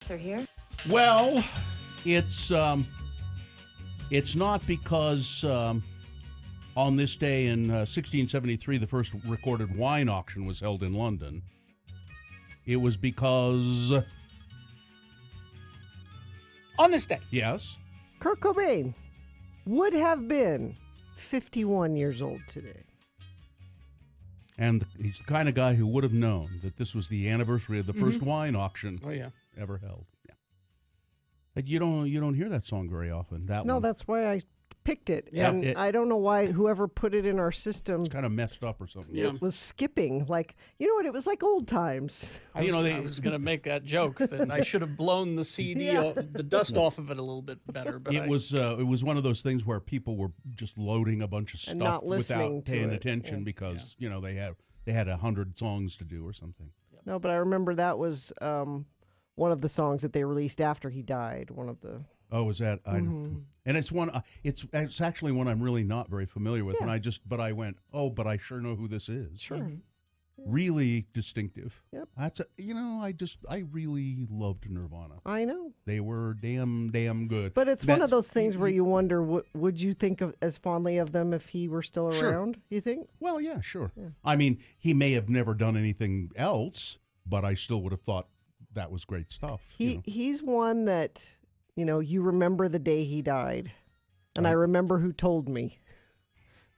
they're here? Well, it's not because on this day in 1673 the first recorded wine auction was held in London. It was because On this day. yes, Kurt Cobain would have been 51 years old today. and he's the kind of guy who would have known that this was the anniversary of the first wine auction Oh, yeah. ever held. Yeah, but you don't hear that song very often. That No, one. that's why I picked it. Yeah, And I don't know why whoever put it in our system kind of messed up or something. Yeah. was skipping. Like, you know what? It was like old times. I was, You know, they- I was going to make that joke that I should have blown the CD, the dust off of it a little bit better. But It was one of those things where people were just loading a bunch of And stuff not listening without to paying it. attention because they had 100 songs to do or something. No, but I remember that was one of the songs that they released after he died. One of the. Oh, is that? And it's one. It's actually one I'm really not very familiar with. Yeah. And I went, oh, but I sure know who this is. Sure. Really distinctive. Yep. I really loved Nirvana. I know. They were damn good. But it's one of those things where you wonder, would you think of as fondly of them if he were still Sure. around, you think? Well, yeah, sure. I mean, he may have never done anything else, but I still would have thought that was great stuff. He's one that, you remember the day he died. And I remember who told me.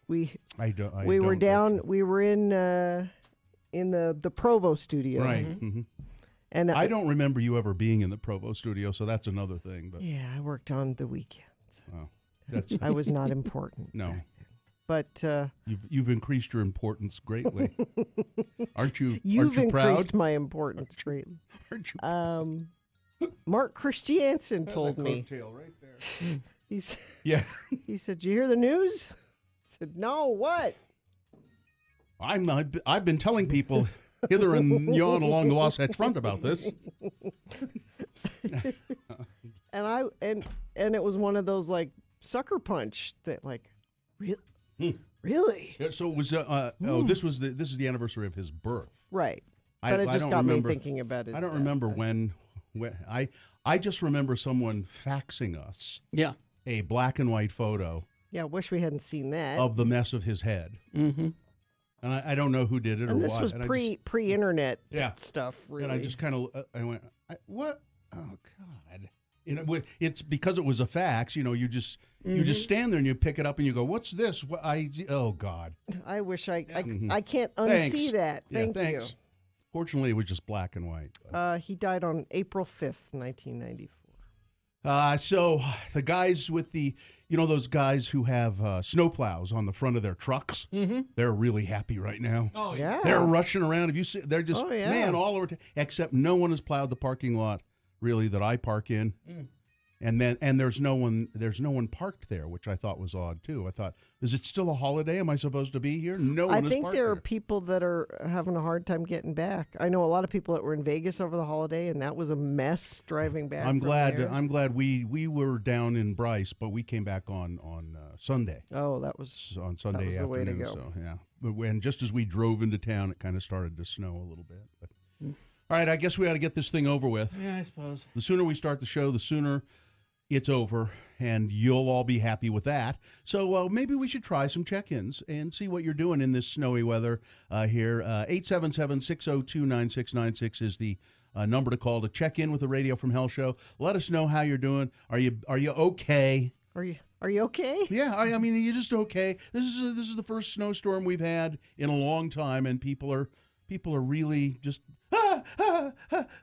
We were down, we were in the Provo studio. Right. Mm-hmm. And I don't remember you ever being in the Provo studio, so that's another thing. But Yeah, I worked on the weekends. that's I was not important. no. But You've increased your importance greatly. Aren't you? you've aren't you increased proud? my importance greatly. Aren't you? Mark Christiansen told me. Right there. Yeah. He said, "Did you hear the news?" I said, "No, what?" I've been telling people hither and yon along the Wasatch Front about this. And it was one of those like sucker punch that like, really? Yeah, so it was. This is the anniversary of his birth. Right. I- But it I just don't got remember- me thinking about it. I don't remember when. I just remember someone faxing us yeah. a black and white photo Yeah, I wish we hadn't seen that. of the mess of his head. Mm-hmm. And I don't know who did it or and this what. was and I pre-internet Yeah. stuff, really. And I just kind of, I went, what? Oh God! It's because it was a fax. You just stand there and you pick it up and you go, what's this? Oh God! I wish I Mhm. I can't Thanks. unsee that. Yeah, Thank thanks. Fortunately, it was just black and white. you. He died on April 5th, 1994. So the guys with those guys who have snowplows on the front of their trucks, they're really happy right now. Oh, Yeah. They're rushing around. Have you seen? They're just Oh, yeah. man all over. Except no one has plowed the parking lot really that I park in, and there's no one parked there, which I thought was odd too. I thought, is it still a holiday? Am I supposed to be here? No one I is think parked there are people that are having a hard time getting back. I know a lot of people that were in Vegas over the holiday, and that was a mess driving back. I'm from glad. there. I'm glad we were down in Bryce, but we came back on Sunday. Oh, that was On Sunday was the way to afternoon. go. So yeah, but just as we drove into town, it kind of started to snow a little bit. But, all right, I guess we got to get this thing over with. Yeah, I suppose. The sooner we start the show, the sooner it's over, and you'll all be happy with that. So maybe we should try some check-ins and see what you're doing in this snowy weather here. 877-602-9696 is the number to call to check in with the Radio from Hell show. Let us know how you're doing. Are you okay? Are you okay? Yeah, I mean, are you just okay? This is the first snowstorm we've had in a long time, and people are really just.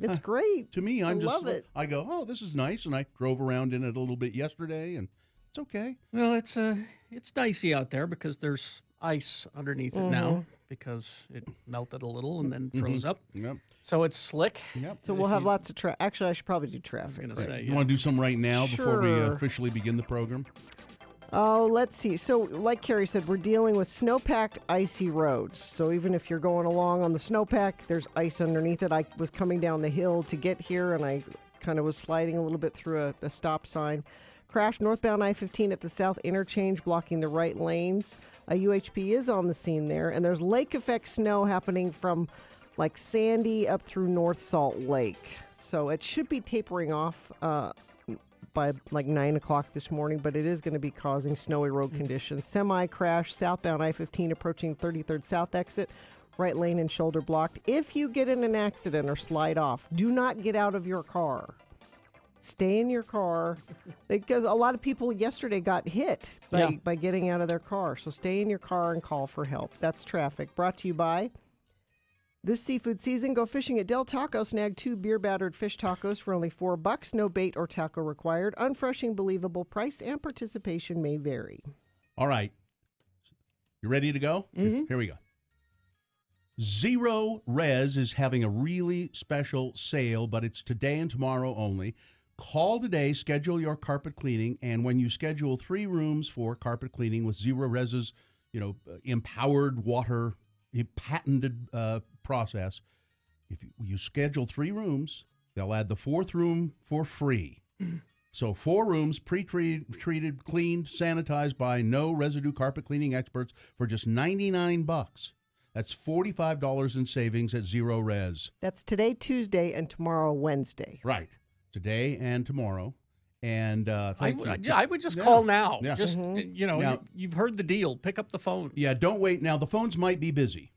It's great. To me, I love it. I go, oh, this is nice, and I drove around in it a little bit yesterday, and it's okay. Well, it's dicey out there because there's ice underneath it now because it melted a little and then froze up. Yep. So it's slick. Yep. So we'll have lots of traffic. Actually, I should probably do traffic. I was going to say. You want to do some right now before we Sure. officially begin the program? Oh, let's see. So, like Carrie said, we're dealing with snow-packed, icy roads. So even if you're going along on the snowpack, there's ice underneath it. I was coming down the hill to get here, and I kind of was sliding a little bit through a stop sign. Crash northbound I-15 at the south interchange, blocking the right lanes. A UHP is on the scene there, and there's lake effect snow happening from like Sandy up through North Salt Lake. So it should be tapering off by like 9 o'clock this morning, but it is going to be causing snowy road conditions. Semi-crash southbound I-15 approaching 33rd South exit. Right lane and shoulder blocked. If you get in an accident or slide off, do not get out of your car. Stay in your car, because a lot of people yesterday got hit by getting out of their car. So stay in your car and call for help. That's traffic. Brought to you by this seafood season. Go fishing at Del Taco. Snag 2 beer-battered fish tacos for only $4. No bait or taco required. Unfreshing, believable price, and participation may vary. All right. You ready to go? Mm-hmm. Here we go. Zero Res is having a really special sale, but it's today and tomorrow only. Call today, schedule your carpet cleaning, and when you schedule 3 rooms for carpet cleaning with Zero Res's, empowered water, patented process, if you schedule 3 rooms, they'll add the 4th room for free. So 4 rooms, pre-treated, cleaned, sanitized by no residue carpet cleaning experts for just $99. That's $45 in savings at Zero Res. That's today, Tuesday, and tomorrow, Wednesday. Right. Today and tomorrow. And thank you. I would just call now. Yeah. Just, Now- you've heard the deal. Pick up the phone. Yeah, don't wait. Now, the phones might be busy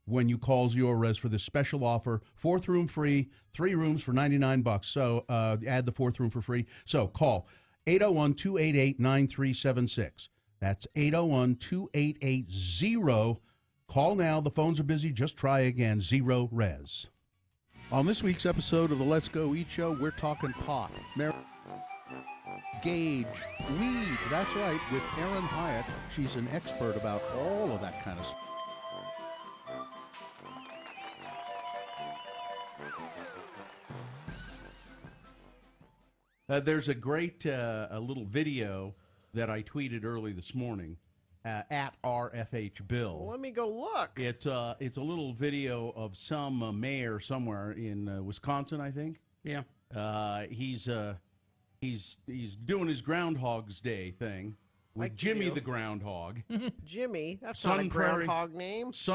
when you call Zero Res for this special offer. 4th room free, 3 rooms for $99. So add the 4th room for free. So call 801-288-9376. That's 801-2880. Call now. The phones are busy. Just try again. Zero Res. On this week's episode of the Let's Go Eat Show, we're talking pot, gauge, weed. That's right, with Erin Hyatt. She's an expert about all of that kind of stuff. There's a great a little video that I tweeted early this morning at RFH Bill. Well, let me go look. It's a little video of some mayor somewhere in Wisconsin, I think. Yeah. He's doing his Groundhog's Day thing with Like Jimmy you. the Groundhog. Jimmy, that's Sun not a Prairie. groundhog name. It's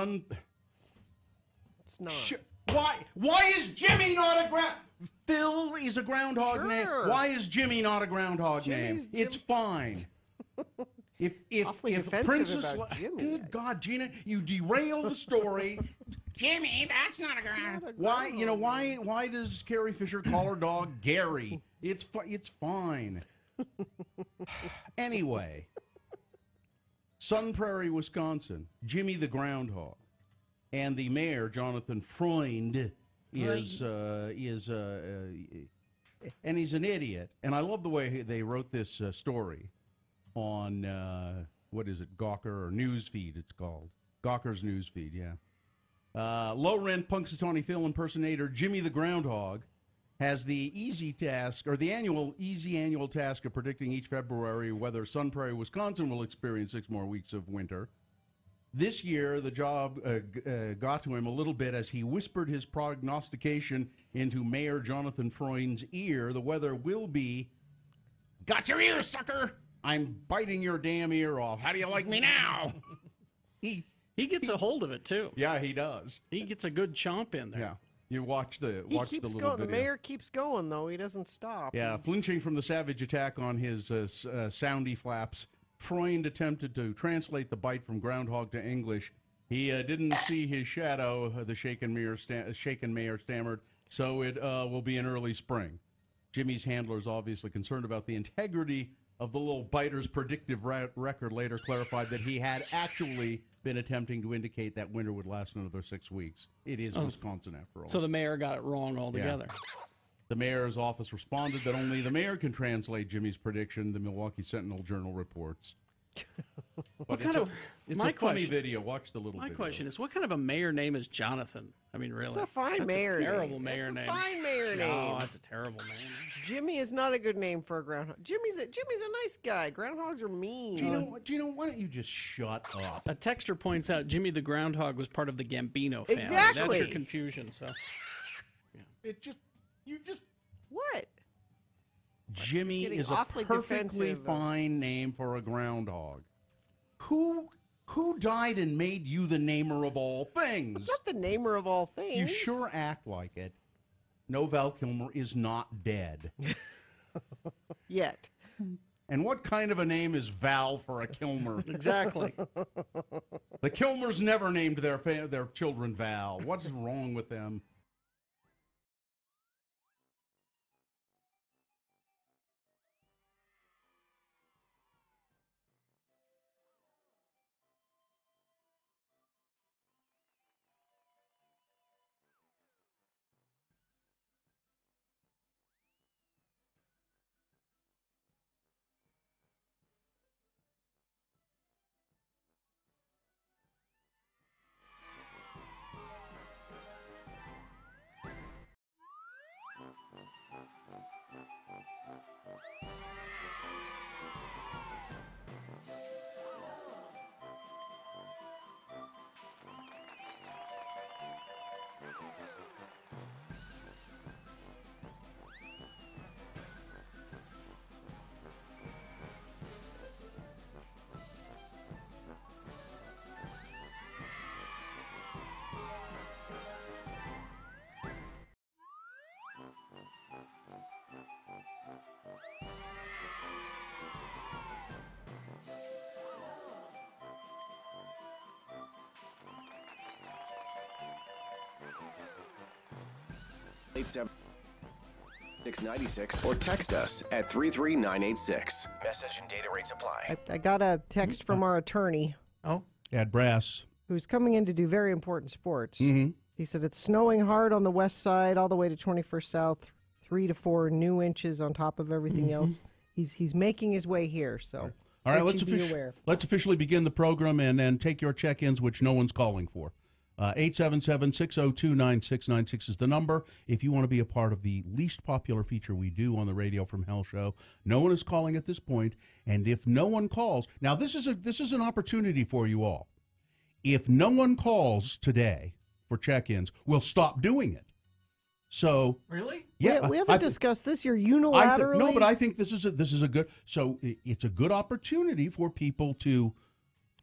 not. Why is Jimmy not a ground? Phil is a groundhog name. Sure. Why is Jimmy not a groundhog name? Jimmy's It's fine. If Awfully defensive Princess about Jimmy. Good God, Gina, you derail the story. Jimmy, that's not a ground. Why does Carrie Fisher call her dog Gary? It's fine. Anyway, Sun Prairie, Wisconsin, Jimmy the Groundhog, and the mayor Jonathan Freund is and he's an idiot. And I love the way they wrote this story on what is it, Gawker or Newsfeed? It's called Gawker's Newsfeed. Yeah. Low-rent Punxsutawney Phil impersonator Jimmy the Groundhog has the easy annual task of predicting each February whether Sun Prairie, Wisconsin will experience 6 more weeks of winter. This year, the job got to him a little bit as he whispered his prognostication into Mayor Jonathan Freund's ear. The weather will be, got your ear, sucker! I'm biting your damn ear off. How do you like me now? He gets a hold of it, too. Yeah, he does. He gets a good chomp in there. Yeah. You watch the He little keeps going. video. The mayor keeps going, though. He doesn't stop. Yeah, flinching from the savage attack on his soundy flaps, Freund attempted to translate the bite from groundhog to English. He didn't see his shadow, the shaken mayor stammered, so it will be in early spring. Jimmy's handler is obviously concerned about the integrity of the little biter's predictive record, later clarified that he had actually been attempting to indicate that winter would last another 6 weeks. It is Wisconsin, after all. So the mayor got it wrong altogether. The mayor's office responded that only the mayor can translate Jimmy's prediction, the Milwaukee Sentinel-Journal reports. But it's a funny video. Watch the little My video. question is, what kind of a mayor name is Jonathan? I mean, really? It's a fine That's mayor a terrible name. mayor It's name. a fine mayor name. No, that's a terrible mayor name. Jimmy is not a good name for a groundhog. Jimmy's a nice guy. Groundhogs are mean. Gino, why don't you just shut up? A texter points out Jimmy the Groundhog was part of the Gambino family. Exactly. That's your confusion. So What? Jimmy Getting is a awfully perfectly defensive. fine name for a groundhog. Who died and made you the namer of all things? Not the namer of all things. You sure act like it. No, Val Kilmer is not dead. Yet. And what kind of a name is Val for a Kilmer? Exactly. The Kilmers never named their children Val. What's wrong with them? Seven 696 or text us at 33986. Message and data rates apply. I got a text from our attorney Oh, At Brass. who's coming in to do very important sports. Mm-hmm. He said it's snowing hard on the west side all the way to 21st South, 3 to 4 new inches on top of everything else. He's making his way here, so All right, let you be aware. let's officially begin the program and then take your check-ins, which no one's calling for. 877-602-9696 is the number. If you want to be a part of the least popular feature we do on the Radio from Hell show, no one is calling at this point. And if no one calls, now this is an opportunity for you all. If no one calls today for check-ins, we'll stop doing it. So really? yeah, we haven't discussed this here unilaterally. no, but I think this is a good. So it's a good opportunity for people to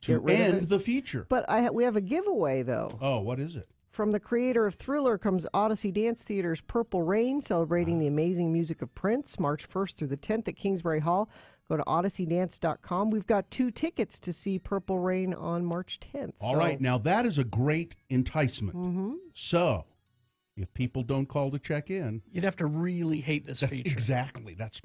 Get rid of end it. the feature. But we have a giveaway, though. Oh, what is it? From the creator of Thriller comes Odyssey Dance Theater's Purple Rain, celebrating the amazing music of Prince, March 1st through the 10th at Kingsbury Hall. Go to odysseydance.com. We've got 2 tickets to see Purple Rain on March 10th. All right, now that is a great enticement. Mm-hmm. So, if people don't call to check in, You'd have to really hate this feature. exactly that's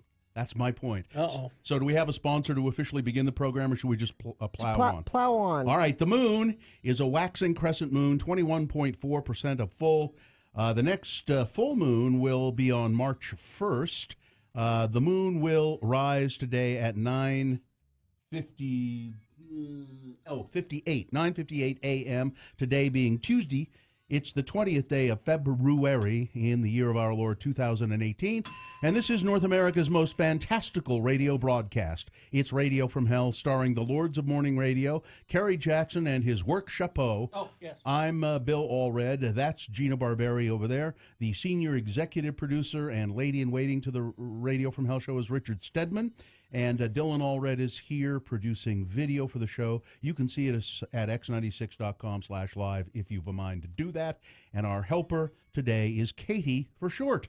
my point. Uh-oh. So, do we have a sponsor to officially begin the program, or should we just plow on? Plow on. All right, the moon is a waxing crescent moon, 21.4% of full. The next full moon will be on March 1st. The moon will rise today at 9:58 a.m., today being Tuesday. It's the 20th day of February in the year of our Lord 2018, and this is North America's most fantastical radio broadcast. It's Radio from Hell, starring the Lords of Morning Radio, Kerry Jackson and his work chapeau. Oh, yes. I'm Bill Allred. That's Gina Barberi over there. The senior executive producer and lady-in-waiting to the Radio from Hell show is Richard Stedman. And Dylan Allred is here producing video for the show. You can see it at x96.com/live if you've a mind to do that. And our helper today is Katie for short.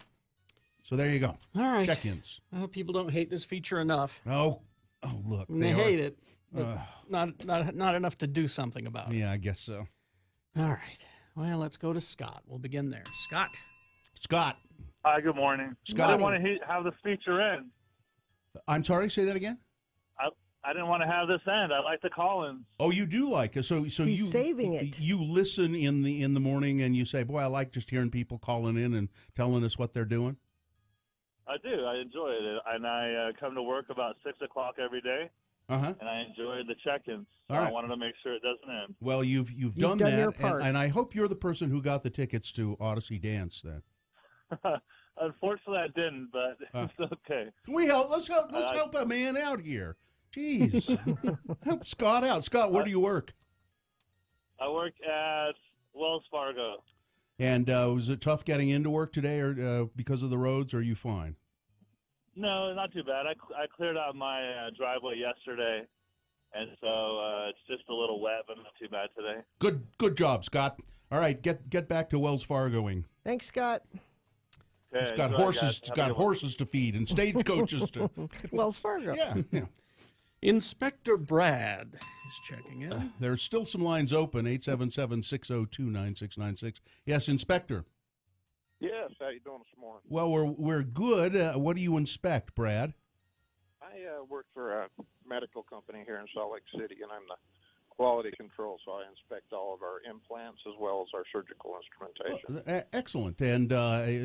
So there you go. All right. Check-ins. I hope people don't hate this feature enough. Oh, look. They hate it, but not enough to do something about it. Yeah, I guess so. All right. Well, let's go to Scott. We'll begin there. Scott. Hi, good morning. Scott. I didn't want to have this feature end. I'm sorry, say that again? I didn't want to have this end. I like the call-ins. Oh, you do like it. So He's you saving it. You listen in the morning and you say, "Boy, I like just hearing people calling in and telling us what they're doing." I do. I enjoy it, and I come to work about 6 o'clock every day, Uh-huh. and I enjoy the check-ins. So All right. I wanted to make sure it doesn't end. Well, you've done that, your part. and I hope you're the person who got the tickets to Odyssey Dance. Then Unfortunately, I didn't, but it's okay. can we help? Let's help a man out here. Jeez, help Scott out. Scott, where do you work? I work at Wells Fargo. And was it tough getting into work today, or because of the roads? Or are you fine? No, not too bad. I cleared out my driveway yesterday, and so it's just a little wet, but not too bad today. Good job, Scott. All right, get back to Wells Fargoing. Thanks, Scott. Okay. He's got Enjoy, horses. guys. He's Have a got good one. horses to feed and stagecoaches to. Wells Fargo. Yeah. Inspector Brad is checking in. There's still some lines open. 877-602-9696. Yes, Inspector. Yes, how you doing this morning? Well, we're good. What do you inspect, Brad? I work for a medical company here in Salt Lake City, and I'm the quality control, so I inspect all of our implants as well as our surgical instrumentation. Excellent. And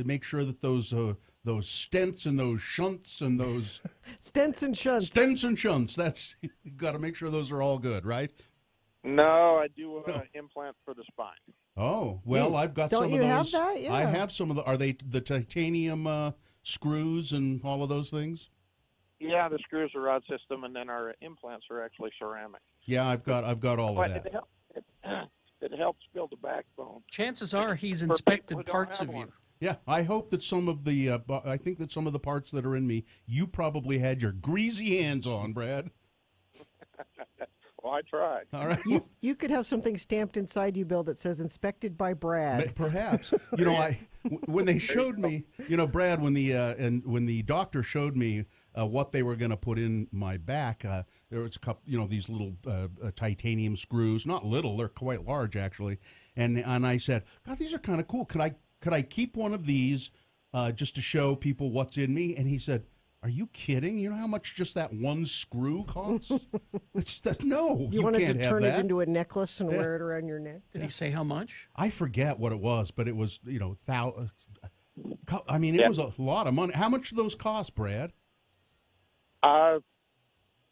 make sure that those stents and those shunts and those Stents and shunts. stents and shunts. That's you got to make sure those are all good, right? No, I do implant for the spine. Oh well, I've got Don't some you of have those. that? Yeah. I have some of the. Are they the titanium screws and all of those things? Yeah, the screws are rod system, and then our implants are actually ceramic. Yeah, I've got all of But that. it helps build the backbone. Chances are he's For people inspected who don't parts have of one. you. Yeah, I hope that some of the. I think that some of the parts that are in me, you probably had your greasy hands on, Brad. Well, I tried. All right. You could have something stamped inside you, Bill, that says "Inspected by Brad." Perhaps when they showed me, Brad, when the doctor showed me what they were going to put in my back, there was a couple, these little titanium screws, not little, they're quite large actually, and I said, God, these are kind of cool. Could I keep one of these just to show people what's in me? And he said, are you kidding? You know how much just that one screw costs? No, You wanted can't to have turn that. it into a necklace and wear it around your neck. Did he say how much? I forget what it was, but it was, it was a lot of money. How much do those cost, Brad? To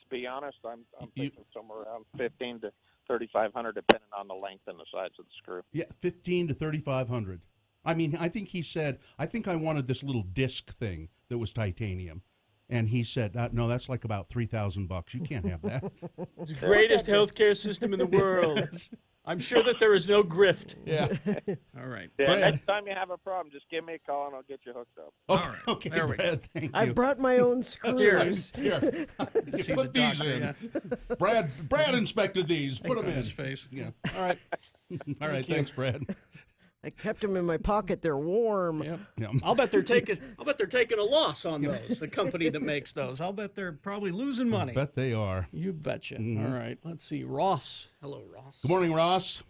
be honest, I'm thinking somewhere around 15 to 3,500, depending on the length and the size of the screw. Yeah, 15 to 3,500. I mean, I think he said, I think I wanted this little disc thing that was titanium. And he said, no, that's like about $3,000. You can't have that. The greatest healthcare system in the world. I'm sure that there is no grift. Yeah. All right. Yeah, Brad. next time you have a problem, just give me a call and I'll get you hooked up. Oh, right. okay, There we go. Brad, thank you. I brought my own screws. Here. See Put the these doctor, in. yeah. Brad inspected these. Put them in. His face. Yeah. All right. All right, thanks, Brad. I kept them in my pocket. They're warm. Yep. Yeah. I'll bet they're taking a loss on those. The company that makes those. I'll bet they're probably losing money. Bet they are. You betcha. All right. Let's see. Ross. Hello, Ross. Good morning, Ross.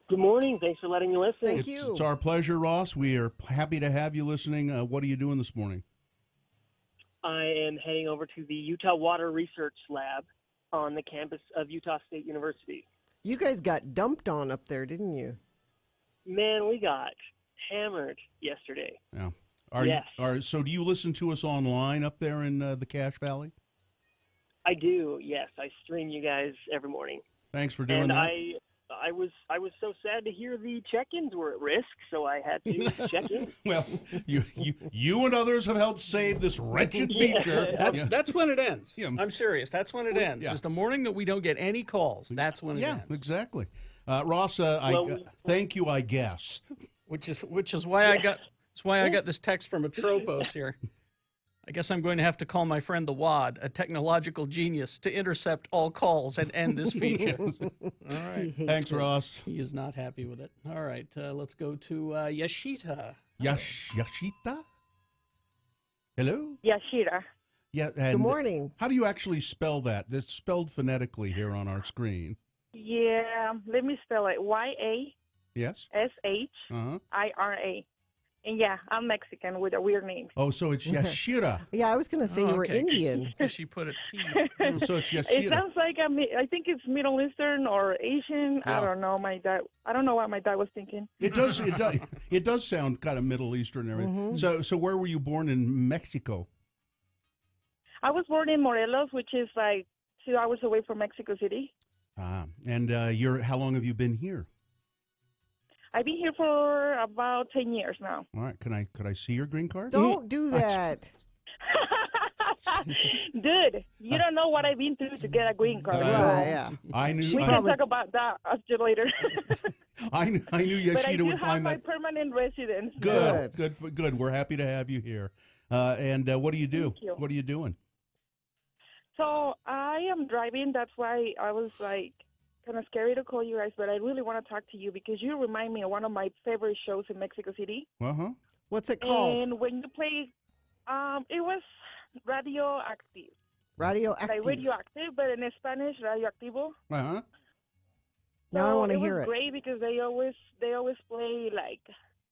Good morning. Thanks for letting me listen. Thank you. It's our pleasure, Ross. We are happy to have you listening. What are you doing this morning? I am heading over to the Utah Water Research Lab on the campus of Utah State University. You guys got dumped on up there, didn't you? Man, we got hammered yesterday. Yeah. Yes. So do you listen to us online up there in the Cache Valley? I do, yes. I stream you guys every morning. Thanks for doing And that. I was so sad to hear the check-ins were at risk, so I had to check in. Well, you and others have helped save this wretched feature. That's when it ends. Yeah. I'm serious. That's when it ends. Yeah. It's the morning that we don't get any calls. That's when it Yeah, ends. exactly. Ross, thank you, I guess. Which is why I got this text from Atropos here. I guess I'm going to have to call my friend the Wad, a technological genius, to intercept all calls and end this feature. All right. Thanks, Ross. He is not happy with it. All right. Let's go to Yashita. Yashita? Hello? Yashira. Yeah. And Good morning. How do you actually spell that? It's spelled phonetically here on our screen. Yeah, let me spell it. Yes? Yashira. Uh-huh. And yeah, I'm Mexican with a weird name. Oh, so it's Yashira. Yeah, I was going to say you were okay. Indian. Because she put a T. So it's It Yashira. sounds like I think it's Middle Eastern or Asian. Yeah. I don't know. I don't know what my dad was thinking. It does sound kind of Middle Eastern and everything. So where were you born in Mexico? I was born in Morelos, which is like 2 hours away from Mexico City. And how long have you been here? I've been here for about 10 years now. All right. Could I see your green card? Don't do that. Dude, you don't know what I've been through to get a green card. Right, yeah. I knew. We can talk about that after later. I knew But I Yashita do would have find my that permanent residence. good. We're happy to have you here. And what do you do? Thank you. What are you doing? So I am driving. That's why I was like kind of scary to call you guys, but I really want to talk to you because you remind me of one of my favorite shows in Mexico City. Uh-huh. What's it called? And when you play, it was radioactive. Radioactive. Like radioactive, but in Spanish, radioactivo. Uh-huh. Now I want to it hear was it. great because they always play like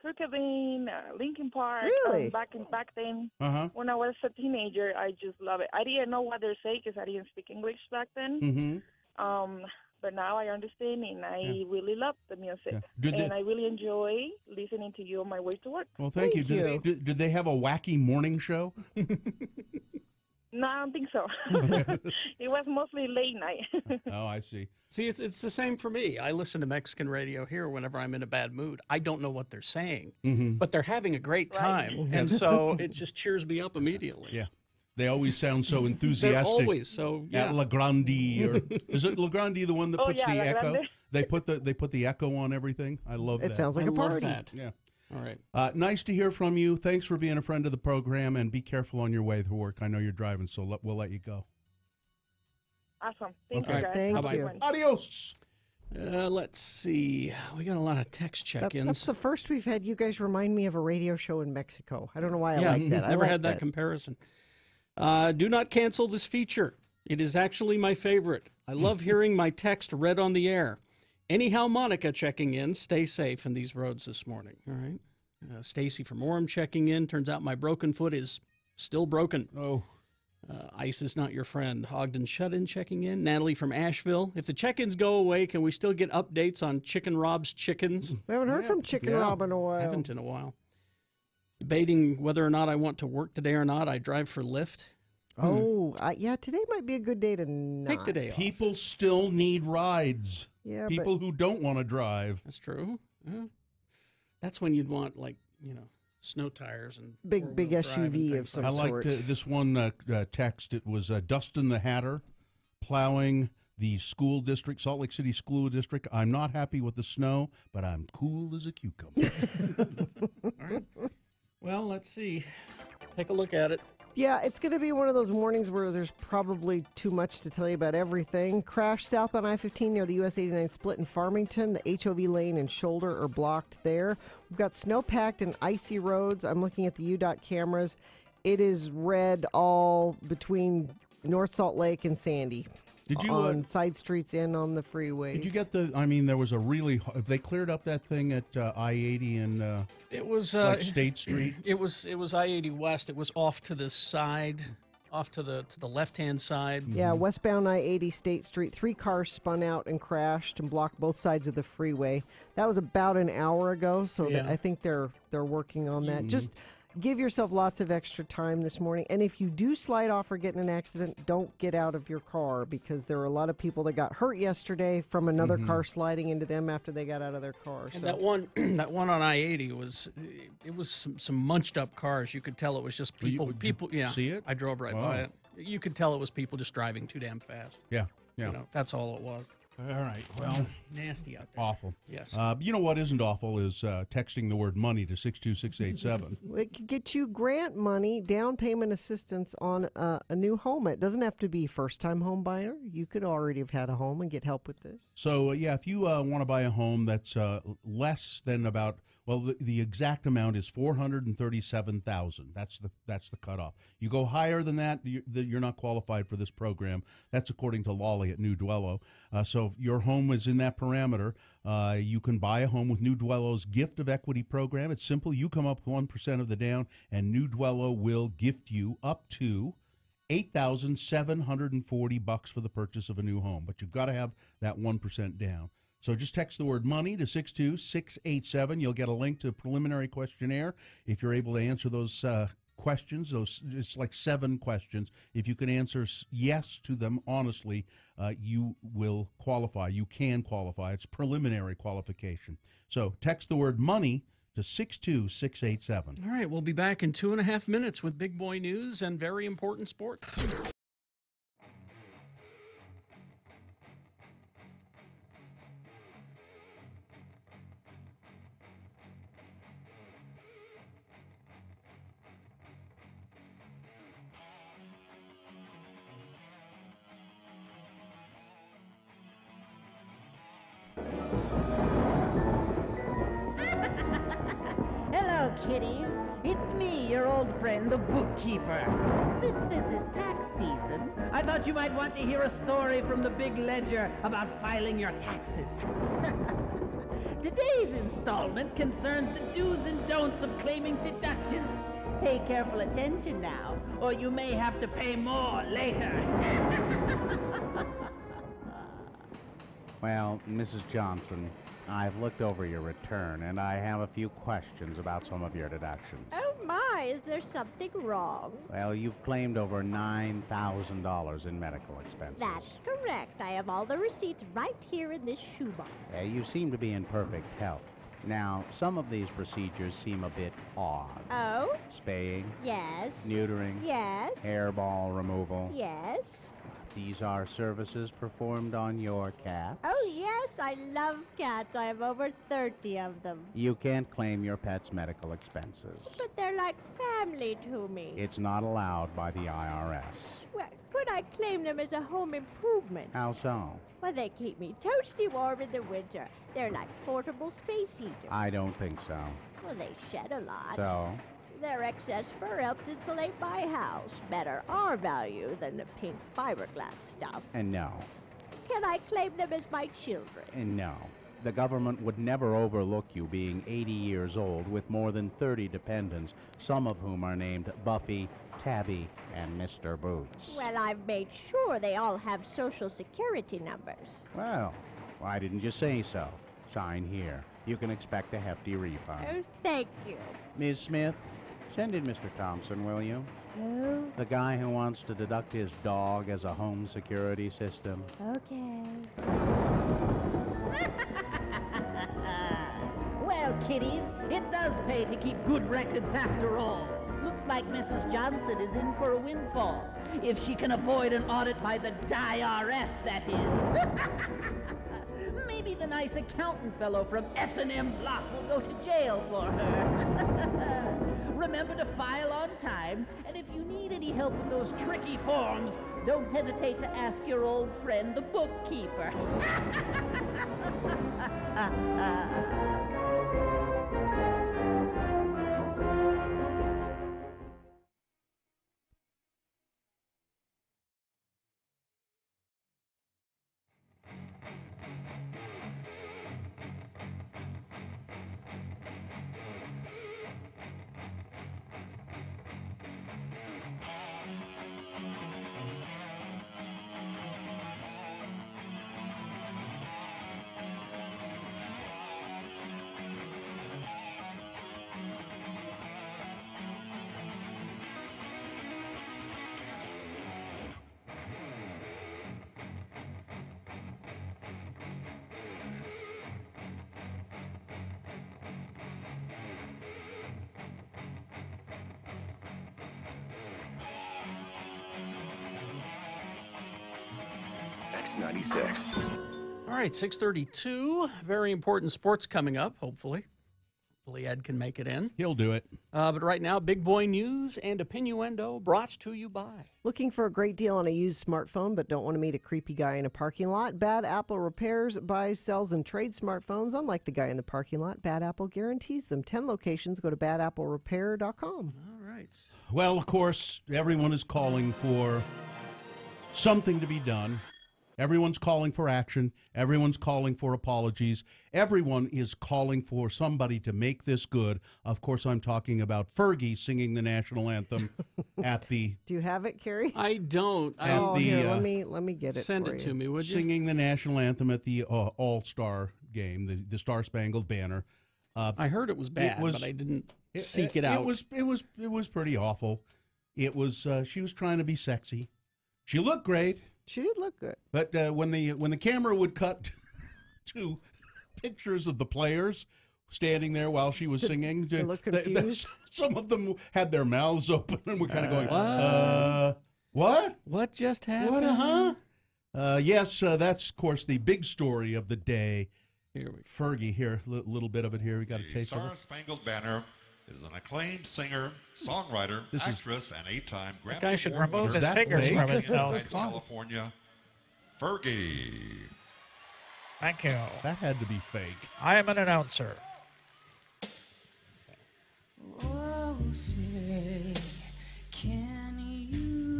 Kurt Cobain, Linkin Park. Really? Back then, Uh-huh. when I was a teenager, I just love it. I didn't know what they're saying because I didn't speak English back then. Mm-hmm. But now I understand, and I really love the music. Yeah. And I really enjoy listening to you on my way to work. Well, thank you. Did they have a wacky morning show? No, I don't think so. It was mostly late night. Oh, I see. See, it's the same for me. I listen to Mexican radio here whenever I'm in a bad mood. I don't know what they're saying, but they're having a great time, and so it just cheers me up immediately. Yeah. They always sound so They're enthusiastic. always so, yeah. At La Grande, or is it La Grande the one that puts the La echo? Grande. They put the echo on everything. I love that. It sounds like I a love party. that. Yeah. All right. Nice to hear from you. Thanks for being a friend of the program, and be careful on your way to work. I know you're driving, so we'll let you go. Awesome. Thank Okay. you, guys. Thank Bye-bye. you. Adios. Let's see. We got a lot of text check-ins. That's the first we've had. You guys remind me of a radio show in Mexico. I don't know why I yeah, like that. I never like had that comparison. Do not cancel this feature. It is actually my favorite. I love hearing my text read on the air. Anyhow, Monica checking in. Stay safe in these roads this morning. All right. Stacy from Orem checking in. Turns out my broken foot is still broken. Oh. Ice is not your friend. Ogden Shut-In checking in. Natalie from Asheville. If the check-ins go away, can we still get updates on Chicken Rob's chickens? We haven't heard from Chicken Rob in a while. Haven't in a while. Debating whether or not I want to work today or not. I drive for Lyft. Oh, yeah, today might be a good day to not. Take the day off. People still need rides. Yeah, People who don't want to drive. That's true. That's when you'd want, like, snow tires and big four-wheel drive and SUV of things some I sort. liked this one text. It was Dustin the Hatter plowing the school district, Salt Lake City School District. I'm not happy with the snow, but I'm cool as a cucumber. All right. Well, let's see. Take a look at it. Yeah, it's going to be one of those mornings where there's probably too much to tell you about everything. Crash southbound I-15 near the US 89 split in Farmington. The HOV lane and shoulder are blocked there. We've got snow-packed and icy roads. I'm looking at the UDOT cameras. It is red all between North Salt Lake and Sandy. Did you on side streets and on the freeway? Did you get there was a really they cleared up that thing at I-80 and It was like State Street. It was I-80 West. It was off to the side, off to the left-hand side. Yeah, westbound I-80 State Street. 3 cars spun out and crashed and blocked both sides of the freeway. That was about an hour ago, so Yeah. I think they're working on that. Just give yourself lots of extra time this morning. And if you do slide off or get in an accident, don't get out of your car, because there were a lot of people that got hurt yesterday from another car sliding into them after they got out of their car. And So. that one, that one on I-80 was some munched up cars. You could tell it was just people. Did you Yeah, see it? I drove right Wow. by it. You could tell it was people just driving too damn fast. Yeah, yeah. That's all it was. All right. Well, Nasty out there. awful. Yes. You know what isn't awful is texting the word money to 62687. It could get you grant money, down payment assistance on a new home. It doesn't have to be first-time home buyer. You could already have had a home and get help with this. So, yeah, if you want to buy a home that's less than about, well, the exact amount is $437,000. That's the cutoff. You go higher than that, you're not qualified for this program. That's according to Lolly at New Dwello. So if your home is in that parameter, you can buy a home with New Dwello's Gift of Equity program. It's simple. You come up 1% of the down, and New Dwello will gift you up to $8,740 for the purchase of a new home. But you've got to have that 1% down. So just text the word money to 62687. You'll get a link to a preliminary questionnaire. If you're able to answer those questions, it's like 7 questions. If you can answer yes to them honestly, you will qualify. You can qualify. It's preliminary qualification. So text the word money to 62687. All right, we'll be back in 2.5 minutes with big boy news and very important sports. Hello, kitties. It's me, your old friend, the bookkeeper. Since this is tax season, I thought you might want to hear a story from the big ledger about filing your taxes. Today's installment concerns the do's and don'ts of claiming deductions. Pay careful attention now, or you may have to pay more later. Well, Mrs. Johnson, I've looked over your return, and I have a few questions about some of your deductions. Oh my, is there something wrong? Well, you've claimed over $9,000 in medical expenses. That's correct. I have all the receipts right here in this shoebox. You seem to be in perfect health. Now, some of these procedures seem a bit odd. Oh? Spaying, Yes. neutering, Yes. hairball removal. Yes. These are services performed on your cat. Oh, yes, I love cats. I have over 30 of them. You can't claim your pet's medical expenses. But they're like family to me. It's not allowed by the IRS. Well, could I claim them as a home improvement? How so? Well, they keep me toasty warm in the winter. They're like portable space heaters. I don't think so. Well, they shed a lot. So? Their excess fur helps insulate my house. Better R value than the pink fiberglass stuff. And no. Can I claim them as my children? And no. The government would never overlook you being 80 years old with more than 30 dependents, some of whom are named Buffy, Tabby, and Mr. Boots. Well, I've made sure they all have Social Security numbers. Well, why didn't you say so? Sign here. You can expect a hefty refund. Oh, thank you. Ms. Smith, send in Mr. Thompson, will you? Oh, The guy who wants to deduct his dog as a home security system. okay. Well, kiddies, it does pay to keep good records after all. Looks like Mrs. Johnson is in for a windfall. If she can avoid an audit by the IRS, that is. Maybe the nice accountant fellow from S&M Block will go to jail for her. Remember to file on time, and if you need any help with those tricky forms, don't hesitate to ask your old friend, the bookkeeper. X96. All right, 6:32. Very important sports coming up, hopefully. Hopefully Ed can make it in. He'll do it. But right now, big boy news and opinioendo brought to you by. Looking for a great deal on a used smartphone but don't want to meet a creepy guy in a parking lot? Bad Apple repairs, buys, sells, and trades smartphones. Unlike the guy in the parking lot, Bad Apple guarantees them. 10 locations. Go to badapplerepair.com. All right. Well, of course, everyone is calling for something to be done. Everyone's calling for action. Everyone's calling for apologies. Everyone is calling for somebody to make this good. Of course, I'm talking about Fergie singing the national anthem at the... Do you have it, Carrie? I don't. Here, let me get it Send for it you. to me, would you? Singing the national anthem at the All-Star game, the Star-Spangled Banner. I heard it was bad, but I didn't seek it out. It was pretty awful. It was she was trying to be sexy. She looked great. She did look good. But when the camera would cut to pictures of the players standing there while she was singing, they look confused. Some of them had their mouths open and were kind of going, what? What just happened? What, yes, that's, of course, the big story of the day. Here we Fergie, here, a little bit of it here. We got a taste of it. Star-Spangled Banner is an acclaimed singer, songwriter, actress, and 8-time Grammy That guy should Award remove winner his fingers fake? from his in nose. California, Fergie. Thank you. That had to be fake. I am an announcer.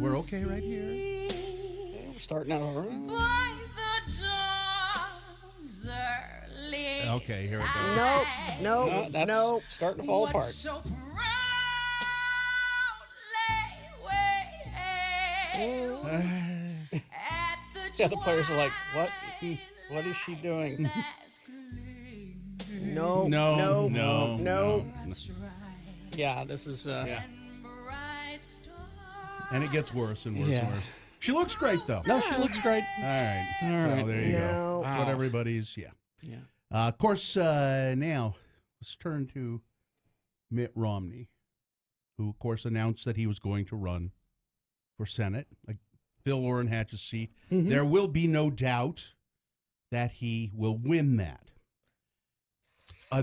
We're okay right here. We're starting out all right. Okay, here it goes. No, That's starting to fall apart. Yeah, the players are like, what? What is she doing? No. Yeah, this is. And it gets worse and worse Yeah. and worse. She looks great, though. No, she looks great. All right. All So right. there you go. No. That's what everybody's, yeah. Yeah. Of course, now let's turn to Mitt Romney, who, of course, announced that he was going to run for Senate, like Phil Orrin-Hatch's seat. Mhm. There will be no doubt that he will win that.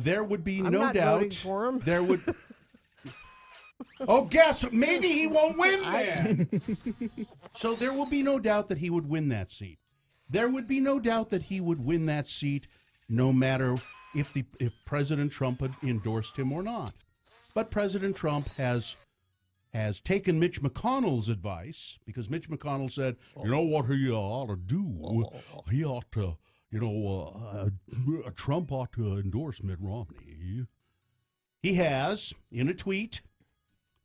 There would be I'm no not doubt. voting for him. There would. Oh, guess maybe he won't win then. So there will be no doubt that he would win that seat. There would be no doubt that he would win that seat, no matter if President Trump had endorsed him or not. But President Trump has taken Mitch McConnell's advice, because Mitch McConnell said, you know what he ought to do? He ought to, Trump ought to endorse Mitt Romney. He has, in a tweet,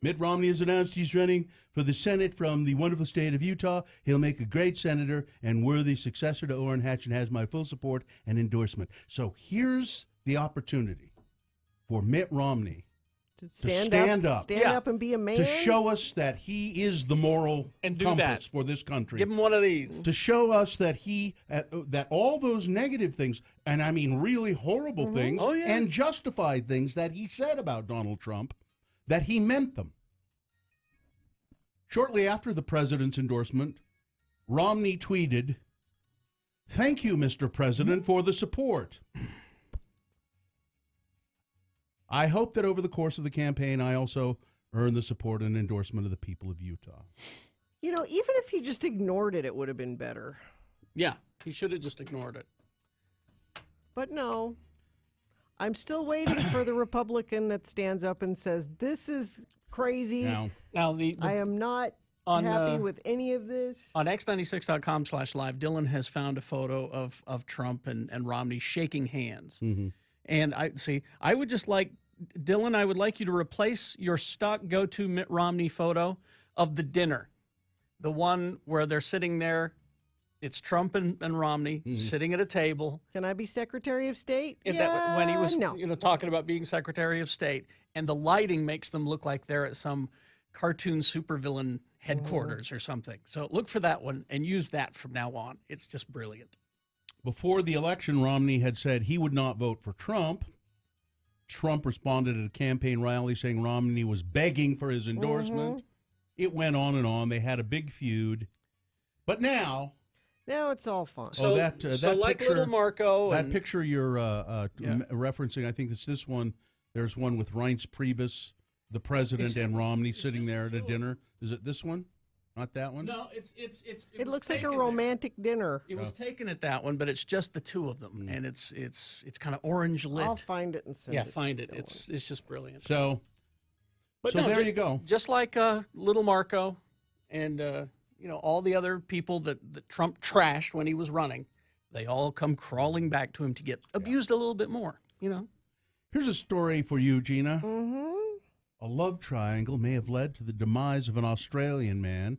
Mitt Romney has announced he's running for the Senate from the wonderful state of Utah. He'll make a great senator and worthy successor to Orrin Hatch and has my full support and endorsement. So here's the opportunity for Mitt Romney to stand up and be a man. to show us that he is the moral And do compass that. for this country. Give him one of these. To show us that that all those negative things, and I mean really horrible things, Oh, yeah. and justified things that he said about Donald Trump, that he meant them. Shortly after the president's endorsement, Romney tweeted, "Thank you, Mr. President, for the support. I hope that over the course of the campaign, I also earn the support and endorsement of the people of Utah." Even if he just ignored it, it would have been better. Yeah, he should have just ignored it. But no. I'm still waiting for the Republican that stands up and says, this is crazy. Now I am not on, happy with any of this. On x96.com/live, Dylan has found a photo of Trump and Romney shaking hands. Mm-hmm. And I would just like, Dylan, I would like you to replace your stock go-to Mitt Romney photo of the dinner. The one where they're sitting there. It's Trump and Romney sitting at a table. Can I be Secretary of State? When he was talking about being Secretary of State, and the lighting makes them look like they're at some cartoon supervillain headquarters or something. So look for that one and use that from now on. It's just brilliant. Before the election, Romney had said he would not vote for Trump. Trump responded at a campaign rally saying Romney was begging for his endorsement. It went on and on. They had a big feud. But now it's all fine. So, that like picture, little Marco. That picture you're referencing, I think it's this one. There's one with Reince Priebus, the president, and Romney sitting there at a dinner. Is it this one? Not that one? No, it It looks like a romantic dinner. It was taken at that one, but it's just the two of them, and it's kind of orange lit. I'll find it and send it. Find it. It's just brilliant. So there you go. Just like little Marco, and all the other people that Trump trashed when he was running, they all come crawling back to him to get abused a little bit more. Here's a story for you, Gina. Mm-hmm. A love triangle may have led to the demise of an Australian man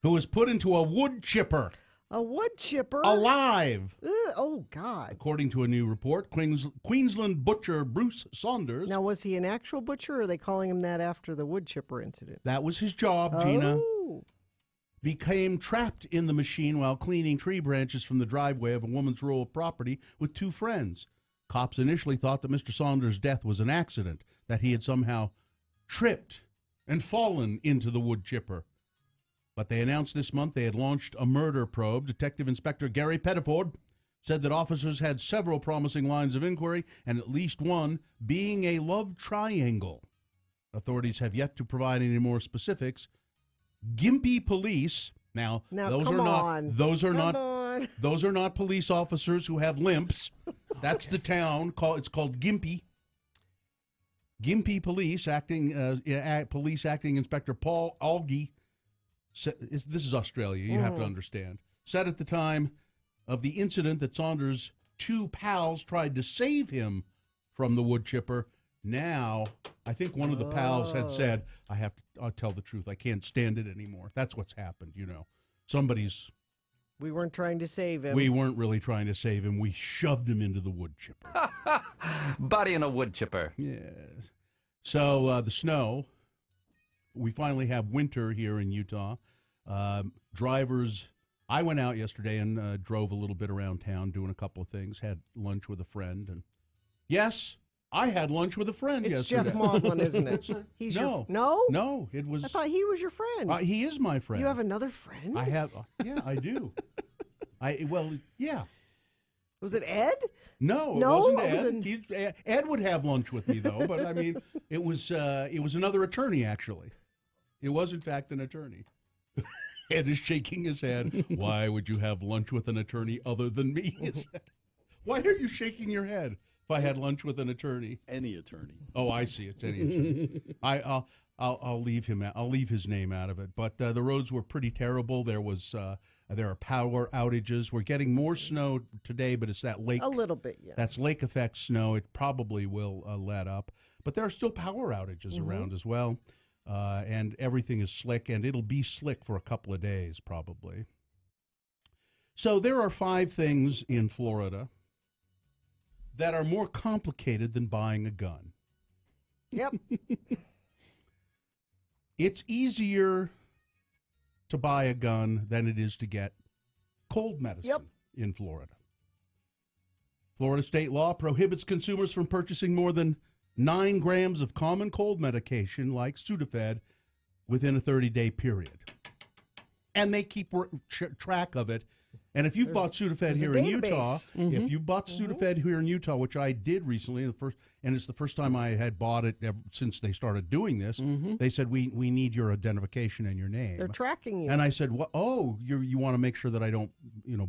who was put into a wood chipper. A wood chipper? Alive. Oh, God. According to a new report, Queensland butcher Bruce Saunders. Now, was he an actual butcher, or are they calling him that after the wood chipper incident? That was his job, Gina. Oh. Became trapped in the machine while cleaning tree branches from the driveway of a woman's rural property with two friends. Cops initially thought that Mr. Saunders' death was an accident, that he had somehow tripped and fallen into the wood chipper. But they announced this month they had launched a murder probe. Detective Inspector Gary Pettiford said that officers had several promising lines of inquiry, and at least one being a love triangle. Authorities have yet to provide any more specifics. Gympie Police. Now those are not police officers who have limps. That's the town. It's called Gympie. Gympie Police Police Acting Inspector Paul Algie, this is Australia, you have to understand, said at the time of the incident that Saunders' two pals tried to save him from the wood chipper. Now, I think one of the pals had said, I'll tell the truth, I can't stand it anymore. That's what's happened, you know. We weren't trying to save him. We weren't really trying to save him. We shoved him into the wood chipper. Body in a wood chipper. Yes. So the snow, we finally have winter here in Utah. Drivers, I went out yesterday and drove a little bit around town doing a couple of things, had lunch with a friend. And yes, I had lunch with a friend yesterday. It's Jeff Maudlin, isn't it? No, it was. I thought he was your friend. He is my friend. You have another friend? I have. Yeah, I do. Yeah. Was it Ed? No, it wasn't Ed. Ed would have lunch with me though, but I mean, it was another attorney actually. It was in fact an attorney. Ed is shaking his head. Why would you have lunch with an attorney other than me? Why are you shaking your head? If I had lunch with an attorney, any attorney. Oh, I see. It's any attorney. I'll leave him. I'll leave his name out of it. But the roads were pretty terrible. There are power outages. We're getting more snow today, but it's that lake. A little bit, yeah. That's lake effect snow. It probably will let up, but there are still power outages around as well, and everything is slick, and it'll be slick for a couple of days probably. So there are 5 things in Florida that are more complicated than buying a gun. Yep. It's easier to buy a gun than it is to get cold medicine in Florida. Florida state law prohibits consumers from purchasing more than 9 grams of common cold medication like Sudafed within a 30-day period. And they keep track of it. And if you've bought Sudafed here in Utah, if you bought Sudafed here in Utah, which I did recently, and it's the first time I had bought it since they started doing this, they said, we need your identification and your name. They're tracking you. And I said, well, you want to make sure that I don't,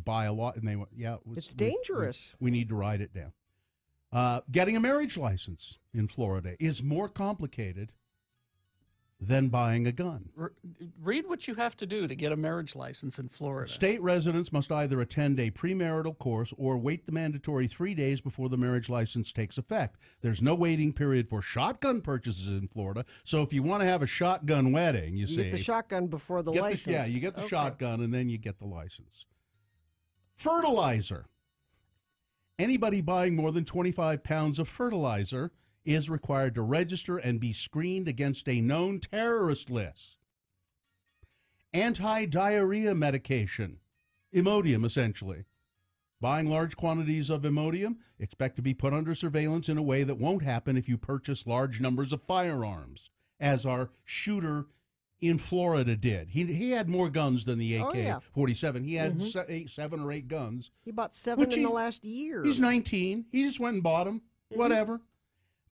buy a lot. And they went, yeah. It's dangerous. We need to write it down. Getting a marriage license in Florida is more complicated than buying a gun. Read what you have to do to get a marriage license in Florida. State residents must either attend a premarital course or wait the mandatory 3 days before the marriage license takes effect. There's no waiting period for shotgun purchases in Florida. So if you want to have a shotgun wedding, you see. Get the shotgun before the license. You get the shotgun and then you get the license. Fertilizer. Anybody buying more than 25 pounds of fertilizer is required to register and be screened against a known terrorist list. Anti-diarrhea medication, Imodium essentially. Buying large quantities of Imodium, expect to be put under surveillance in a way that won't happen if you purchase large numbers of firearms, as our shooter in Florida did. He had more guns than the AK-47. He had 7 or 8 guns. He bought 7 in the last year. He's 19. He just went and bought them. Whatever.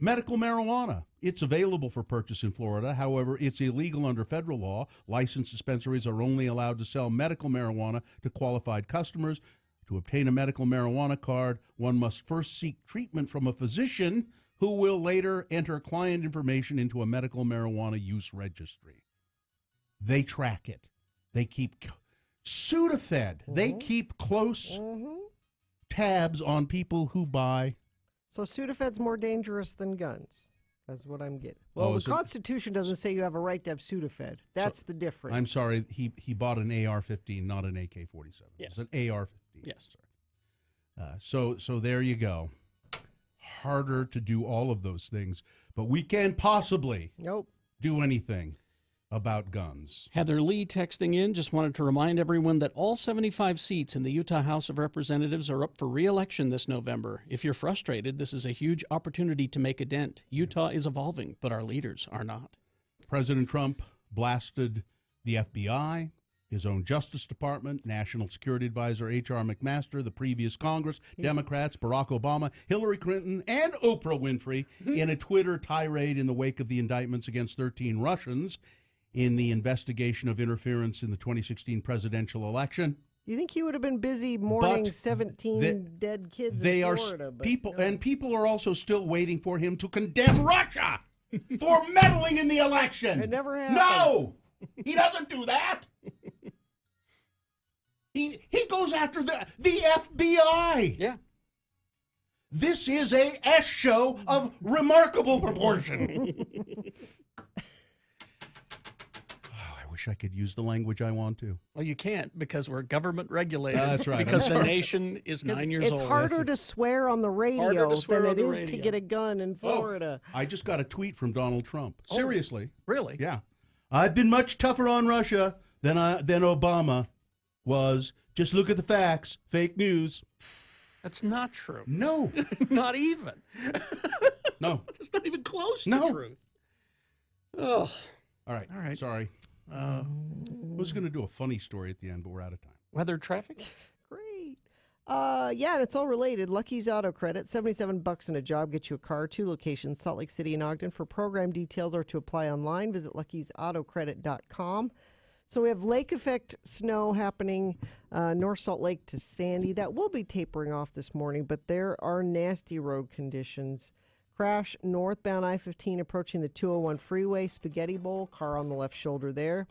Medical marijuana. It's available for purchase in Florida. However, it's illegal under federal law. Licensed dispensaries are only allowed to sell medical marijuana to qualified customers. To obtain a medical marijuana card, one must first seek treatment from a physician who will later enter client information into a medical marijuana use registry. They track it. They keep Sudafed. They keep close tabs on people who buy. So Sudafed's more dangerous than guns. That's what I'm getting. Well, the Constitution doesn't say you have a right to have Sudafed. That's the difference. I'm sorry. He bought an AR-15, not an AK-47. Yes. It's an AR-15. Yes. Sorry. So there you go. Harder to do all of those things, but we can't possibly do anything about guns. Heather Lee texting in, just wanted to remind everyone that all 75 seats in the Utah House of Representatives are up for re-election this November. If you're frustrated, this is a huge opportunity to make a dent. Utah is evolving, but our leaders are not. President Trump blasted the FBI, his own Justice Department, National Security Advisor H.R. McMaster, the previous Congress, Democrats, Barack Obama, Hillary Clinton, and Oprah Winfrey in a Twitter tirade in the wake of the indictments against 13 Russians in the investigation of interference in the 2016 presidential election. You think he would have been busy mourning 17 dead kids in Florida? People are also still waiting for him to condemn Russia. for meddling in the election. It never happened. No, he doesn't do that. He goes after the FBI. Yeah. This is a S show of remarkable proportion. I wish I could use the language I want to. Well, you can't because we're government regulated. That's right. Because the nation is 9 years old. It's harder to swear on the radio than it is to get a gun in Florida. I just got a tweet from Donald Trump. Seriously. Really? Yeah. I've been much tougher on Russia than Obama was. Just look at the facts. Fake news. That's not true. No. Not even. No. It's not even close to No. truth. Oh. All right. Sorry. I was going to do a funny story at the end, but we're out of time. Weather traffic? Great. Yeah, and it's all related. Lucky's Auto Credit, $77 and a job gets you a car. 2 locations, Salt Lake City and Ogden. For program details or to apply online, visit luckysautocredit.com. So we have lake effect snow happening North Salt Lake to Sandy. That will be tapering off this morning, but there are nasty road conditions. Crash northbound I-15 approaching the 201 freeway. Spaghetti Bowl, car on the left shoulder there.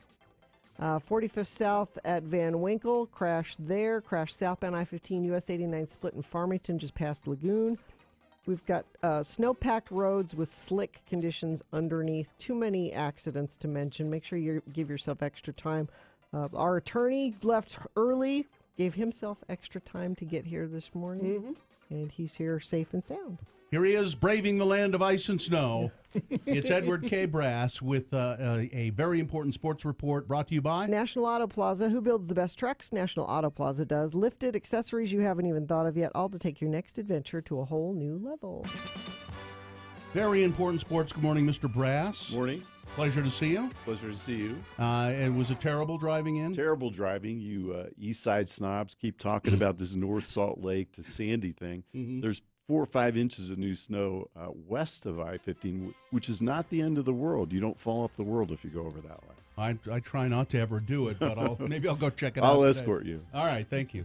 45th South at Van Winkle, crash there. Crash southbound I-15 US 89 split in Farmington just past Lagoon. We've got snow-packed roads with slick conditions underneath. Too many accidents to mention. Make sure you give yourself extra time. Our attorney left early, gave himself extra time to get here this morning, and he's here safe and sound. Here he is, braving the land of ice and snow. It's Edward K. Brass with a very important sports report brought to you by National Auto Plaza. Who builds the best trucks? National Auto Plaza does. Lifted accessories you haven't even thought of yet, all to take your next adventure to a whole new level. Very important sports. Good morning, Mr. Brass. Morning. Pleasure to see you. Pleasure to see you. It was a terrible driving in. Terrible driving. You East Side snobs keep talking about this North Salt Lake to Sandy thing. There's 4 or 5 inches of new snow west of I-15, which is not the end of the world. You don't fall off the world if you go over that way. I try not to ever do it, but maybe I'll go check it out. I'll today. escort you. All right, thank you.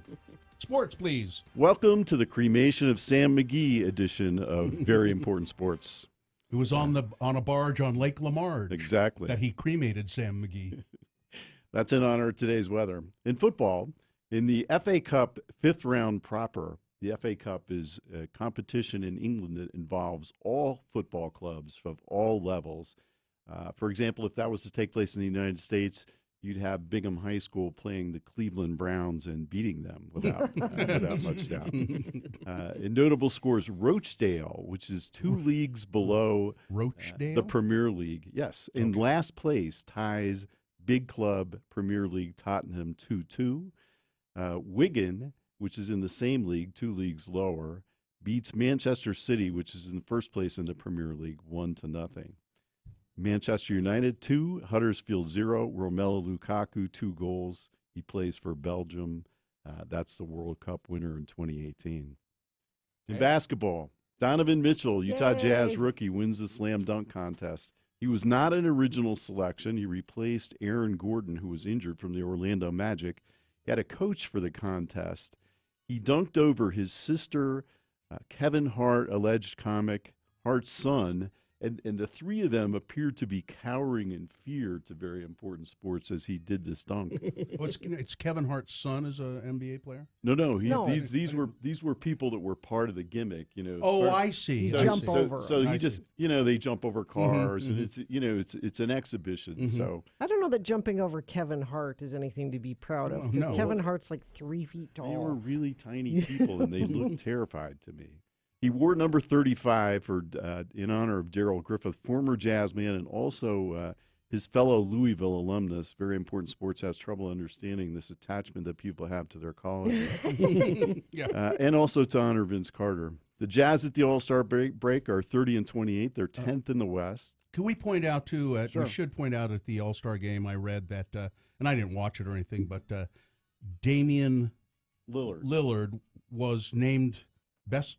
Sports, please. Welcome to the cremation of Sam McGee edition of Very Important Sports. It was on a barge on Lake Lamar. Exactly. That he cremated Sam McGee. That's in honor of today's weather. In football, in the FA Cup 5th round proper, the FA Cup is a competition in England that involves all football clubs of all levels. For example, if that was to take place in the United States, you'd have Bingham High School playing the Cleveland Browns and beating them without much doubt. In notable scores, Rochdale, which is 2 leagues below Rochdale? the Premier League. Yes, in last place ties big club Premier League Tottenham 2-2. Wigan, which is in the same league, 2 leagues lower, beats Manchester City, which is in first place in the Premier League, 1-0. Manchester United 2, Huddersfield 0, Romelu Lukaku 2 goals. He plays for Belgium. That's the World Cup winner in 2018. In basketball, Donovan Mitchell, Utah Jazz rookie, wins the slam dunk contest. He was not an original selection. He replaced Aaron Gordon, who was injured from the Orlando Magic. He had a coach for the contest. He dunked over his sister, Kevin Hart, alleged comic, Hart's son, and the 3 of them appeared to be cowering in fear to Very Important Sports as he did this dunk. It's Kevin Hart's son as an NBA player? No. These were people that were part of the gimmick, you know. Oh, I see. So he just, they jump over cars, and it's an exhibition. So I don't know that jumping over Kevin Hart is anything to be proud of, because Kevin Hart's like 3 feet tall. They were really tiny people, and they looked terrified to me. He wore number 35 in honor of Darrell Griffith, former jazz man, and also his fellow Louisville alumnus. Very Important Sports has trouble understanding this attachment that people have to their college. And also to honor Vince Carter. The Jazz at the All-Star break are 30-28. They're 10th in the West. Can we point out, too, we should point out at the All-Star game, I read that, and I didn't watch it or anything, but Damian Lillard was named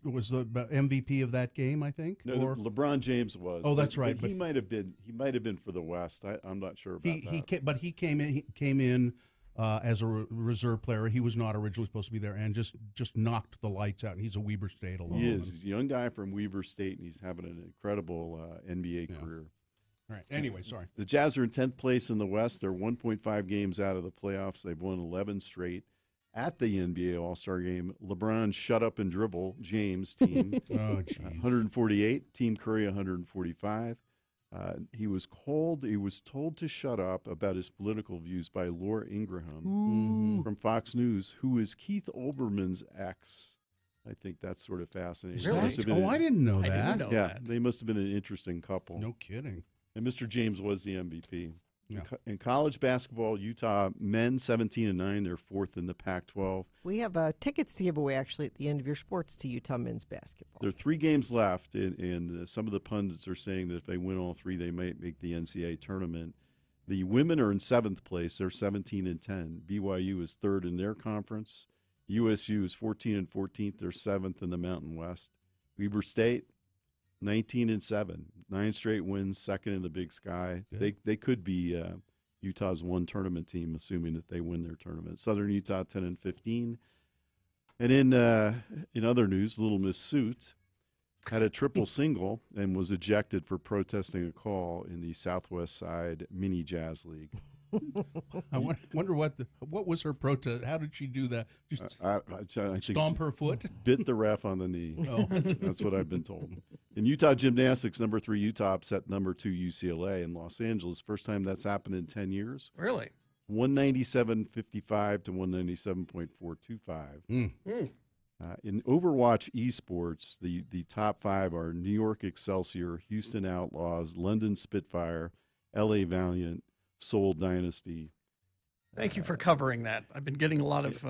was the MVP of that game, I think. No, LeBron James was. Oh, that's right. But he might have been for the West. I'm not sure about that. But he came in as a reserve player. He was not originally supposed to be there, and just knocked the lights out. And he's a Weber State alum. He is. He's a young guy from Weber State, and he's having an incredible NBA career. All right. Anyway, sorry. The Jazz are in 10th place in the West. They're 1.5 games out of the playoffs. They've won 11 straight. At the NBA All-Star Game, LeBron shut up and dribble James' team. 148. Team Curry 145. He was told to shut up about his political views by Laura Ingraham from Fox News, who is Keith Olbermann's ex. I think that's sort of fascinating. Really? I didn't know that. I didn't know that. They must have been an interesting couple. No kidding. And Mr. James was the MVP. Yeah. In college basketball, Utah men 17-9. They're fourth in the Pac-12. We have tickets to give away, actually, at the end of your sports to Utah men's basketball. There are 3 games left, and some of the pundits are saying that if they win all 3, they might make the NCAA tournament. The women are in 7th place. They're 17-10. BYU is 3rd in their conference. USU is 14 and 14th. They're 7th in the Mountain West. Weber State, 19-7. 9 straight wins, 2nd in the Big Sky. They could be Utah's one tournament team, assuming that they win their tournament. Southern Utah 10-15. And in other news, Little Miss Suit had a triple single and was ejected for protesting a call in the Southwest Side Mini Jazz League. I wonder what was her protest. How did she do that? Just I think stomp her foot? Bit the ref on the knee. Oh. That's what I've been told. In Utah gymnastics, number 3 Utah upset number 2 UCLA in Los Angeles. First time that's happened in 10 years. Really? 197.55 to 197.425. In Overwatch esports, the top 5 are New York Excelsior, Houston Outlaws, London Spitfire, LA Valiant, Seoul Dynasty. Thank you for covering that. I've been getting a lot of.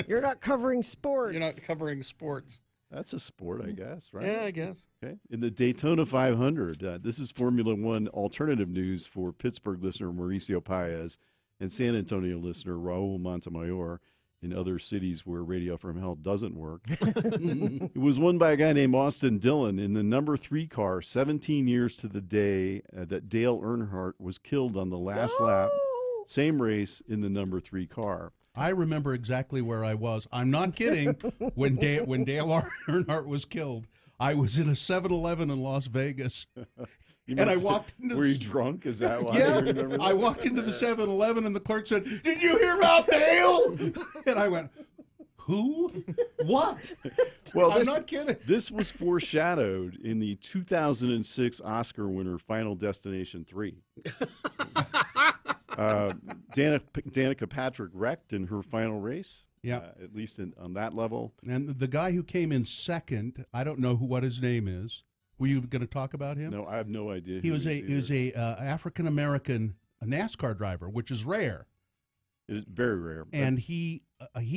You're not covering sports. You're not covering sports. That's a sport, I guess, right? Yeah, I guess. Okay. In the Daytona 500, this is Formula One alternative news for Pittsburgh listener Mauricio Paez and San Antonio listener Raul Montemayor. In other cities where Radio from Hell doesn't work. It was won by a guy named Austin Dillon in the number 3 car, 17 years to the day that Dale Earnhardt was killed on the last lap. Same race in the number 3 car. I remember exactly where I was. I'm not kidding. when Dale Earnhardt was killed, I was in a 7-Eleven in Las Vegas. I walked into. Were you drunk? Is that why? Yeah, you remember that? I walked into the 7-Eleven and the clerk said, "Did you hear about Dale?" And I went, "Who? What?" Well, I'm not kidding. This was foreshadowed in the 2006 Oscar winner Final Destination 3. Danica Patrick wrecked in her final race. Yeah, at least on that level. And the guy who came in second, I don't know what his name is. Were you going to talk about him? No, I have no idea. He was a African American NASCAR driver, which is rare. It is very rare. And he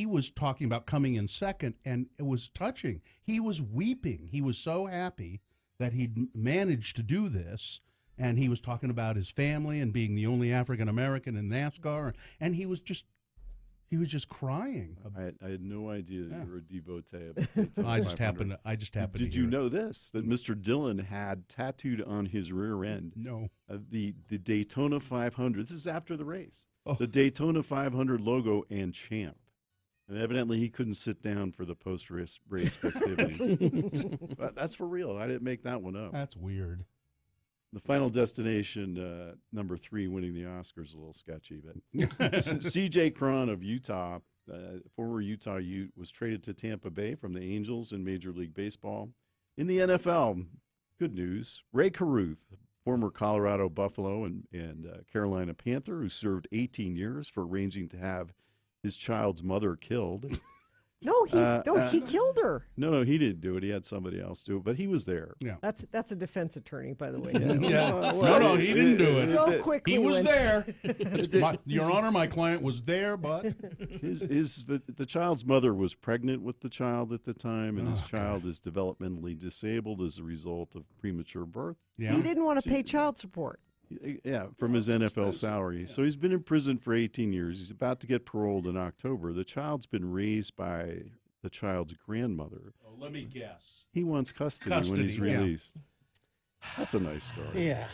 was talking about coming in second, and it was touching. He was weeping. He was so happy that he'd managed to do this, and he was talking about his family and being the only African American in NASCAR, and he was just crying. I had no idea that you were a devotee of the Daytona I just 500. happened to Did hear you it. know this? That Mr. Dillon had tattooed on his rear end the Daytona 500. This is after the race. Oh. The Daytona 500 logo and champ. And evidently he couldn't sit down for the post-race festivities. But that's for real. I didn't make that one up. That's weird. The Final Destination, number 3, winning the Oscars, a little sketchy. But C.J. Cron of Utah, former Utah Ute, was traded to Tampa Bay from the Angels in Major League Baseball. In the NFL, good news. Ray Caruth, former Colorado Buffalo and Carolina Panther, who served 18 years for arranging to have his child's mother killed. No, he killed her. No, he didn't do it. He had somebody else do it, but he was there. Yeah, that's a defense attorney, by the way. No, he didn't do it. So quickly, he was went. there. Your Honor, my client was there, but the child's mother was pregnant with the child at the time, and his child is developmentally disabled as a result of premature birth. Yeah, he didn't want to pay child support. Yeah, from his NFL salary. So he's been in prison for 18 years. He's about to get paroled in October. The child's been raised by the child's grandmother. Oh, let me guess. He wants custody when he's released. That's a nice story. Yeah.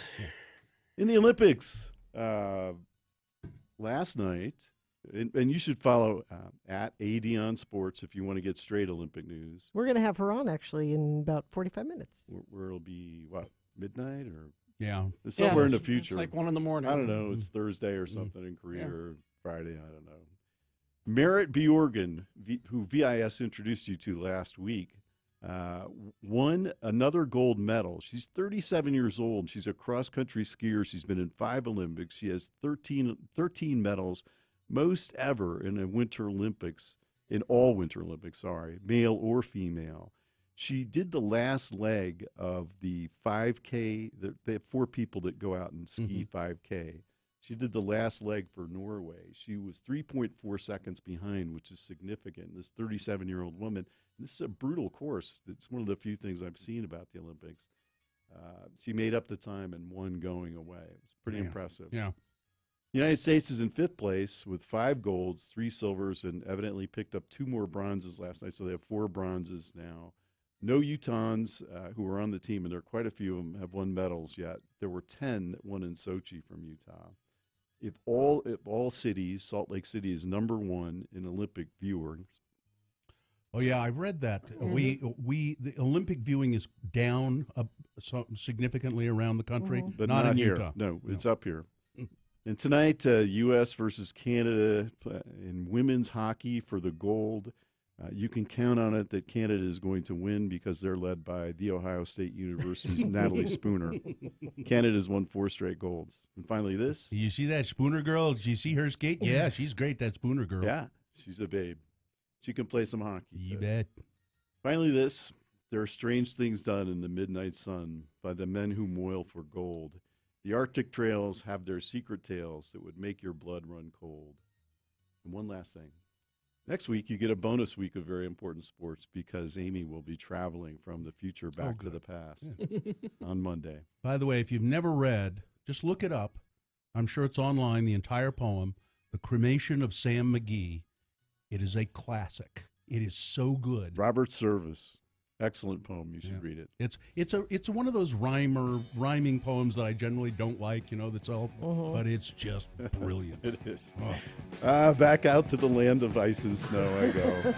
In the Olympics, last night, And you should follow at AD on Sports if you want to get straight Olympic news. We're going to have her on, actually, in about 45 minutes. Where it'll be, what, midnight or? Yeah. It's somewhere in the It's future. like 1 in the morning. I don't know. It's Thursday or something in Korea or Friday. I don't know. Merritt Bjorgen, who VIS introduced you to last week, won another gold medal. She's 37 years old. She's a cross-country skier. She's been in 5 Olympics. She has 13 medals, most ever in a Winter Olympics, in all Winter Olympics, male or female. She did the last leg of the 5K. They have 4 people that go out and ski 5K. She did the last leg for Norway. She was 3.4 seconds behind, which is significant. This 37-year-old woman. This is a brutal course. It's one of the few things I've seen about the Olympics. She made up the time and won going away. It was pretty impressive. Yeah. The United States is in 5th place with 5 golds, 3 silvers, and evidently picked up 2 more bronzes last night, so they have 4 bronzes now. No Utahns who are on the team, and there are quite a few of them, have won medals yet. There were 10 that won in Sochi from Utah. If all cities, Salt Lake City is #1 in Olympic viewers. Oh yeah, I read that. The Olympic viewing is down significantly around the country, but not in here. Utah. No, it's up here. And tonight, U.S. versus Canada in women's hockey for the gold. You can count on it that Canada is going to win because they're led by The Ohio State University's Natalie Spooner. Canada's won 4 straight golds. And finally this. You see that Spooner girl? Did you see her skate? Yeah, she's great, that Spooner girl. Yeah, she's a babe. She can play some hockey. You bet. Finally this. There are strange things done in the midnight sun by the men who moil for gold. The Arctic trails have their secret tales that would make your blood run cold. And one last thing. Next week, you get a bonus week of very important sports because Amy will be traveling from the future back to the past on Monday. By the way, if you've never read, just look it up. I'm sure it's online, the entire poem, The Cremation of Sam McGee. It is a classic. It is so good. Robert Service. Excellent poem. You should read it. It's one of those rhyming poems that I generally don't like, that's all, but it's just brilliant. It is. Back out to the land of ice and snow I go.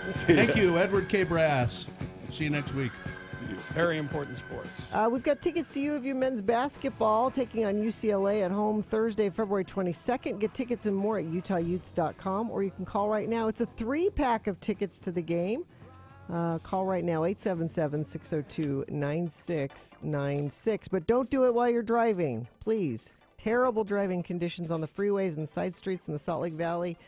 Thank you, Edward K. Brass. See you next week. See you. Very important sports. We've got tickets to U of U men's basketball taking on UCLA at home Thursday, February 22nd. Get tickets and more at UtahUtes.com, or you can call right now. It's a 3-pack of tickets to the game. Call right now, 877-602-9696. But don't do it while you're driving, please. Terrible driving conditions on the freeways and side streets in the Salt Lake Valley.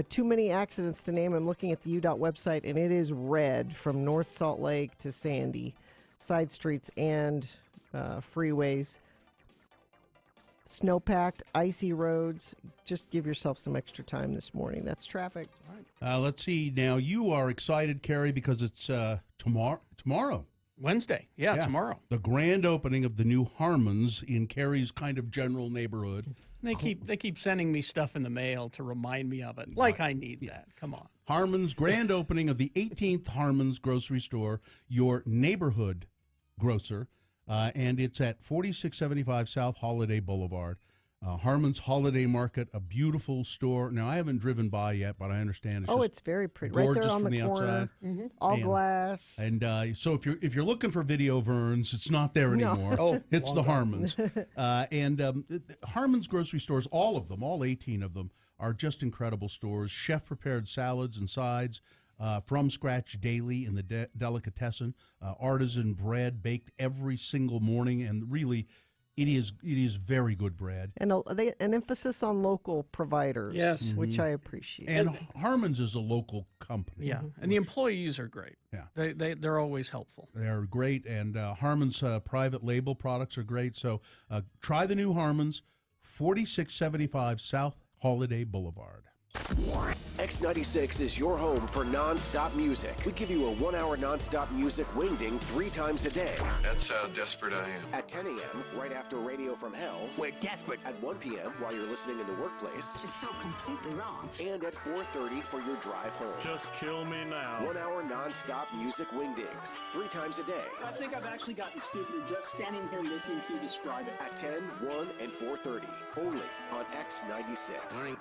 Too many accidents to name. I'm looking at the UDOT website, and it is red from North Salt Lake to Sandy. Side streets and freeways. Snow-packed, icy roads. Just give yourself some extra time this morning. That's traffic. Let's see. Now, you are excited, Carrie, because it's tomorrow. Wednesday. Yeah, tomorrow. The grand opening of the new Harmons in Carrie's kind of general neighborhood. They keep sending me stuff in the mail to remind me of it. Like I need that. Come on. Harmons, grand opening of the 18th Harmons grocery store, your neighborhood grocer. And it's at 4675 South Holiday Boulevard. Harmon's Holiday Market, a beautiful store. Now, I haven't driven by yet, but I understand it's very pretty. Right there on the corner. Outside. All glass. And so if you're looking for Video Verns, it's not there anymore. It's the Harmons. Harmon's grocery stores, all of them, all 18 of them, are just incredible stores. Chef-prepared salads and sides. From scratch daily in the delicatessen, artisan bread baked every single morning, and really, it is very good bread. And an emphasis on local providers, yes, which I appreciate. And Harmon's is a local company. Yeah, and the employees are great. Yeah, they're always helpful. They're great, and Harmon's private label products are great. So try the new Harmon's, 4675 South Holiday Boulevard. X96 is your home for non-stop music. We give you a 1-hour non-stop music wingding 3 times a day. That's how desperate I am. At 10 a.m., right after Radio from Hell. We're desperate. At 1 p.m., while you're listening in the workplace. This is so completely wrong. And at 4:30 for your drive home. Just kill me now. 1-hour non-stop music wingdings 3 times a day. I think I've actually gotten stupid just standing here listening to you describe it. At 10, 1, and 4:30. Only on X96. Morning.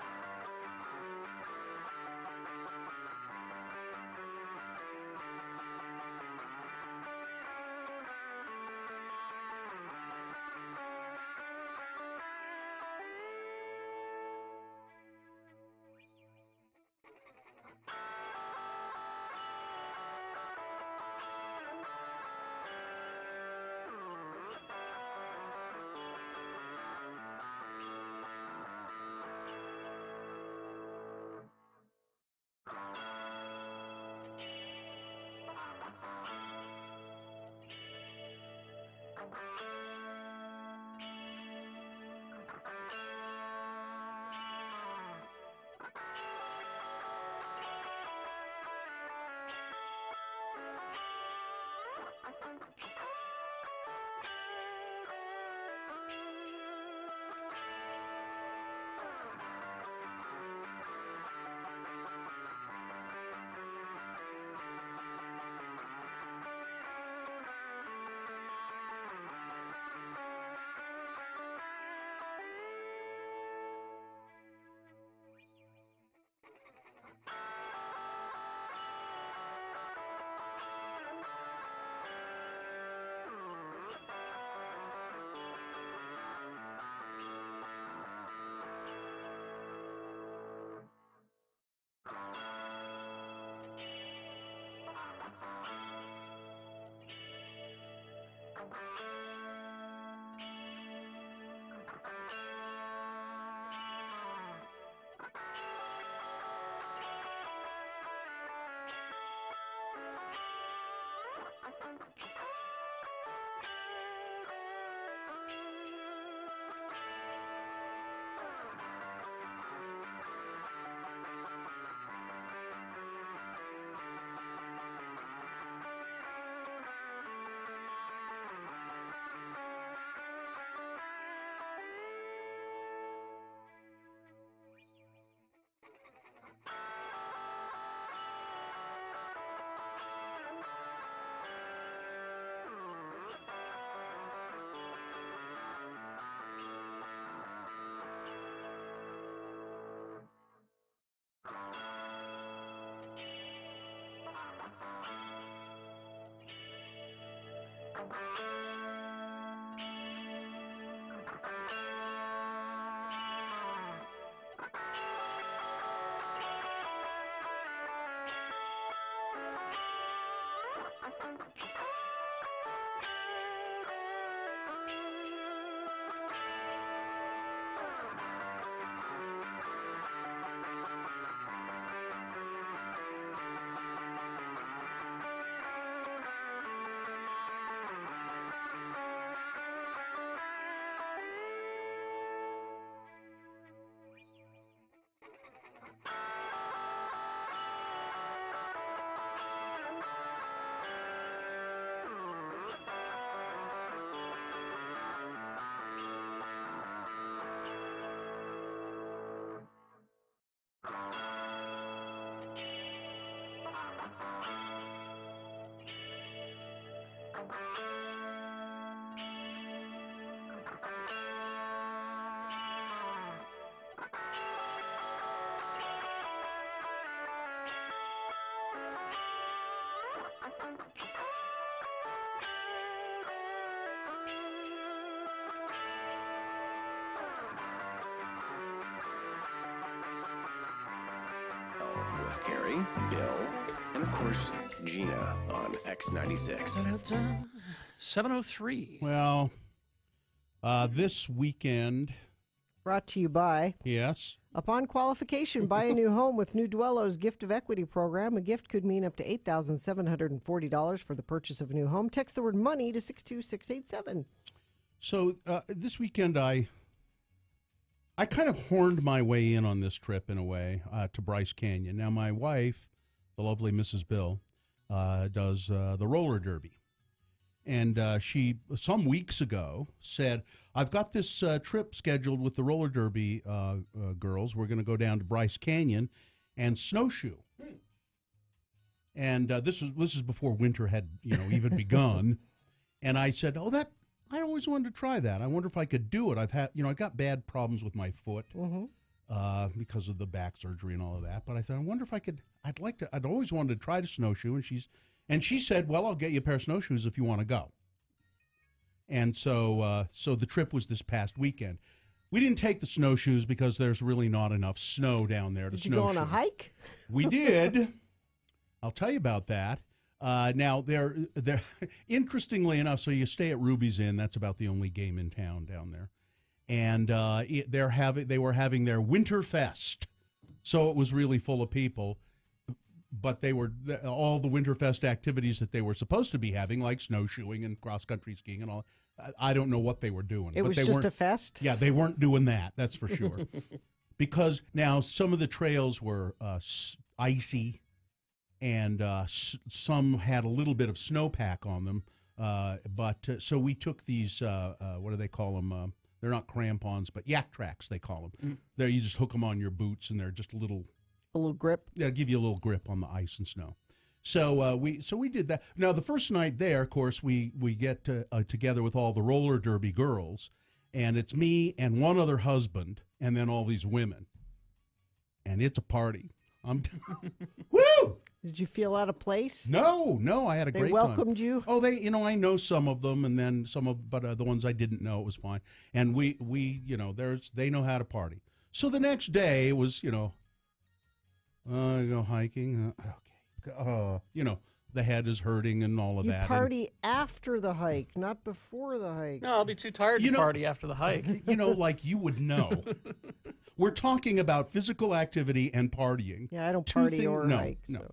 With Carrie, Bill, and of course, Gina on X96. 7:03. Well, this weekend. Brought to you by. Yes. Upon qualification, buy a new home with New Dwello's Gift of Equity program. A gift could mean up to $8,740 for the purchase of a new home. Text the word money to 62687. So this weekend, I kind of horned my way in on this trip in a way to Bryce Canyon. Now, my wife, the lovely Mrs. Bill, does the roller derby. And she, some weeks ago, said, I've got this trip scheduled with the roller derby girls. We're going to go down to Bryce Canyon and snowshoe. And this is before winter had even begun. And I said, I always wanted to try that. I wonder if I could do it. I've got bad problems with my foot because of the back surgery and all of that. But I thought, I wonder if I could. I'd always wanted to try to snowshoe, and she said, well, I'll get you a pair of snowshoes if you want to go. And so the trip was this past weekend. We didn't take the snowshoes because there's really not enough snow down there to snowshoe. Did you go on a hike? We did. I'll tell you about that. Now, they're interestingly enough, so you stay at Ruby's Inn. That's about the only game in town down there. And they were having their Winter Fest. So it was really full of people. But they were all the Winterfest activities that they were supposed to be having, like snowshoeing and cross-country skiing and all. I don't know what they were doing. It was just a fest? Yeah, they weren't doing that, that's for sure. Because now some of the trails were icy, and some had a little bit of snowpack on them. So we took these, what do they call them? They're not crampons, but yak tracks, they call them. There, you just hook them on your boots, and they're just a little grip. Yeah, give you a little grip on the ice and snow. So we did that. Now the first night there, of course, we get together with all the roller derby girls, and it's me and one other husband, and then all these women, and it's a party. Woo! Did you feel out of place? No, I had a great time. They welcomed you? Oh, I know some of them, and then but the ones I didn't know, it was fine. And we they know how to party. So the next day it was, go hiking. Okay. The head is hurting and all of you that. You party after the hike, not before the hike. No, I'll be too tired to party after the hike. Like you would know. We're talking about physical activity and partying. Yeah, I don't party or hike. No.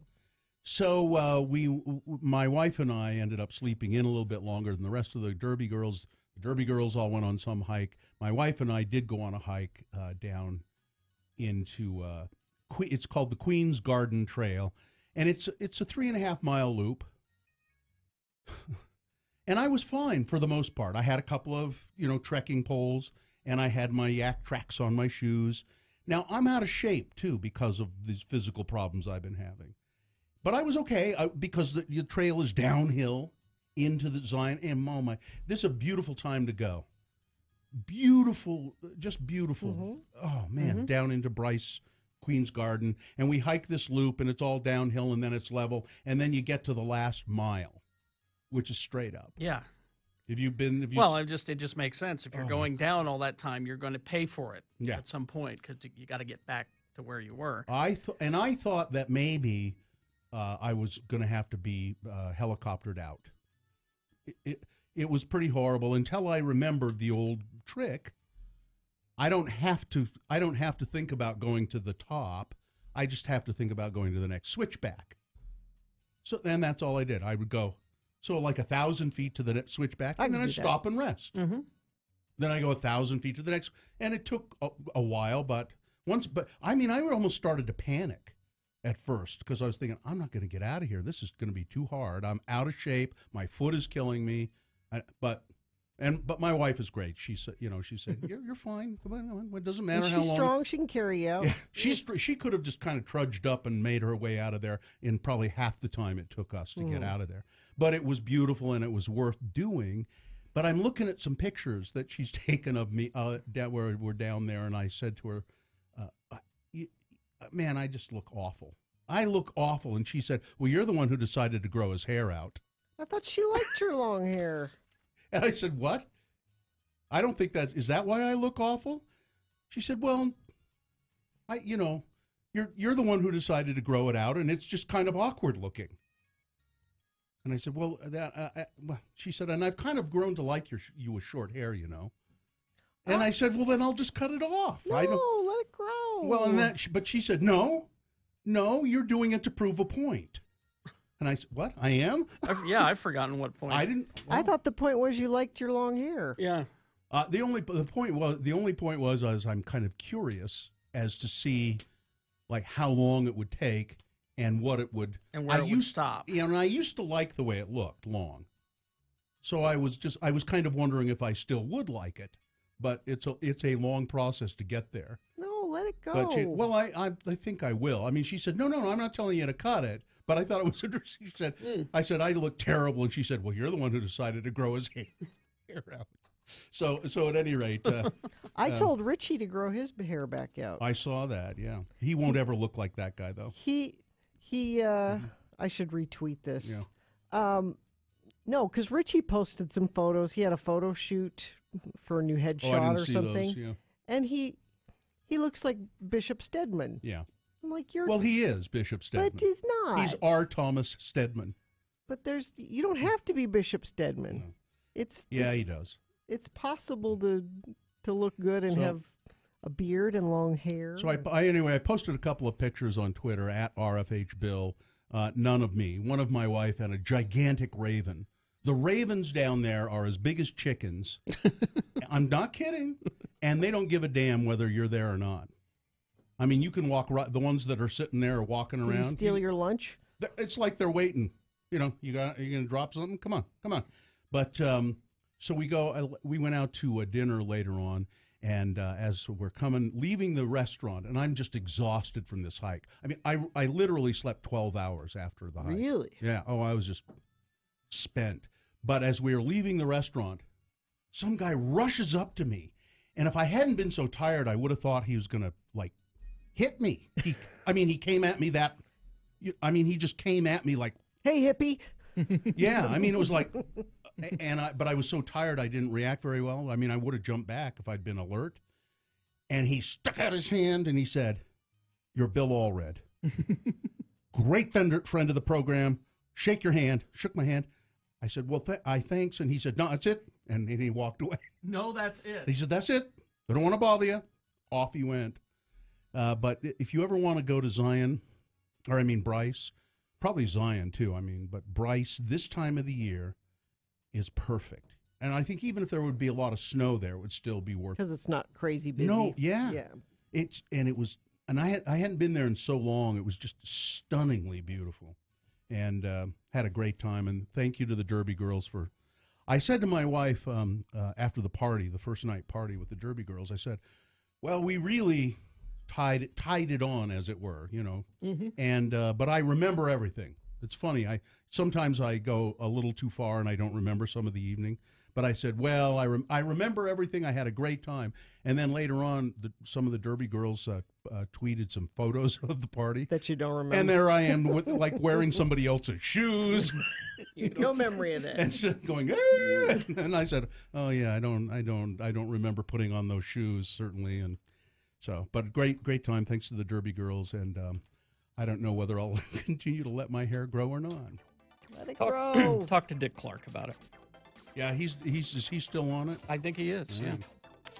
So my wife and I ended up sleeping in a little bit longer than the rest of the Derby girls. The Derby girls all went on some hike. My wife and I did go on a hike down into it's called the Queen's Garden Trail, and it's a 3.5-mile loop. And I was fine for the most part. I had a couple of trekking poles, and I had my yak tracks on my shoes. Now I'm out of shape too because of these physical problems I've been having. But I was okay because the trail is downhill into the Zion. And this is a beautiful time to go. Beautiful, just beautiful. Mm-hmm. Oh, man, down into Bryce, Queen's Garden. And we hike this loop, and it's all downhill, and then it's level. And then you get to the last mile, which is straight up. Yeah. It just makes sense. If you're going down all that time, you're going to pay for it at some point because you got to get back to where you were. I thought that maybe I was going to have to be helicoptered out. It was pretty horrible until I remembered the old trick. I don't have to think about going to the top. I just have to think about going to the next switchback. So then that's all I did. I would go like 1,000 feet to the next switchback, and then I'd stop and rest. Mm-hmm. Then I go 1,000 feet to the next, and it took a while, but I almost started to panic at first because I was thinking, I'm not going to get out of here. This is going to be too hard. I'm out of shape. My foot is killing me. But my wife is great. She said, you're fine. It doesn't matter how long. She's strong. She can carry you out. Yeah, she could have just kind of trudged up and made her way out of there in probably half the time it took us to get out of there. But it was beautiful and it was worth doing. But I'm looking at some pictures that she's taken of me where we're down there, and I said to her, man, I just look awful. I look awful. And she said, well, you're the one who decided to grow his hair out. I thought she liked your long hair. And I said, what? I don't think is that why I look awful? She said, well, you're the one who decided to grow it out, and it's just kind of awkward looking. And I said, well, she said, and I've kind of grown to like you with short hair, And I said, well, then I'll just cut it off. No, let it grow. Well, but she said, no, you're doing it to prove a point. And I said, what? I am? I've forgotten what point. I thought the point was you liked your long hair. Yeah. The only point was I'm kind of curious as to see like how long it would take and what it would and where it would stop. Yeah, and I used to like the way it looked long. So I was kind of wondering if I still would like it, but it's a long process to get there. No, let it go. But I think I will. I mean, she said, no, I'm not telling you to cut it. But I thought it was interesting. She said, I said, I look terrible. And she said, well, you're the one who decided to grow his hair out. So at any rate. I told Richie to grow his hair back out. I saw that, yeah. He won't ever look like that guy, though. I should retweet this. Yeah. No, because Richie posted some photos. He had a photo shoot for a new headshot or something. Those, yeah. And he looks like Bishop Stedman. Yeah. I'm like, well, he is Bishop Stedman. But he's not. He's R. Thomas Stedman. But you don't have to be Bishop Stedman. No. He does. It's possible to look good and have a beard and long hair. So I posted a couple of pictures on Twitter at RFHBill. None of me. One of my wife and a gigantic raven. The ravens down there are as big as chickens. I'm not kidding. And they don't give a damn whether you're there or not. I mean, you can walk the ones that are sitting there or walking around. Did you steal your lunch? It's like they're waiting. You going to drop something? Come on. But so we went out to a dinner later on, and as we're leaving the restaurant, and I'm just exhausted from this hike. I mean, I literally slept 12 hours after the hike. Really? Yeah. Oh, I was just spent. But as we were leaving the restaurant, some guy rushes up to me, and if I hadn't been so tired, I would have thought he was going to, like, hit me. He came at me he just came at me like, hey, hippie. Yeah, I mean, it was like, but I was so tired I didn't react very well. I mean, I would have jumped back if I'd been alert. And he stuck out his hand and he said, "You're Bill Allred. Great friend of the program. Shake your hand." Shook my hand. I said, "Well, thanks." And he said, "No, that's it." And he walked away. No, that's it. He said, "That's it. I don't want to bother you." Off he went. But if you ever want to go to Zion, Bryce, probably Zion too. But Bryce, this time of the year is perfect. And I think even if there would be a lot of snow there, it would still be worth it. Because it's not crazy busy. No, yeah. Yeah. I hadn't been there in so long. It was just stunningly beautiful. And had a great time. And thank you to the Derby girls I said to my wife after the party, the first night party with the Derby girls, I said, well, we really tied it on, as it were, Mm-hmm. And but I remember everything. It's funny. Sometimes I go a little too far and I don't remember some of the evening. But I said, well, I remember everything. I had a great time. And then later on, some of the Derby girls tweeted some photos of the party that you don't remember. And there I am, wearing somebody else's shoes. No memory of that. And just going, "Ah!" And I said, oh yeah, I don't remember putting on those shoes, certainly. And so, but great time. Thanks to the Derby girls. And I don't know whether I'll continue to let my hair grow or not. Let it grow. Talk to Dick Clark about it. Yeah, is he still on it? I think he is. Yeah.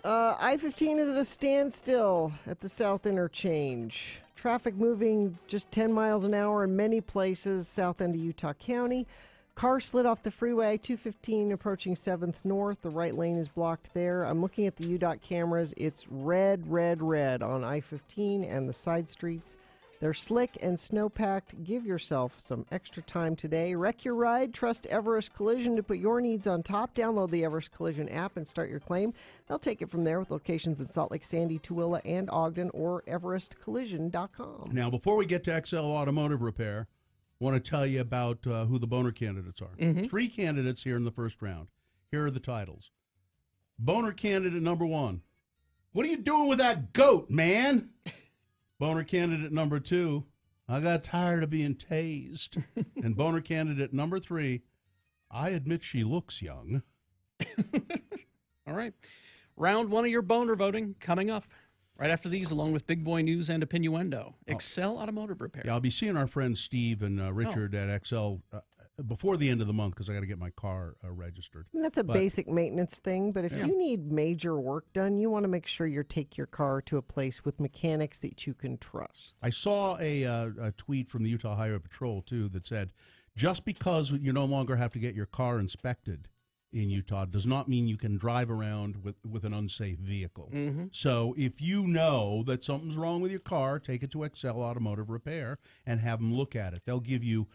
I-15 is at a standstill at the South Interchange. Traffic moving just 10 miles an hour in many places south end of Utah County. Car slid off the freeway, 215 approaching 7th North. The right lane is blocked there. I'm looking at the UDOT cameras. It's red on I-15 and the side streets. They're slick and snow-packed. Give yourself some extra time today. Wreck your ride. Trust Everest Collision to put your needs on top. Download the Everest Collision app and start your claim. They'll take it from there with locations in Salt Lake, Sandy, Tooele, and Ogden, or everestcollision.com. Now, before we get to XL Automotive Repair, I want to tell you about who the Boner candidates are. Mm-hmm. 3 candidates here in the first round. Here are the titles. Boner candidate number 1. What are you doing with that goat, man? Boner candidate number 2, I got tired of being tased. And boner candidate number 3, I admit she looks young. All right. Round 1 of your boner voting coming up right after these, along with Big Boy News and Opinioendo. Excel Automotive Repair. Yeah, I'll be seeing our friends Steve and Richard at Excel before the end of the month because I got to get my car registered. And that's a basic maintenance thing, but if you need major work done, you want to make sure you take your car to a place with mechanics that you can trust. I saw a tweet from the Utah Highway Patrol, too, that said, just because you no longer have to get your car inspected in Utah does not mean you can drive around with an unsafe vehicle. Mm-hmm. So if you know that something's wrong with your car, take it to Excel Automotive Repair and have them look at it. They'll give you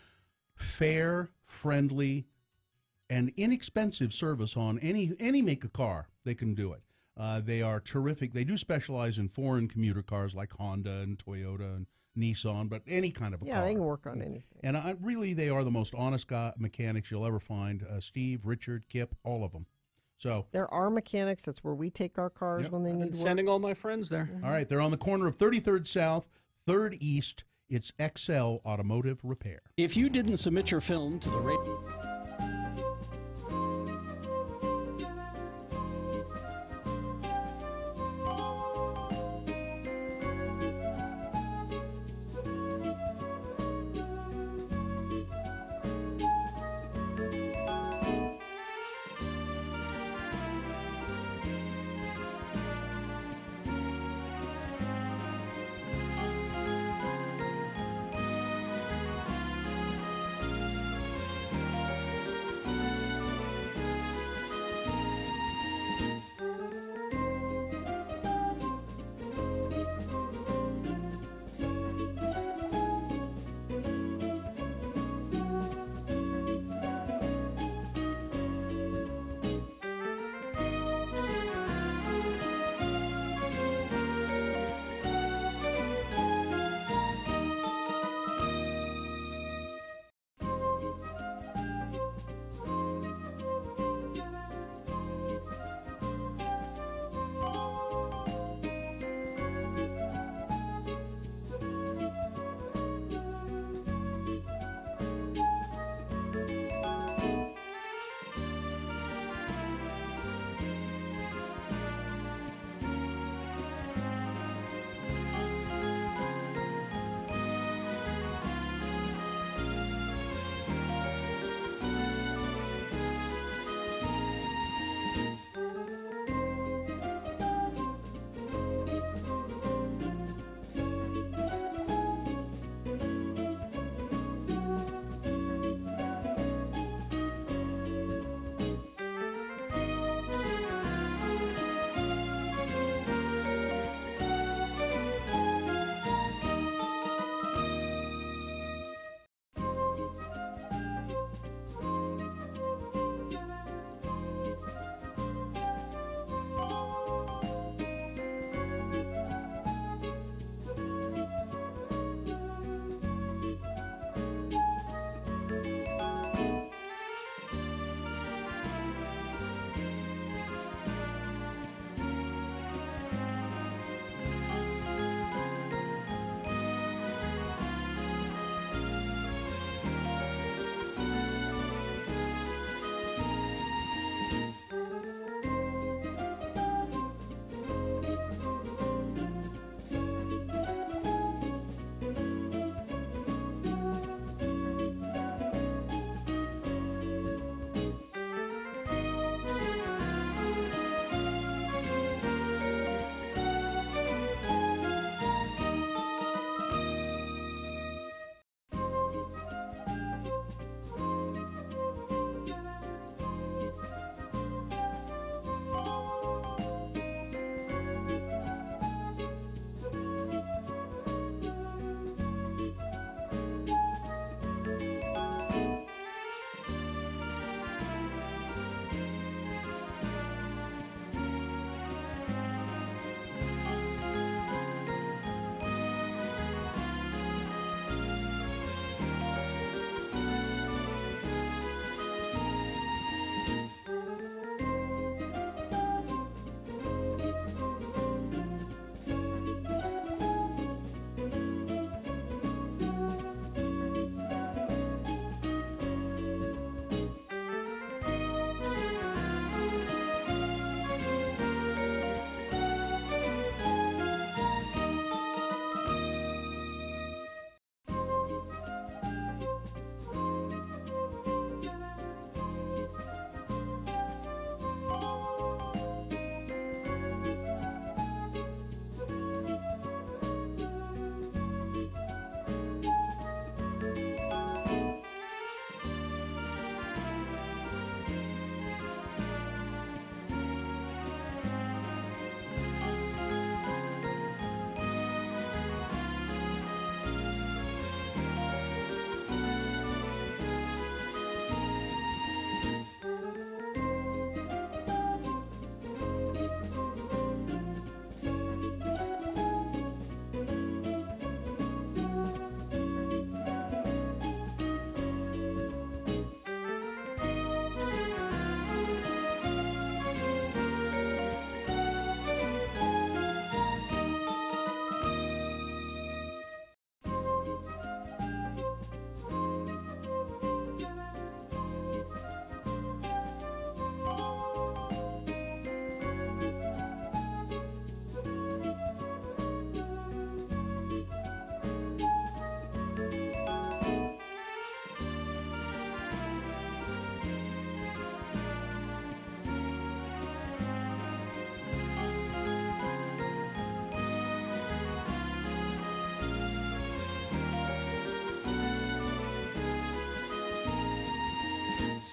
fair, friendly, and inexpensive service on any make of car. They can do it. They are terrific. They do specialize in foreign commuter cars like Honda and Toyota and Nissan, but any kind of a car. Yeah, they can work on anything. And really, they are the most honest mechanics you'll ever find. Steve, Richard, Kip, all of them. So there are mechanics. That's where we take our cars when they need work. Sending all my friends there. Mm-hmm. All right, they're on the corner of 33rd South, 3rd East. It's XL Automotive Repair. If you didn't submit your film to the radio...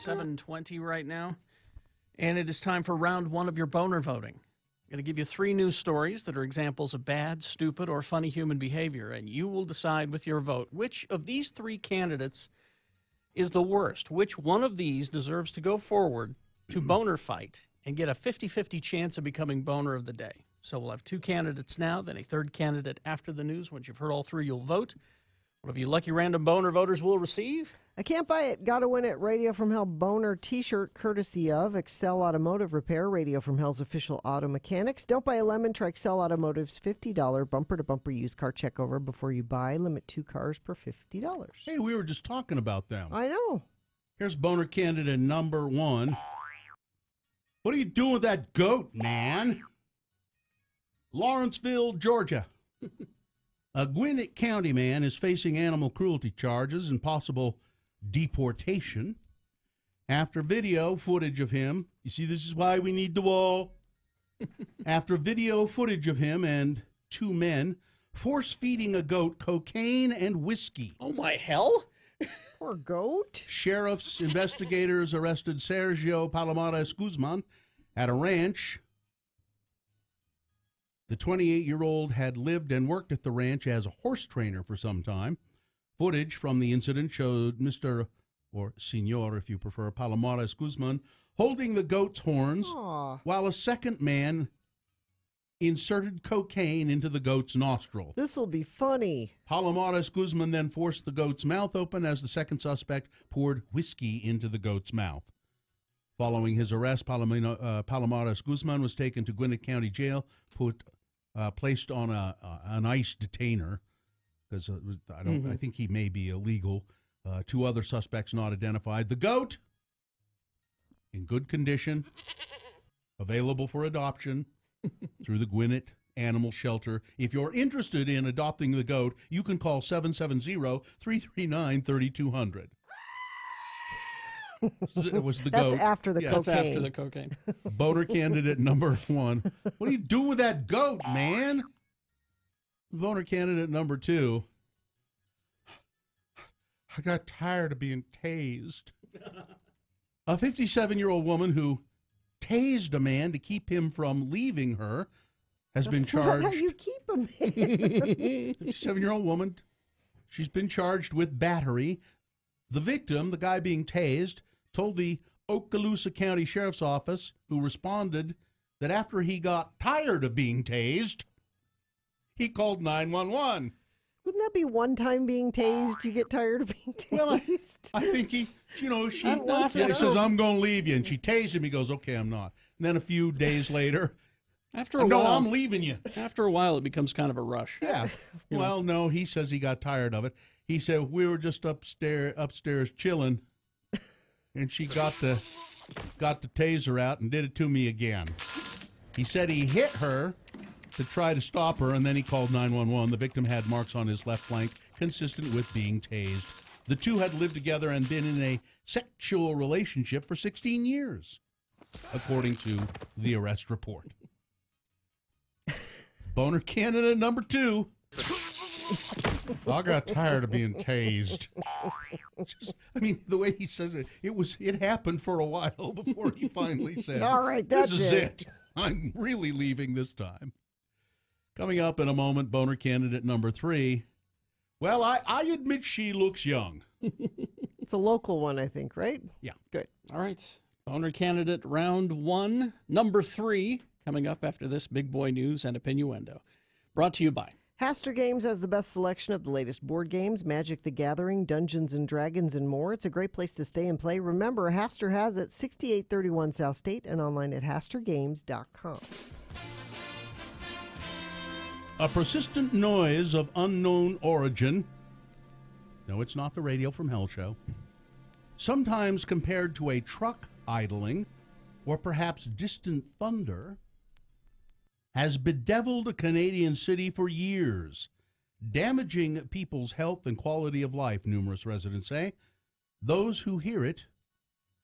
7:20 right now, and it is time for round one of your boner voting. I'm going to give you 3 news stories that are examples of bad, stupid, or funny human behavior, and you will decide with your vote which of these 3 candidates is the worst. Which one of these deserves to go forward to boner fight and get a 50-50 chance of becoming boner of the day. So we'll have 2 candidates now, then a 3rd candidate after the news. Once you've heard all 3, you'll vote. One of you lucky random boner voters will receive. I can't buy it. Gotta win it. Radio from Hell boner t-shirt courtesy of Excel Automotive Repair, Radio from Hell's official auto mechanics. Don't buy a lemon. Try Excel Automotive's $50 bumper-to-bumper used car checkover before you buy. Limit 2 cars per $50. Hey, we were just talking about them. I know. Here's boner candidate number 1. What are you doing with that goat, man? Lawrenceville, Georgia. A Gwinnett County man is facing animal cruelty charges and possible deportation after video footage of him. You see, this is why we need the wall. After video footage of him and 2 men force-feeding a goat cocaine and whiskey. Oh, my hell? Poor goat. Sheriff's investigators arrested Sergio Palomares Guzman at a ranch. The 28-year-old had lived and worked at the ranch as a horse trainer for some time. Footage from the incident showed Mr. or Senor, if you prefer, Palomares Guzman holding the goat's horns while a second man inserted cocaine into the goat's nostril. This'll be funny. Palomares Guzman then forced the goat's mouth open as the second suspect poured whiskey into the goat's mouth. Following his arrest, Palomares Guzman was taken to Gwinnett County Jail, placed on an ICE detainer because I think he may be illegal. 2 other suspects not identified. The goat in good condition, available for adoption through the Gwinnett Animal Shelter. If you're interested in adopting the goat, you can call 770-339-3200. It was the goat. That's after the cocaine. That's after the cocaine. Boner candidate number 1. What are you doing with that goat, man? Boner candidate number 2. I got tired of being tased. A 57-year-old woman who tased a man to keep him from leaving her has been charged. That's not how you keep a man. 57-year-old woman. She's been charged with battery. The victim, the guy being tased, told the Okaloosa County Sheriff's Office, who responded that after he got tired of being tased, he called 911. Wouldn't that be one time being tased? You get tired of being tased? Well, I think he says, I'm going to leave you. And she tased him. He goes, okay, I'm not. And then a few days later, I'm leaving you. After a while, it becomes kind of a rush. Yeah. Well, no, he says he got tired of it. He said, we were just upstairs chilling, and she got the taser out and did it to me again. He said he hit her to try to stop her, and then he called 911. The victim had marks on his left flank consistent with being tased. The 2 had lived together and been in a sexual relationship for 16 years, according to the arrest report. Boner candidate number 2. I got tired of being tased. The way he says it, it happened for a while before he finally said, all right, that's this is it. I'm really leaving this time. Coming up in a moment, boner candidate number 3. Well, I admit she looks young. It's a local one, I think, right? Yeah. Good. All right. Boner candidate round 1, number 3, coming up after this big boy news and Opinioendo. Brought to you by Haster Games has the best selection of the latest board games, Magic the Gathering, Dungeons & Dragons, and more. It's a great place to stay and play. Remember, Haster has it 6831 South State and online at hastergames.com. A persistent noise of unknown origin. No, it's not the Radio from Hell show. Sometimes compared to a truck idling or perhaps distant thunder, has bedeviled a Canadian city for years, damaging people's health and quality of life, numerous residents say. Those who hear it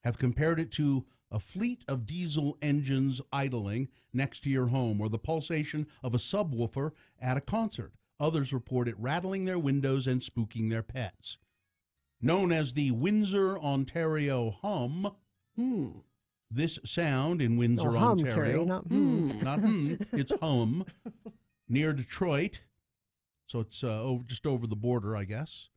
have compared it to a fleet of diesel engines idling next to your home or the pulsation of a subwoofer at a concert. Others report it rattling their windows and spooking their pets. Known as the Windsor, Ontario hum. This sound in Windsor, hum, Ontario. Carrie, not Not it's hum. Near Detroit. So it's just over the border, I guess.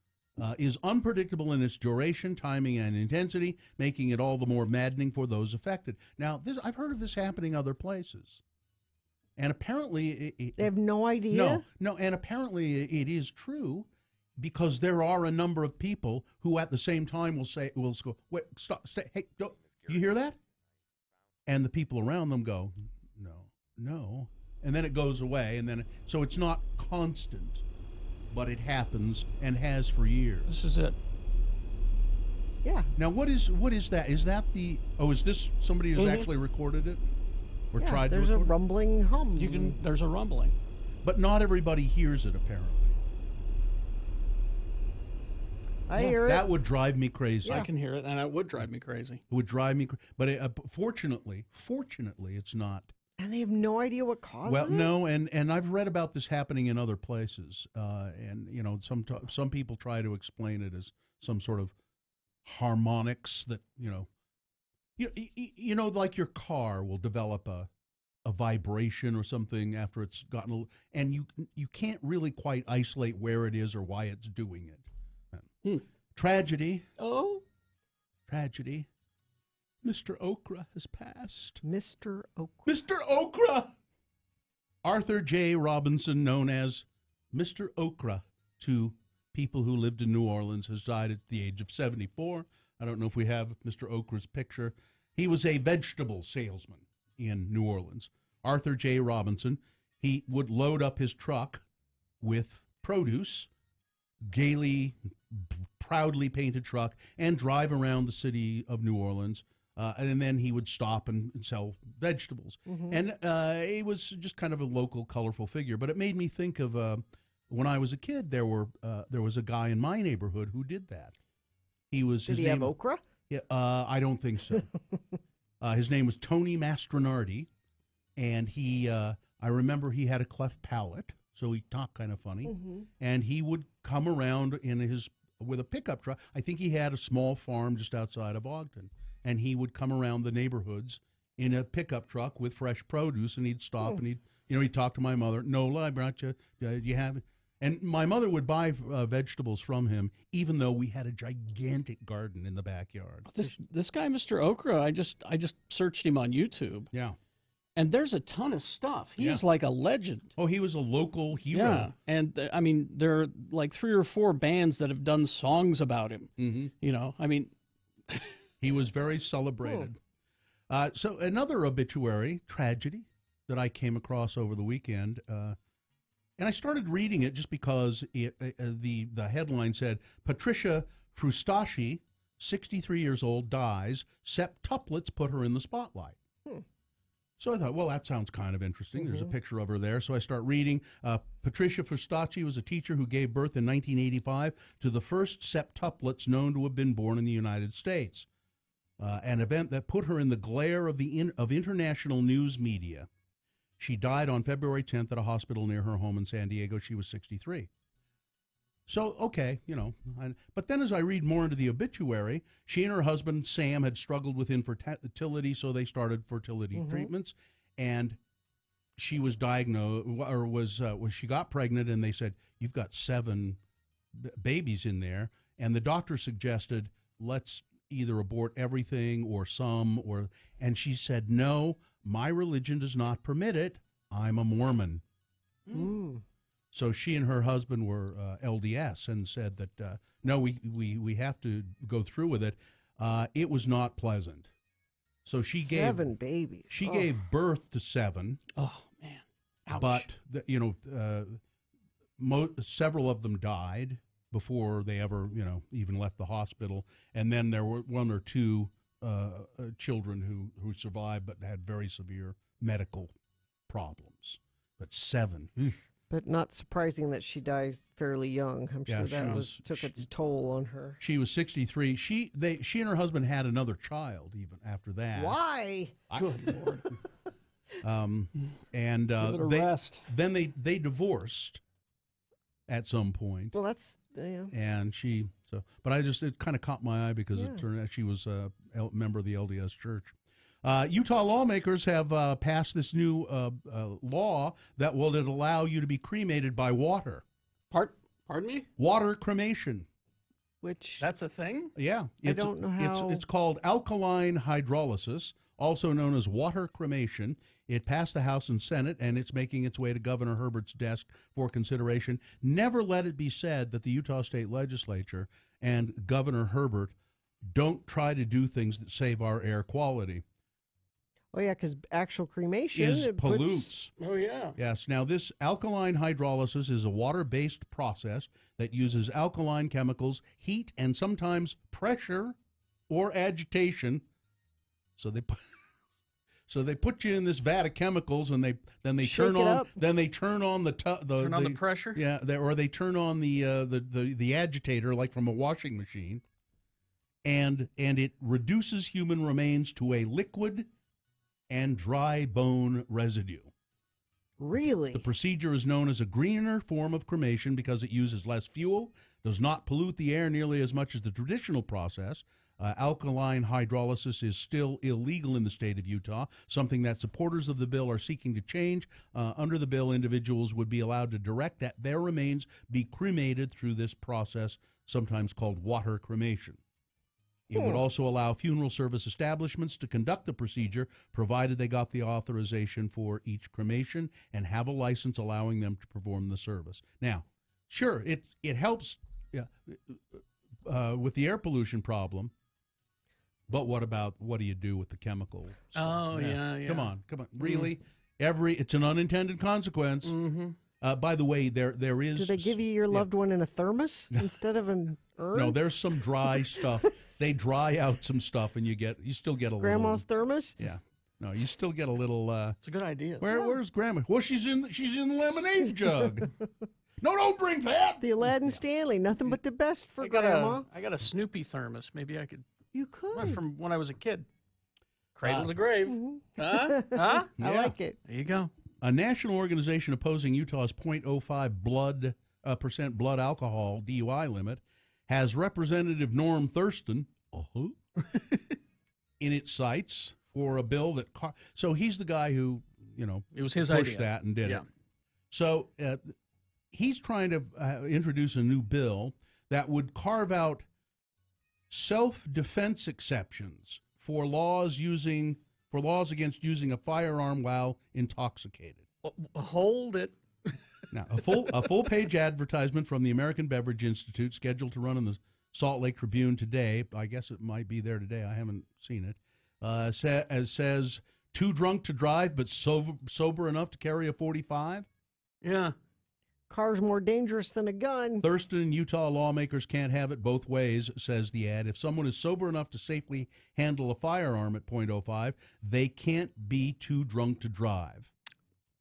Is unpredictable in its duration, timing, and intensity, making it all the more maddening for those affected. Now, I've heard of this happening other places. And apparently... They have no idea? No, and apparently it is true because there are a number of people who at the same time will go, wait, stop, stay, hey, don't, you hear that? And the people around them go, no. And then it goes away, and then, so it's not constant, but it happens and has for years. This is it. Yeah. Now, what is that? Is that is this somebody who's actually recorded it? Or tried to there's a record it? rumbling hum. There's a rumbling. But not everybody hears it, apparently. I hear it. That would drive me crazy. I can hear it, and it would drive me crazy. It would drive me crazy. But fortunately, it's not. And they have no idea what causes Well, it? no, and I've read about this happening in other places. And, you know, some people try to explain it as some sort of harmonics that, you know, like your car will develop a vibration or something after it's gotten a little, and you can't really quite isolate where it is or why it's doing it. Tragedy. Oh? Tragedy. Mr. Okra has passed. Mr. Okra. Mr. Okra! Arthur J. Robinson, known as Mr. Okra to people who lived in New Orleans, has died at the age of 74. I don't know if we have Mr. Okra's picture. He was a vegetable salesman in New Orleans. Arthur J. Robinson, he would load up his truck with produce, gaily, proudly painted truck, and drive around the city of New Orleans. And then he would stop and sell vegetables. And he was just kind of a local, colorful figure. But it made me think of when I was a kid, there was a guy in my neighborhood who did that. Did he have okra? Yeah, I don't think so. His name was Tony Mastronardi, and I remember he had a cleft palate, so he talked kind of funny. And he would come around with a pickup truck. I think he had a small farm just outside of Ogden, and he would come around the neighborhoods in a pickup truck with fresh produce, and he'd stop and he'd talk to my mother. Nola, I brought you. You have it. And my mother would buy vegetables from him, even though we had a gigantic garden in the backyard. This guy, Mr. Okra, I just searched him on YouTube. Yeah. And there's a ton of stuff. He is like a legend. Oh, he was a local hero. Yeah. And, I mean, there are like 3 or 4 bands that have done songs about him. You know, I mean... He was very celebrated. So another obituary, tragedy, that I came across over the weekend... and I started reading it just because the headline said, Patricia Frustacci, 63 years old, dies. Septuplets put her in the spotlight. So I thought, well, that sounds kind of interesting. There's a picture of her there. So I start reading. Patricia Frustacci was a teacher who gave birth in 1985 to the first septuplets known to have been born in the United States, an event that put her in the glare of international news media. She died on February 10th at a hospital near her home in San Diego. She was 63. So, okay, you know. But then as I read more into the obituary, she and her husband, Sam, had struggled with infertility, so they started fertility treatments. And she was diagnosed, or she got pregnant, and they said, you've got 7 babies in there. And the doctor suggested, let's either abort everything or some, and she said, no, my religion does not permit it. I'm a Mormon. So she and her husband were LDS and said that, no, we have to go through with it. It was not pleasant. So she gave 7 babies. She gave birth to 7. Oh, man. Ouch. But, several of them died before they ever, even left the hospital. And then there were 1 or 2 children who survived but had very severe medical problems. But 7. But not surprising that she dies fairly young. I'm sure that took its toll on her. She was 63. She and her husband had another child even after that. Why? Good Lord. And Give it a rest. Then they divorced at some point. Well, that's And So, but it kind of caught my eye because it turned out she was a member of the LDS Church. Utah lawmakers have passed this new law that will allow you to be cremated by water. Pardon me? Water cremation. Which that's a thing? Yeah, I don't know how. It's called alkaline hydrolysis, also known as water cremation. It passed the House and Senate, and it's making its way to Governor Herbert's desk for consideration. Never let it be said that the Utah State Legislature and Governor Herbert don't try to do things that save our air quality. Oh, yeah, because actual cremation pollutes. Oh, yeah. Yes. Now, this alkaline hydrolysis is a water-based process that uses alkaline chemicals, heat, and sometimes pressure or agitation. So they put you in this vat of chemicals, and they turn on the pressure. Yeah, or they turn on the agitator like from a washing machine, and it reduces human remains to a liquid and dry bone residue. Really? The procedure is known as a greener form of cremation because it uses less fuel, does not pollute the air nearly as much as the traditional process. Alkaline hydrolysis is still illegal in the state of Utah, something that supporters of the bill are seeking to change. Under the bill, individuals would be allowed to direct that their remains be cremated through this process, sometimes called water cremation. It would also allow funeral service establishments to conduct the procedure, provided they got the authorization for each cremation and have a license allowing them to perform the service. Now, sure, it helps with the air pollution problem, but what do you do with the chemical stuff? Oh, yeah. Come on. Really? It's an unintended consequence. Mm-hmm. By the way, there is... Do they give you your loved one in a thermos instead of an urn? No, there's some dry stuff. They dry out some stuff, and you still get a Grandma's little... thermos? Yeah. No, you still get a little... It's a good idea. Where's Grandma? Well, she's in the lemonade jug. No, don't drink that. The Aladdin Stanley. Nothing but the best for Grandma. I got a Snoopy thermos. Maybe I could... You could. From when I was a kid. Cradle to grave. Huh? I like it. There you go. A national organization opposing Utah's 0.05 percent blood alcohol DUI limit has Representative Norm Thurston in its sights for a bill that... So he's the guy who, it was his pushed idea. that and did Yeah. it. So he's trying to introduce a new bill that would carve out self-defense exceptions for laws against using a firearm while intoxicated. Hold it. Now, a full-page advertisement from the American Beverage Institute scheduled to run in the Salt Lake Tribune today. I guess it might be there today. I haven't seen it. Says, too drunk to drive but sober enough to carry a .45? Yeah. Car's more dangerous than a gun. Thurston and Utah lawmakers can't have it both ways, says the ad. If someone is sober enough to safely handle a firearm at .05, they can't be too drunk to drive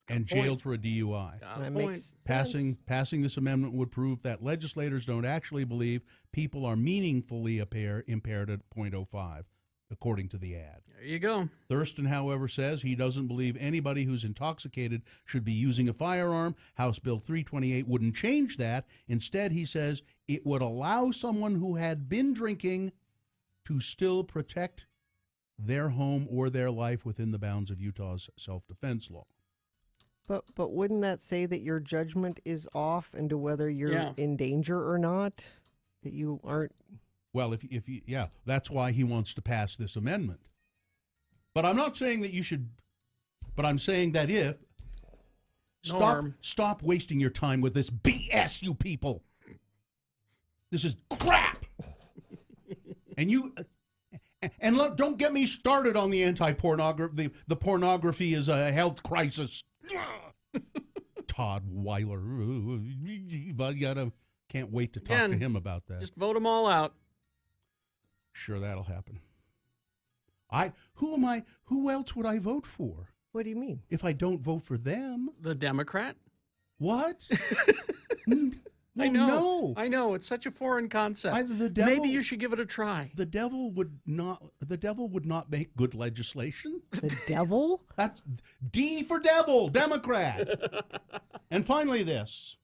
and jailed for a DUI. That makes sense. Passing this amendment would prove that legislators don't actually believe people are meaningfully impaired at .05, according to the ad. There you go. Thurston, however, says he doesn't believe anybody who's intoxicated should be using a firearm. House Bill 328 wouldn't change that. Instead, he says it would allow someone who had been drinking to still protect their home or their life within the bounds of Utah's self-defense law. But wouldn't that say that your judgment is off into whether you're in danger or not? That you aren't... Well, if that's why he wants to pass this amendment. But I'm not saying that you should, but I'm saying that stop wasting your time with this BS, you people. This is crap. And don't get me started on the anti-pornography. The pornography is a health crisis. Todd Weiler. Can't wait to talk to him about that. Just vote them all out. Sure, that'll happen. Who else would I vote for? What do you mean? If I don't vote for them? The Democrat? What? I know. No. I know. It's such a foreign concept. Maybe you should give it a try. The devil would not make good legislation. The devil? That's D for devil, Democrat. And finally this.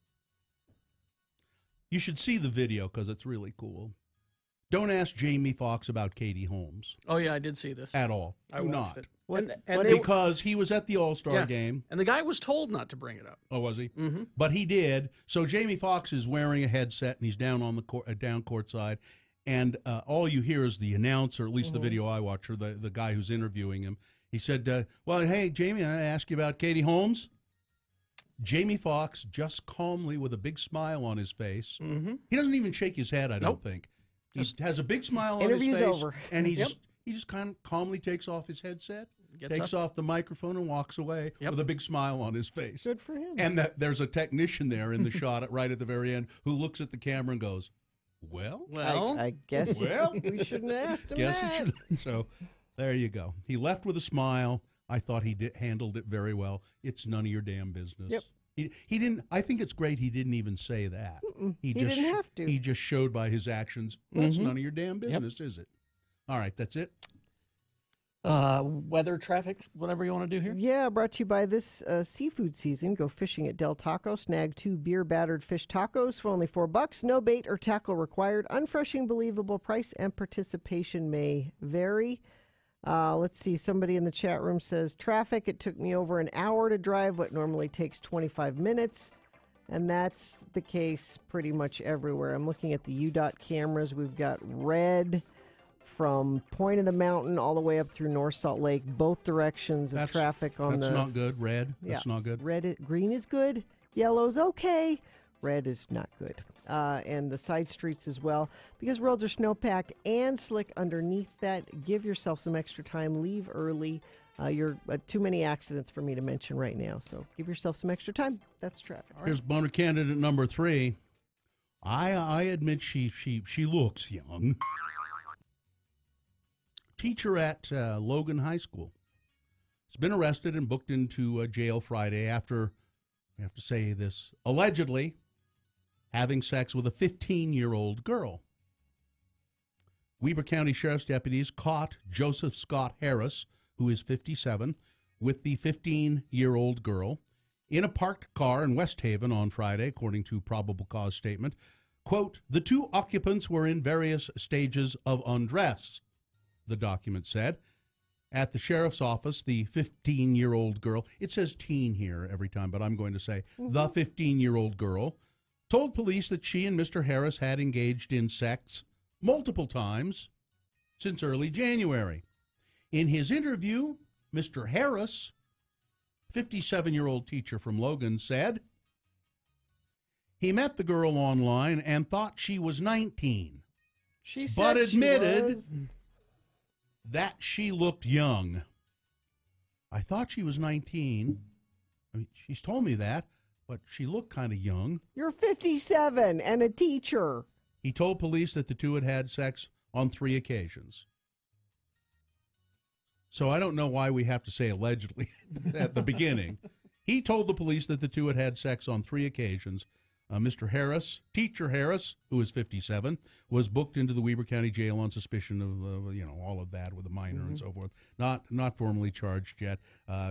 You should see the video because it's really cool. Don't ask Jamie Foxx about Katie Holmes. Oh, yeah, I did see this. At all. I Do watched not. it. Because he was at the All-Star game. And the guy was told not to bring it up. Oh, was he? Mm-hmm. But he did. So Jamie Foxx is wearing a headset, and he's down on the down courtside. And all you hear is the announcer, at least the video I watch, or the guy who's interviewing him. He said, well, hey, Jamie, I asked you about Katie Holmes. Jamie Foxx, just calmly with a big smile on his face. Mm-hmm. He doesn't even shake his head, I don't think. He has a big smile on his face. over. And he just kind of calmly takes off his headset, takes off the microphone, and walks away with a big smile on his face. Good for him. And there's a technician there in the shot right at the very end who looks at the camera and goes, well, I guess well, we shouldn't have asked him guess that. he should. So there you go. He left with a smile. I thought he handled it very well. It's none of your damn business. Yep. He didn't. I think it's great he didn't even say that. He didn't have to. He just showed by his actions. Well, it's none of your damn business, is it? All right, that's it. Weather, traffic, whatever you want to do here. Yeah, brought to you by this seafood season. Go fishing at Del Taco. Snag 2 beer-battered fish tacos for only $4. No bait or tackle required. Unfreshing, believable price, and participation may vary. Let's see. Somebody in the chat room says, traffic, it took me over an hour to drive what normally takes 25 minutes. And that's the case pretty much everywhere. I'm looking at the UDOT cameras. We've got red from Point of the Mountain all the way up through North Salt Lake, both directions of traffic on That's not good. Red. That's not good. Green is good. Yellow's okay. Red is not good. And the side streets as well. Because roads are snow-packed and slick underneath that, give yourself some extra time. Leave early. You're too many accidents for me to mention right now. So give yourself some extra time. That's traffic. Here's boner candidate number 3. I admit she looks young. Teacher at Logan High School has been arrested and booked into jail Friday after, I have to say this, allegedly having sex with a 15-year-old girl. Weber County Sheriff's deputies caught Joseph Scott Harris, who is 57, with the 15-year-old girl in a parked car in West Haven on Friday, according to probable cause statement. Quote, the two occupants were in various stages of undress, the document said. At the sheriff's office, the 15-year-old girl, it says teen here every time, but I'm going to say the 15-year-old girl, told police that she and Mr. Harris had engaged in sex multiple times since early January. In his interview, Mr. Harris, 57-year-old teacher from Logan, said he met the girl online and thought she was 19, but admitted that she looked young. I thought she was 19. I mean, she's told me that, but she looked kind of young. You're 57 and a teacher. He told police that the two had had sex on 3 occasions. So I don't know why we have to say allegedly at the beginning. He told the police that the two had had sex on 3 occasions. Mr. Harris, Teacher Harris, who is 57, was booked into the Weber County Jail on suspicion of, all of that with a minor and so forth. Not formally charged yet.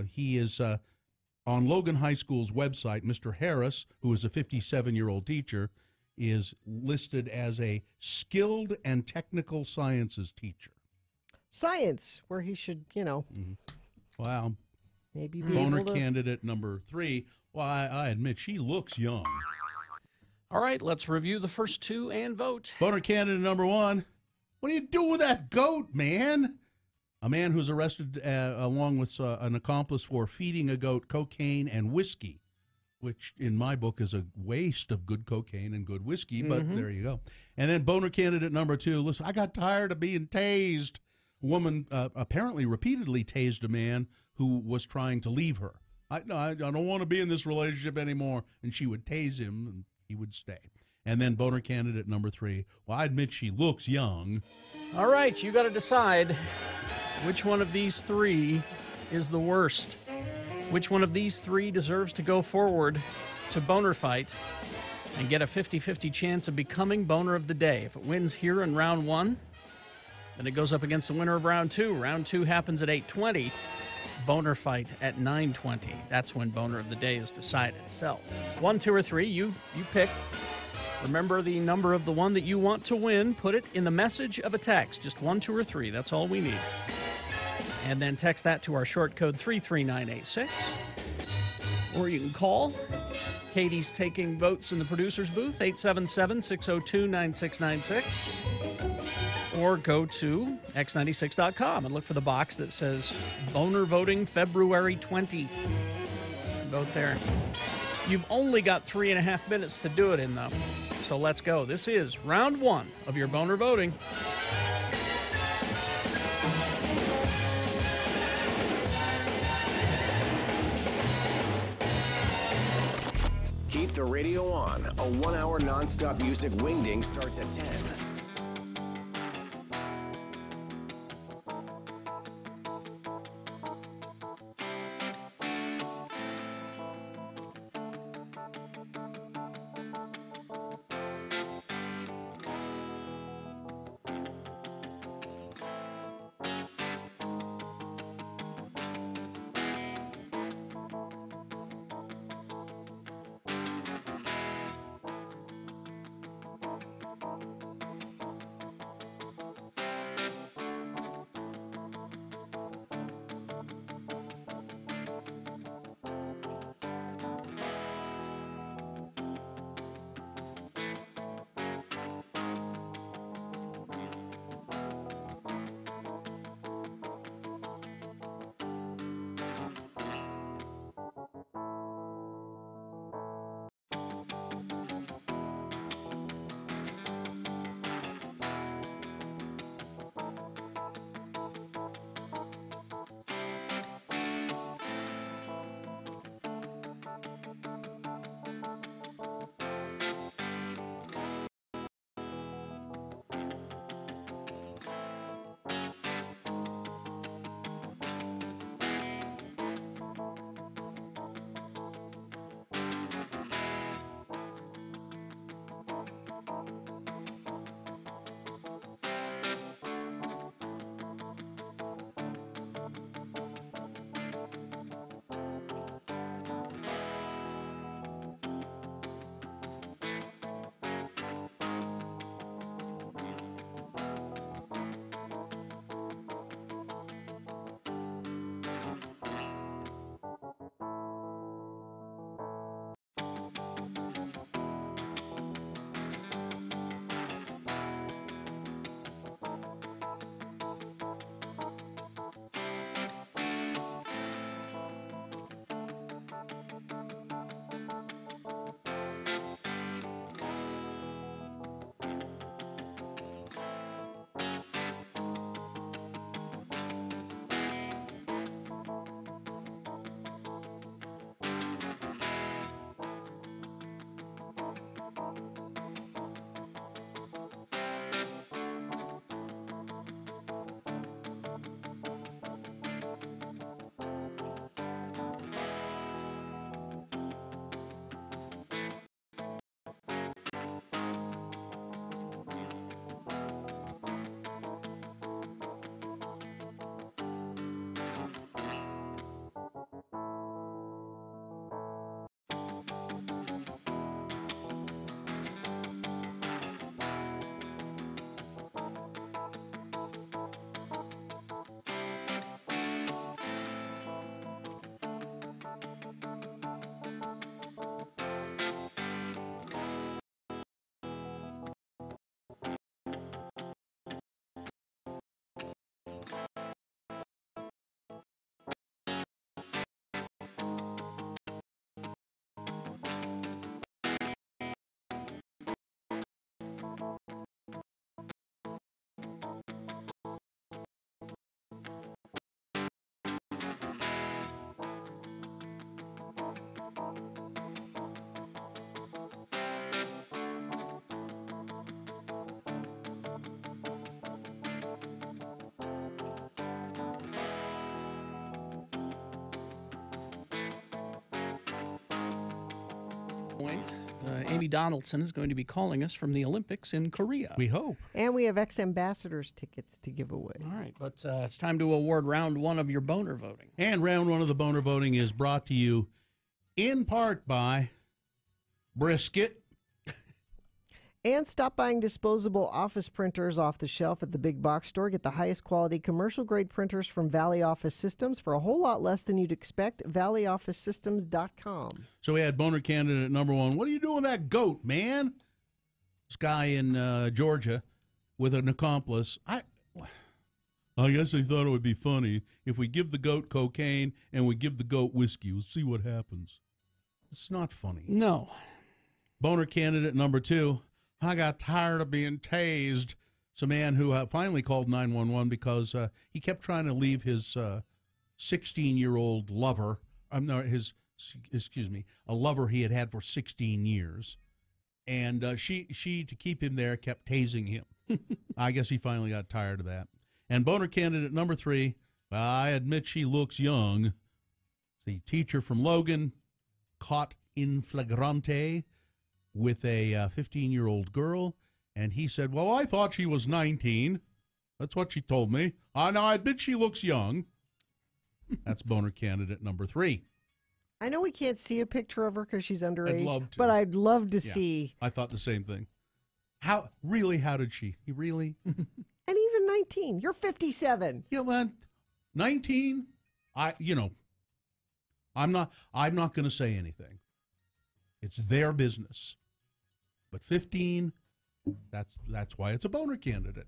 He is on Logan High School's website. Mr. Harris, who is a 57-year-old teacher, is listed as a skilled and technical sciences teacher. Science, where he should, Wow. maybe be Boner able to... candidate number 3. Well, I admit she looks young. All right, let's review the first 2 and vote. Boner candidate number 1. What do you do with that goat, man? A man who's arrested along with an accomplice for feeding a goat cocaine and whiskey, which in my book is a waste of good cocaine and good whiskey, but there you go. And then boner candidate number 2. Listen, I got tired of being tased. A woman apparently repeatedly tased a man who was trying to leave her. I don't want to be in this relationship anymore. And she would tase him, and he would stay. And then boner candidate number 3. Well, I admit she looks young. All right, you got to decide which one of these 3 is the worst. Which one of these 3 deserves to go forward to Boner Fight and get a 50-50 chance of becoming Boner of the Day. If it wins here in round 1, then it goes up against the winner of round 2. Round 2 happens at 8:20. Boner Fight at 9:20. That's when Boner of the Day is decided. So, 1, 2, or 3, you pick. Remember the number of the one that you want to win. Put it in the message of a text. Just 1, 2, or 3. That's all we need. And then text that to our short code 33986. Or you can call. Katie's taking votes in the producer's booth, 877-602-9696. Or go to x96.com and look for the box that says Boner Voting February 20. Vote there. You've only got 3.5 minutes to do it in, though. So let's go. This is round 1 of your Boner Voting. Keep the radio on. A 1-hour nonstop music wingding starts at 10. Amy Donaldson is going to be calling us from the Olympics in Korea. We hope. And we have ex-ambassadors tickets to give away. All right, but it's time to award round 1 of your boner voting. And round 1 of the boner voting is brought to you in part by Brisket. And stop buying disposable office printers off the shelf at the big box store. Get the highest quality commercial-grade printers from Valley Office Systems for a whole lot less than you'd expect. ValleyOfficeSystems.com. So we had boner candidate number one. What are you doing with that goat, man? This guy in Georgia with an accomplice. I guess they thought it would be funny if we give the goat cocaine and we give the goat whiskey. We'll see what happens. It's not funny. No. Boner candidate number two. I got tired of being tased. It's a man who finally called 911 because he kept trying to leave his 16-year-old lover. A lover he had had for 16 years. And she, to keep him there, kept tasing him. I guess he finally got tired of that. And boner candidate number three, I admit she looks young. The teacher from Logan caught in flagrante with a 15-year-old girl, and he said, well, I thought she was 19. That's what she told me. Now I admit she looks young. That's boner candidate number three. I know we can't see a picture of her because she's underage, I'd love to. but I'd love to Yeah, see. I thought the same thing. How did she? Really? And even 19. You're 57. Yeah, well, 19, I'm not going to say anything. It's their business. But 15, that's why it's a boner candidate.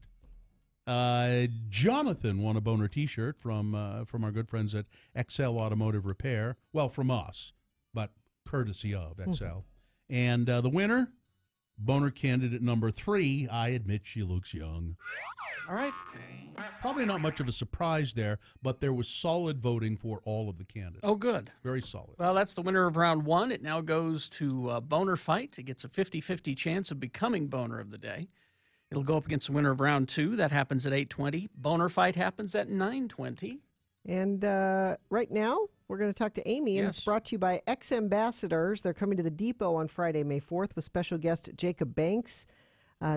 Jonathan won a boner T-shirt from our good friends at XL Automotive Repair. Well, from us, but courtesy of XL. And the winner, boner candidate number 3. I admit she looks young. All right. Probably not much of a surprise there, but there was solid voting for all of the candidates. Oh, good. Very solid. Well, that's the winner of round one. It now goes to Boner Fight. It gets a 50-50 chance of becoming Boner of the Day. It'll go up against the winner of round two. That happens at 8:20. Boner Fight happens at 9:20. And right now, we're going to talk to Amy, and it's brought to you by X Ambassadors. They're coming to the Depot on Friday, May 4th, with special guest Jacob Banks.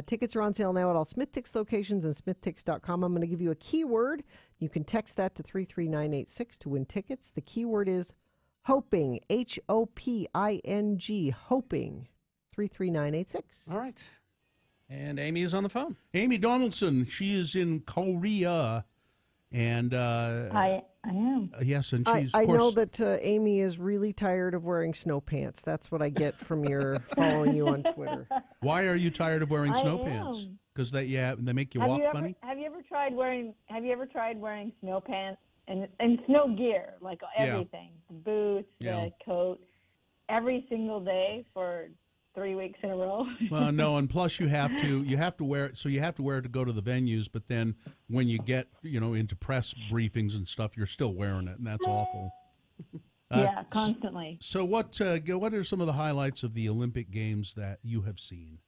Tickets are on sale now at all SmithTix locations and SmithTix.com. I'm going to give you a keyword. You can text that to 33986 to win tickets. The keyword is hoping, Hoping, hoping, 33986. All right. And Amy is on the phone. Amy Donaldson, she is in Korea. And I am. Yes, and she's. I know that Amy is really tired of wearing snow pants. That's what I get from your following you on Twitter. Why are you tired of wearing I snow am. pants? Because they make you Have walk you ever, funny. Have you ever tried wearing snow pants and snow gear, like everything, the boots, the coat, every single day for 3 weeks in a row? Well, no, and plus you have to wear it. So you have to wear it to go to the venues, but then when you get into press briefings and stuff, you're still wearing it, and that's awful. Yeah, constantly. So what are some of the highlights of the Olympic Games that you have seen?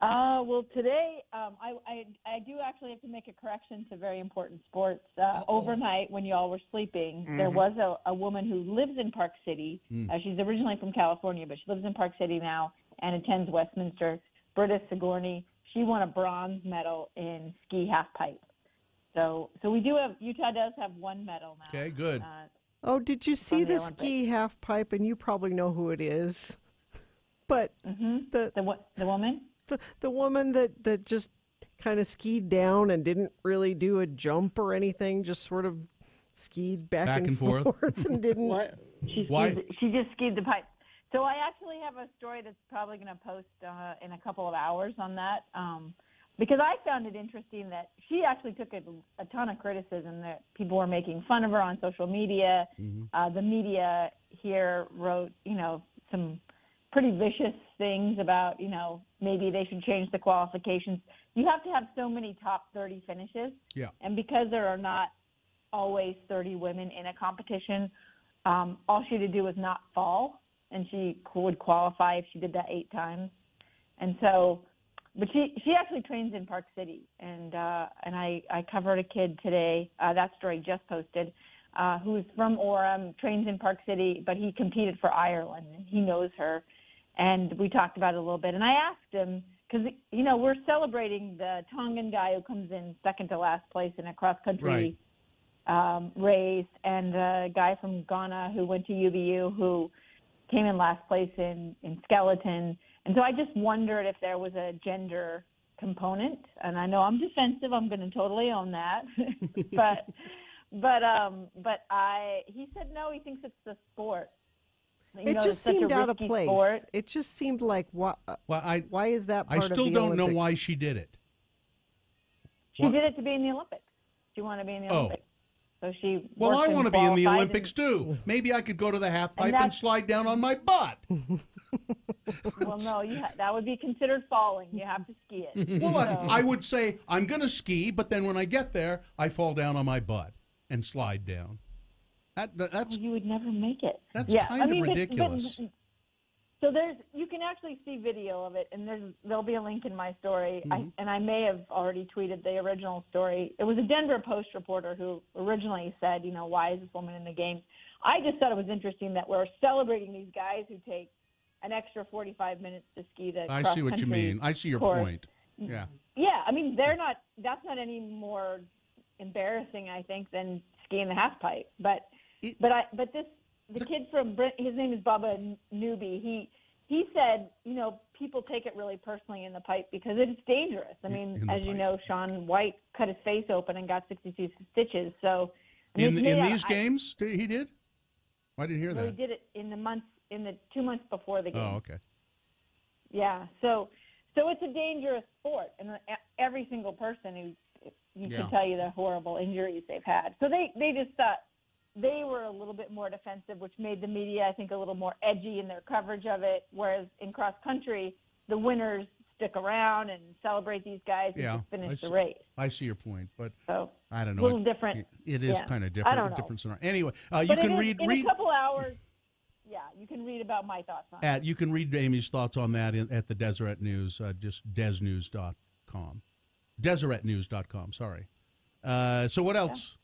Well, today I do actually have to make a correction to very important sports. Overnight, when you all were sleeping, there was a woman who lives in Park City. She's originally from California, but she lives in Park City now and attends Westminster. Britta Sigourney. She won a bronze medal in ski half pipe. So we do have, Utah does have one medal now. Okay, good. Oh, did you see the ski half pipe? And you probably know who it is. But the woman? The woman that just kind of skied down and didn't really do a jump or anything, just sort of skied back and forth and didn't. Why? She just skied the pipe. So I actually have a story that's probably going to post in a couple of hours on that, because I found it interesting that she actually took a ton of criticism, that people were making fun of her on social media. The media here wrote, some pretty vicious things about, maybe they should change the qualifications. You have to have so many top 30 finishes. Yeah. And because there are not always 30 women in a competition, all she had to do was not fall, and she would qualify if she did that 8 times. And so, but she actually trains in Park City, and I covered a kid today, that story just posted, who's from Orem, trains in Park City, but he competed for Ireland, and he knows her. And we talked about it a little bit. And I asked him, because, we're celebrating the Tongan guy who comes in second to last place in a cross-country race, and the guy from Ghana who went to UVU who came in last place in skeleton. And so I just wondered if there was a gender component. And I know I'm defensive. I'm going to totally own that. He said no. He thinks it's the sport. It just seemed out of place. Sport. It just seemed like why is that part of the Olympics? I still don't know why she did it. She did it to be in the Olympics. She wanted to be in the Olympics. So she Well, I want to be in the Olympics too. Maybe I could go to the half pipe and slide down on my butt. Well, no, that would be considered falling. You have to ski it. Well, I would say I'm going to ski, but then when I get there, I fall down on my butt and slide down. That's you would never make it. That's kind of ridiculous. So you can actually see video of it, and there'll be a link in my story. Mm-hmm. I may have already tweeted the original story. It was a Denver Post reporter who originally said, why is this woman in the games? I just thought it was interesting that we're celebrating these guys who take an extra 45 minutes to ski the I see what you mean. I see your point. Yeah. Yeah, that's not any more embarrassing, I think, than skiing the half pipe. But the kid from his name is Bubba Newby. He said, people take it really personally in the pipe because it's dangerous. I mean, as you know, Shaun White cut his face open and got 62 stitches. So in these games, he did? I didn't hear that. He did it in the 2 months before the game. Oh, okay. Yeah. So it's a dangerous sport, and every single person who can tell you the horrible injuries they've had. So they just thought they were a little bit more defensive, which made the media, I think, a little more edgy in their coverage of it. Whereas in cross country, the winners stick around and celebrate these guys who just finish the race. I see your point, but so, I don't know. A little different. It is kind of different. I don't know. Different scenario. Anyway, you can read in a couple hours. Yeah, you can read about my thoughts on it. You can read Amy's thoughts on that at the Deseret News, just desnews.com. DeseretNews.com, sorry. So what else?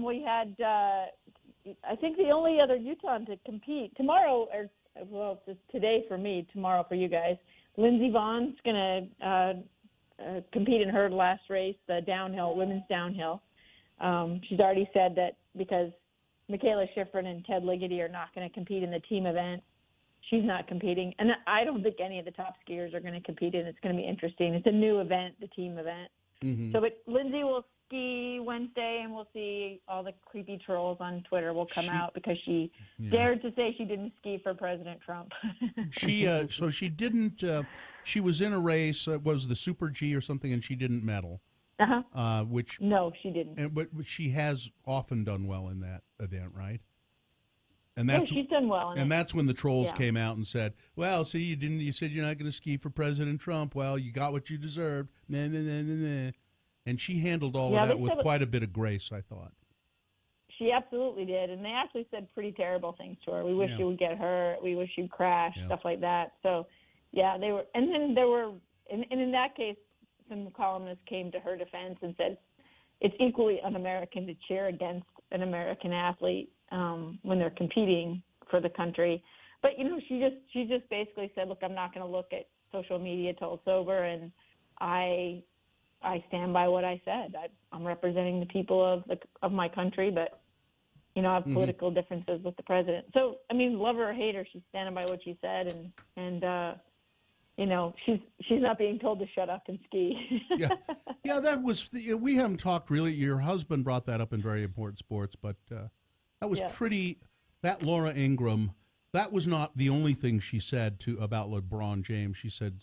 We had, I think the only other Utah to compete tomorrow, it's today for me, tomorrow for you guys. Lindsey Vohn's going to compete in her last race, the downhill, women's downhill. She's already said that because Michaela Schifrin and Ted Ligety are not going to compete in the team event, she's not competing. And I don't think any of the top skiers are going to compete in it. It's going to be interesting. It's a new event, the team event. Mm-hmm. So, but Lindsey will ski Wednesday, and we'll see all the creepy trolls on Twitter will come out because she dared to say she didn't ski for President Trump. So she didn't. She was in a race. Was the Super G or something, and she didn't medal. Which no, she didn't. But she has often done well in that event, right? And she's done well. And that's when the trolls came out and said, "Well, see, you didn't. You said you're not going to ski for President Trump. Well, you got what you deserved." Nah, nah, nah, nah, nah. And she handled all of that with quite a bit of grace, I thought. She absolutely did, and they actually said pretty terrible things to her. We wish you would get hurt. We wish you'd crash, stuff like that. So, they were. And then there were, and in that case, some columnists came to her defense and said it's equally un-American to cheer against an American athlete when they're competing for the country. But she just basically said, "Look, I'm not going to look at social media till it's over, and I stand by what I said. I'm representing the people of my country, but I have political differences with the president. So, love her or hate her, she's standing by what she said, and she's not being told to shut up and ski. That was we haven't talked really. Your husband brought that up in Very Important Sports, but that was pretty. That Laura Ingraham, that was not the only thing she said about LeBron James. She said,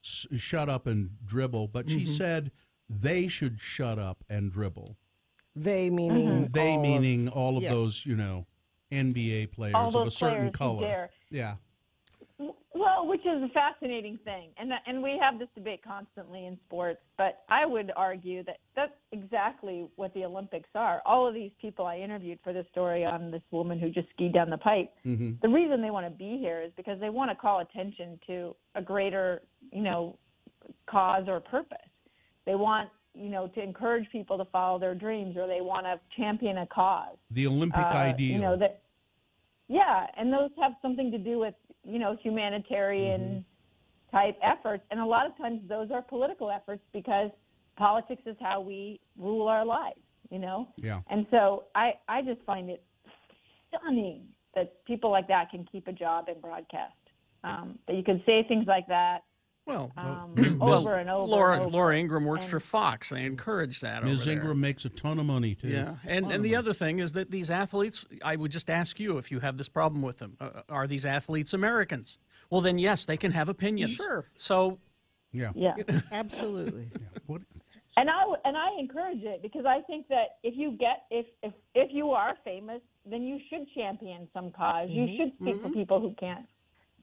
shut up and dribble, but she said they should shut up and dribble. They meaning all of those, NBA players of a certain color. Yeah. Well, which is a fascinating thing, and we have this debate constantly in sports. But I would argue that that's exactly what the Olympics are. All of these people I interviewed for this story on this woman who just skied down the pipe. Mm-hmm. The reason they want to be here is because they want to call attention to a greater, cause or purpose. They want, to encourage people to follow their dreams, or they want to champion a cause. The Olympic ideal. And those have something to do with, humanitarian type efforts. And a lot of times those are political efforts because politics is how we rule our lives, Yeah. And so I just find it stunning that people like that can keep a job in broadcast. That you can say things like that. Well, over and over. Laura Ingraham works for Fox. They encourage that. Ms. over there. Ingram makes a ton of money too. Yeah, and the other thing is that these athletes, I would just ask you if you have this problem with them. Are these athletes Americans? Well, then yes, they can have opinions. Sure. So, Yeah. Absolutely. And I encourage it because I think that if you are famous, then you should champion some cause. You should speak for people who can't,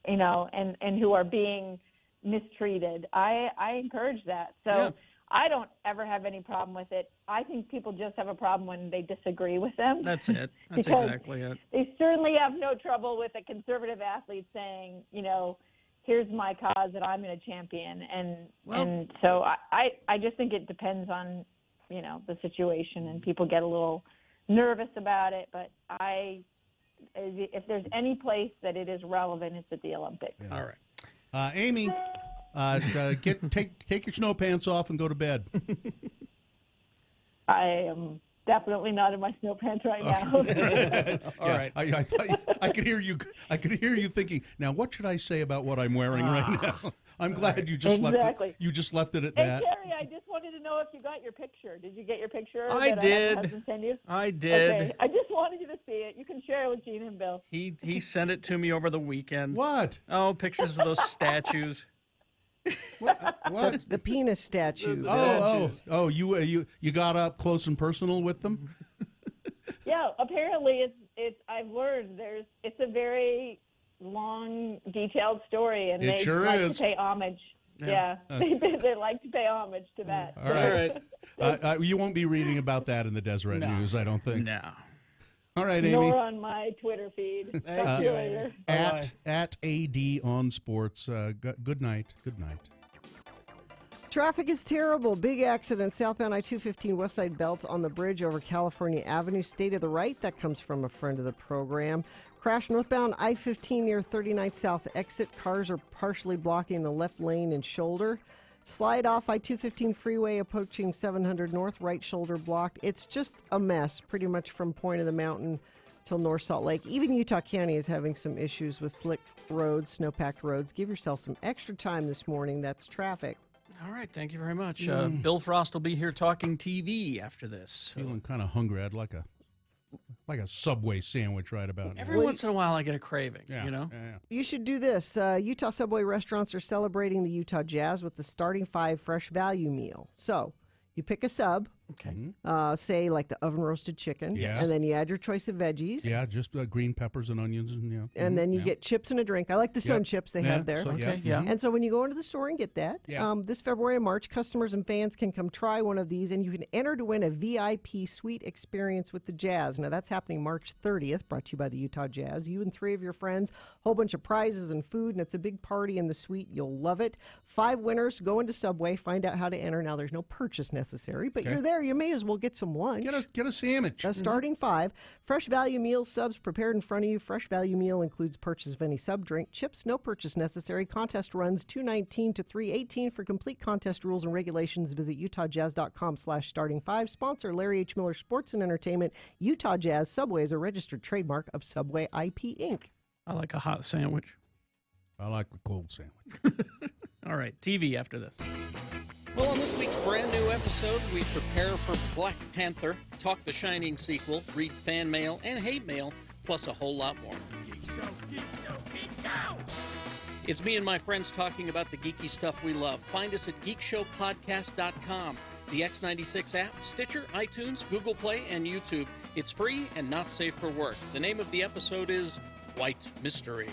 and who are being mistreated. I encourage that. So I don't ever have any problem with it. I think people just have a problem when they disagree with them. That's it. That's Because exactly it. They certainly have no trouble with a conservative athlete saying, here's my cause that I'm going to champion. And so I just think it depends on, the situation, and people get a little nervous about it. But if there's any place that it is relevant, it's at the Olympics. Yeah. All right. Amy, take your snow pants off and go to bed. I am definitely not in my snow pants right now. All right. I thought I could hear you. I could hear you thinking. Now, what should I say about what I'm wearing right now? I'm glad you just left it. You just left it at that. Terry, I just wanted to know if you got your picture. Did you get your picture? I that did. I had send you? I did. Okay. I just wanted you to see it. You can share it with Gene and Bill. He sent it to me over the weekend. What? Oh, pictures of those statues. What? The penis statues. Oh! You got up close and personal with them? Yeah, apparently it's. I've learned it's a very long, detailed story, and It they sure like is. to pay homage. Yeah. They like to pay homage to that. All right. You won't be reading about that in the Deseret News, I don't think. No. All right, Amy. Nor on my Twitter feed. Talk to you later. At AD on Sports. Good night. Good night. Traffic is terrible. Big accident southbound I-215 West Side Belt on the bridge over California Avenue. Stay to the right. That comes from a friend of the program. Crash northbound I-15 near 39th South exit. Cars are partially blocking the left lane and shoulder. Slide off I-215 freeway approaching 700 North, right shoulder blocked. It's just a mess pretty much from Point of the Mountain till North Salt Lake. Even Utah County is having some issues with slick roads, snow-packed roads. Give yourself some extra time this morning. That's traffic. All right, thank you very much. Bill Frost will be here talking TV after this. Feeling kind of hungry. I'd like a Subway sandwich right about now. Every once in a while I get a craving, Yeah. You should do this. Utah Subway restaurants are celebrating the Utah Jazz with the starting 5 fresh value meal. So you pick a sub, say like the oven roasted chicken, Yes. and then you add your choice of veggies. Yeah, just green peppers and onions. And then you get chips and a drink. I like the sun chips they have there. So, And so when you go into the store and get that, Yeah. this February and March, customers and fans can come try one of these, and you can enter to win a VIP suite experience with the Jazz. Now, that's happening March 30th, brought to you by the Utah Jazz. You and 3 of your friends, whole bunch of prizes and food, and it's a big party in the suite. You'll love it. 5 winners, go into Subway, find out how to enter. Now, there's no purchase necessary, but you're there. You may as well get some lunch. Get a sandwich. Starting 5. Fresh value meals, subs prepared in front of you. Fresh value meal includes purchase of any sub drink. Chips, no purchase necessary. Contest runs 2/19 to 3/18. For complete contest rules and regulations, visit utahjazz.com/starting5. Sponsor Larry H. Miller Sports and Entertainment. Utah Jazz. Subway is a registered trademark of Subway IP Inc. I like a hot sandwich. I like the cold sandwich. All right, TV after this. Well, on this week's brand new episode, we prepare for Black Panther, talk the Shining sequel, read fan mail and hate mail, plus a whole lot more. It's me and my friends talking about the geeky stuff we love. Find us at geekshowpodcast.com, the X96 app, Stitcher, iTunes, Google Play, and YouTube. It's free and not safe for work. The name of the episode is White Mystery.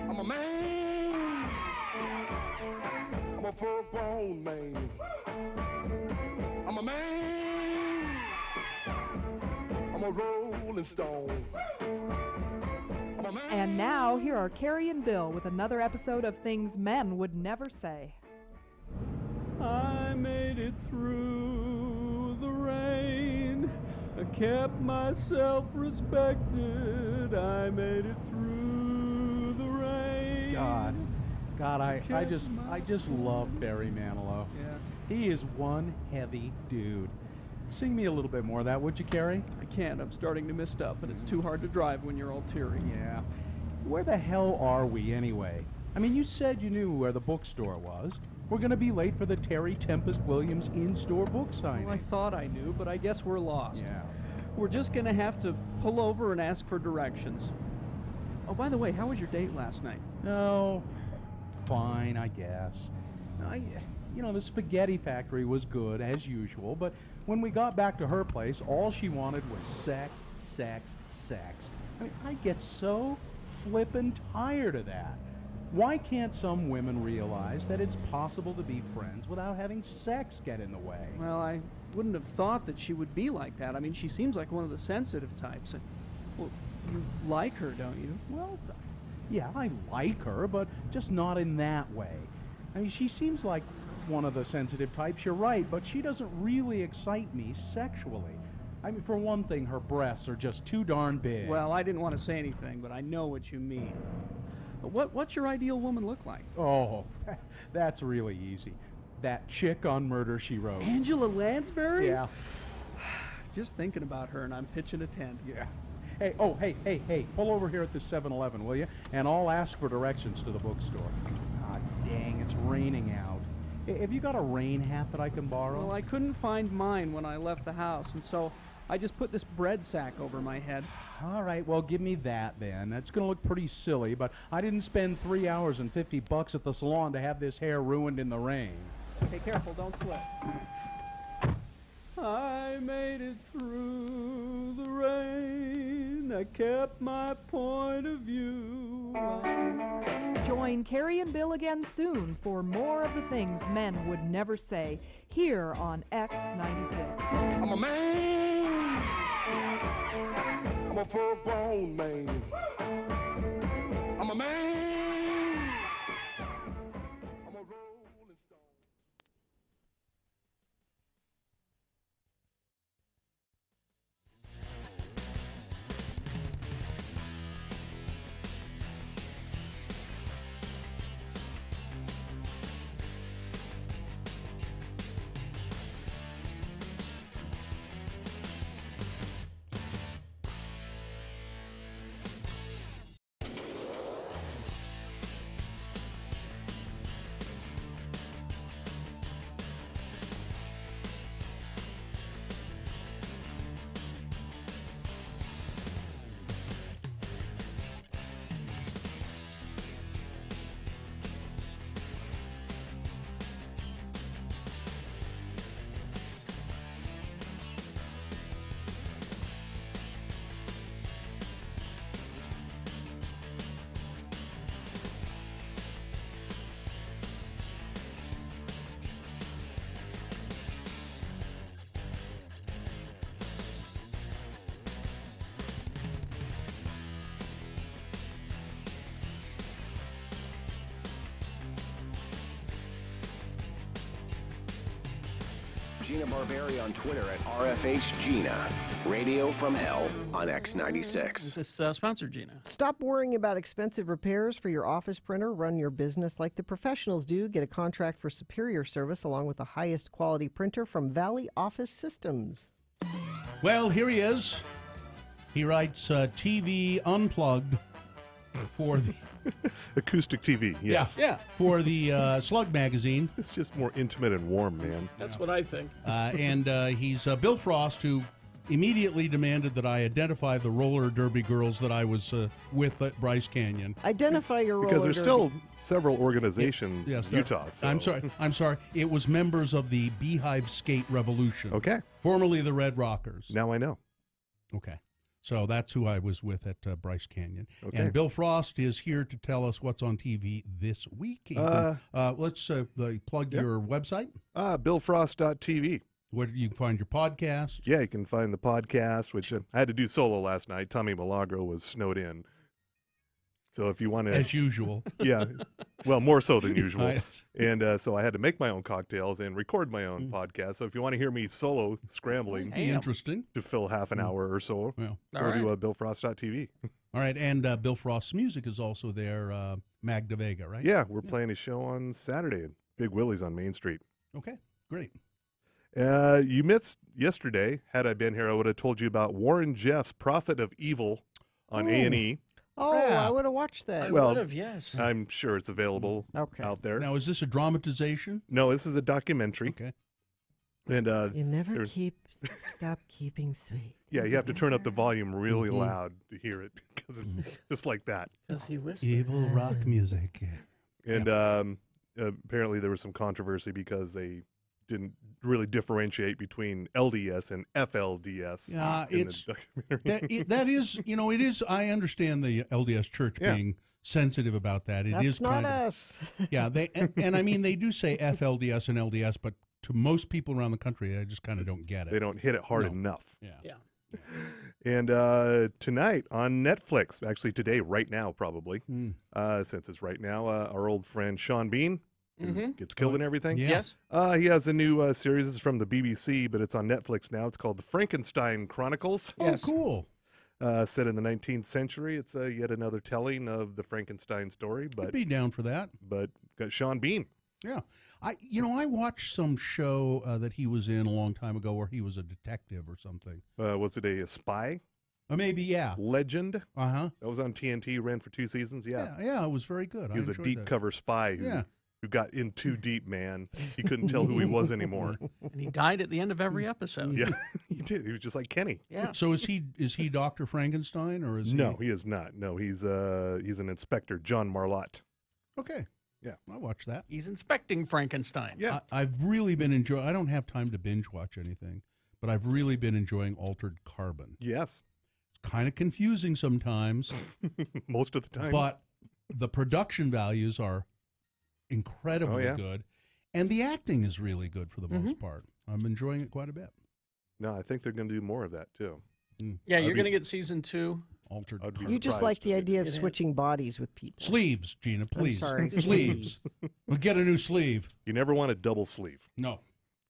I'm a man. I'm a full-grown man. I'm a man. I'm a rolling stone. I'm a man. And now, here are Carrie and Bill with another episode of Things Men Would Never Say. I made it through the kept myself respected. I made it through the rain. God, I just love Barry Manilow. Yeah. He is one heavy dude. Sing me a little bit more of that, would you, Carrie? I can't. I'm starting to mist up, and it's too hard to drive when you're all teary. Yeah. Where the hell are we anyway? I mean, you said you knew where the bookstore was. We're going to be late for the Terry Tempest Williams in-store book signing. Well, I thought I knew, but I guess we're lost. Yeah. We're just going to have to pull over and ask for directions. Oh, by the way, how was your date last night? No, fine, I guess. The spaghetti factory was good, as usual, but when we got back to her place, all she wanted was sex, sex, sex. I mean, I get so flippin' tired of that. Why can't some women realize that it's possible to be friends without having sex get in the way? Well, I wouldn't have thought that she would be like that. I mean, she seems like one of the sensitive types. Well, you like her, don't you? Well, yeah, I like her, but just not in that way. I mean, she seems like one of the sensitive types, you're right, but she doesn't really excite me sexually. I mean, for one thing, her breasts are just too darn big. Well, I didn't want to say anything, but I know what you mean. What's your ideal woman look like? Oh, that's really easy. That chick on Murder, She Wrote. Angela Lansbury? Yeah. Just thinking about her, and I'm pitching a tent. Yeah. Hey, pull over here at this 7-Eleven, will you? And I'll ask for directions to the bookstore. Ah, dang, it's raining out. Have you got a rain hat that I can borrow? Well, I couldn't find mine when I left the house, and so I just put this bread sack over my head. All right, well, give me that then. It's going to look pretty silly, but I didn't spend 3 hours and $50 at the salon to have this hair ruined in the rain. Okay, careful, don't slip. I made it through the rain. I kept my point of view. Join Carrie and Bill again soon for more of the things men would never say here on X96. I'm a man. I'm a full-grown man. I'm a man. I'm a rolling stone. Gina Barberi on Twitter at RFHGina. Radio from Hell on X96. This is sponsored, Gina. Stop worrying about expensive repairs for your office printer. Run your business like the professionals do. Get a contract for superior service along with the highest quality printer from Valley Office Systems. Well, here he is. He writes TV Unplugged for the acoustic TV. Yes. Yeah. For the Slug magazine. It's just more intimate and warm, man. That's what I think. And he's Bill Frost, who immediately demanded that I identify the roller derby girls that I was with at Bryce Canyon. Identify your roller Because there's derby. still several organizations Yes, in Utah. So. I'm sorry. It was members of the Beehive Skate Revolution. Okay. Formerly the Red Rockers. Now I know. Okay. So that's who I was with at Bryce Canyon. Okay. And Bill Frost is here to tell us what's on TV this week. Let's plug your website. BillFrost.tv. Where you can find your podcast. Yeah, you can find the podcast, which I had to do solo last night. Tommy Milagro was snowed in. So if you want to, As usual. yeah, well, more so than usual. Right. And so I had to make my own cocktails and record my own podcast. So if you want to hear me solo scrambling, Be interesting to fill half an hour or so, Well, go all to right. BillFrost.tv. All right, and Bill Frost's music is also there, Magda Vega, right? Yeah, we're playing a show on Saturday at Big Willie's on Main Street. Okay, great. You missed yesterday. Had I been here, I would have told you about Warren Jeff's Prophet of Evil on A&E. Oh, I would have watched that. Yes. I'm sure it's available out there. Now, is this a dramatization? No, this is a documentary. Okay. And You never there's- stop keeping sweet. Yeah, you have to turn up the volume really Mhm. loud to hear it because it's just like that. Does he whisper? Evil rock music. And apparently there was some controversy because they didn't really differentiate between LDS and FLDS. Yeah, in the it's documentary. that is, it is. I understand the LDS Church Yeah. being sensitive about that. It is That's not kind of, us. yeah. And I mean they do say FLDS and LDS, but to most people around the country, I just kind of don't get it. They don't hit it hard No. enough. Yeah. And tonight on Netflix, actually today, right now, probably, since it's right now, our old friend Sean Bean who gets killed and everything. Yeah. Yes. He has a new series. It's from the BBC, but it's on Netflix now. It's called The Frankenstein Chronicles. Oh, cool. Set in the 19th century. It's yet another telling of the Frankenstein story. I'd But be down for that. got Sean Bean. Yeah. I watched some show that he was in a long time ago where he was a detective or something. Was it a spy? Maybe, yeah. Legend? Uh-huh. That was on TNT, ran for 2 seasons. Yeah. Yeah, it was very good. He was a enjoyed deep that. cover spy who got in too deep, man. He couldn't tell who he was anymore. And he died at the end of every episode. Yeah, he did. He was just like Kenny. Yeah. So is he Dr. Frankenstein or is No, he is not. No, he's an inspector, John Marlotte. Okay. Yeah. I'll watch that. He's inspecting Frankenstein. Yeah. I've really been enjoying. I don't have time to binge watch anything, but I've really been enjoying Altered Carbon. Yes. It's kind of confusing sometimes. Most of the time. But the production values are incredibly good, and the acting is really good for the most part. I'm enjoying it quite a bit. No, I think they're going to do more of that too. Yeah, you're going to get season 2. Altered I'd be Carbon. You just like the idea of Get in. switching bodies with people. Sleeves, Gina, please. sorry, Sleeves. We'll get a new sleeve. You never want a double sleeve. No.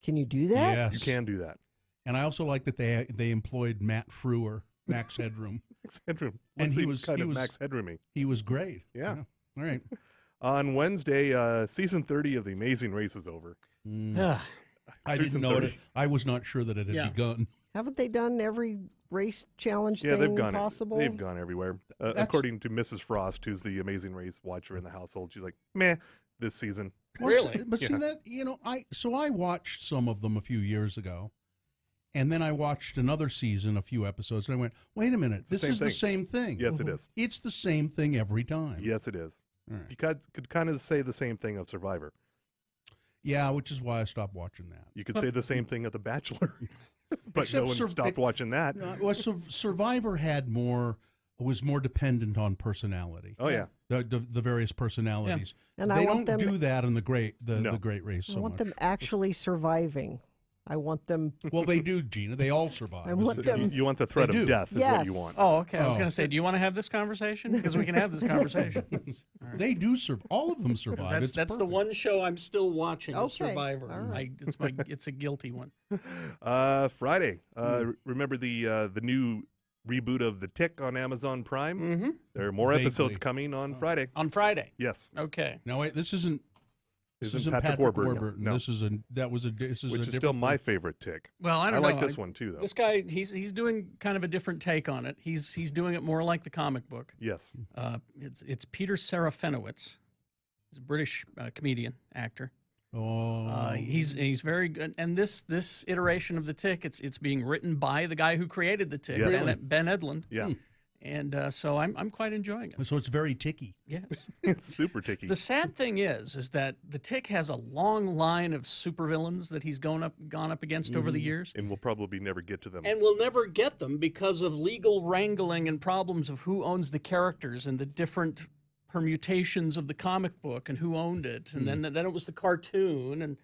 Can you do that? Yes. You can do that. And I also like that they employed Matt Frewer, Max Headroom. Max Headroom. And Let's he see was kind he of was Max Headroomy. He was great. Yeah. All right. On Wednesday, season 30 of The Amazing Race is over. I didn't Season know 30. it. I was not sure that it had Yeah. begun. Haven't they done every race challenge Yeah, thing they've gone. possible? They've gone everywhere. That's- According to Mrs. Frost, who's the Amazing Race watcher in the household, she's like, meh, this season. Well, Really? But see Yeah. that I watched some of them a few years ago, and then I watched another season, a few episodes, and I went, "Wait a minute, this Same is the thing. same thing." Yes, it is. It's the same thing every time. Yes, it is. All right. You could kind of say the same thing of Survivor. Yeah, which is why I stopped watching that. You could say the same thing of The Bachelor, but Except no one stopped watching that. Well, Survivor was more dependent on personality. Oh yeah, the various personalities. And they I don't want them do that in the Great No. Race so I want much. them actually surviving. I want them. Well, they do, Gina. They all survive. I want them. you want the threat They of do. death is what you Yes. want. Oh, okay. I was Oh. going to say, do you want to have this conversation? Because we can have this conversation. They do survive. All of them 'Cause survive. That's, It's that's the perfect. one show I'm still watching, Okay. is Survivor. All right. It's a guilty one. Friday. Remember the new reboot of The Tick on Amazon Prime? Mm-hmm. There are more Vaguely. episodes coming on Friday. On Friday. Yes, Okay. No, wait. This isn't Isn't Patrick Patrick Warburton. Warburton. No. This is a Which is still different my one. favorite Tick. Well, I don't I know. like this one too, though. This guy, he's doing kind of a different take on it. He's doing it more like the comic book. Yes. It's Peter Serafinowicz. He's a British comedian, actor. Oh, He's very good. And this iteration of the Tick, it's being written by the guy who created the Tick, Yes. Ben Edlund. Yeah. And so I'm quite enjoying it. so it's very ticky. Yes. It's super Ticky. The sad thing is that the Tick has a long line of supervillains that he's gone up against over the years. And we'll probably never get to them. And we'll never get them because of legal wrangling and problems of who owns the characters and the different permutations of the comic book and who owned it. And then it was the cartoon, and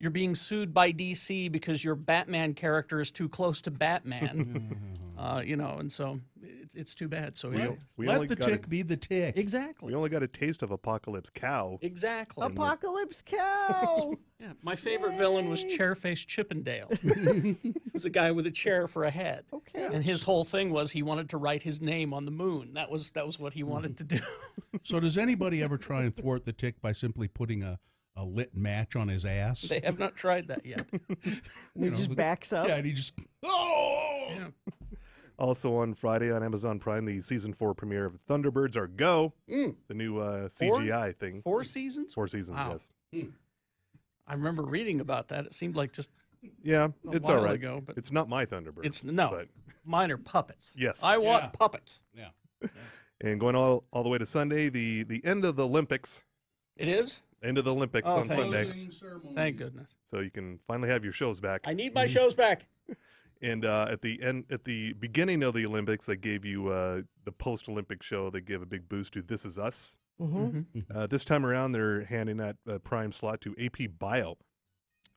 you're being sued by DC because your Batman character is too close to Batman. And so it's too bad. So let the tick be the tick. Exactly. We only got a taste of Apocalypse Cow. Exactly. Apocalypse Cow. Yeah, my favorite villain was Chairface Chippendale. He was a guy with a chair for a head. Okay. And his whole thing was he wanted to write his name on the moon. That was what he wanted to do. So does anybody ever try and thwart the tick by simply putting a lit match on his ass? They have not tried that yet. He just backs up. Yeah, and he just oh. Yeah. Also on Friday on Amazon Prime, the season 4 premiere of Thunderbirds Are Go, the new CGI thing. 4 seasons? 4 seasons, Wow. yes. I remember reading about that. It seemed like just Yeah, a it's while all right. ago, but it's not my Thunderbirds. No, mine are puppets. Yes. I want puppets. Yeah. And going all the way to Sunday, the end of the Olympics. It is? End of the Olympics on Sunday. Thank goodness. So you can finally have your shows back. I need my shows back. And at the beginning of the Olympics, they gave you the post-Olympic show. They gave a big boost to This Is Us. Mm-hmm. This time around, they're handing that prime slot to AP Bio.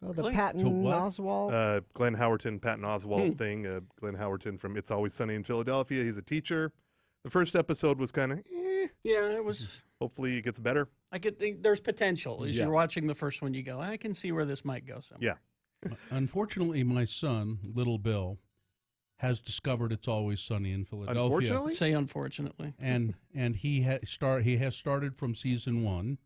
Oh, the Patton Oswalt. Glenn Howerton, Patton Oswalt thing. Glenn Howerton from It's Always Sunny in Philadelphia. He's a teacher. The first episode was kind of Yeah, it was. Hopefully it gets better. I could think there's potential. As Yeah. you're watching the first one, you go, I can see where this might go somewhere. Yeah. Unfortunately, my son, little Bill, has discovered It's Always Sunny in Philadelphia. Unfortunately? Say unfortunately. And he has started from season 1,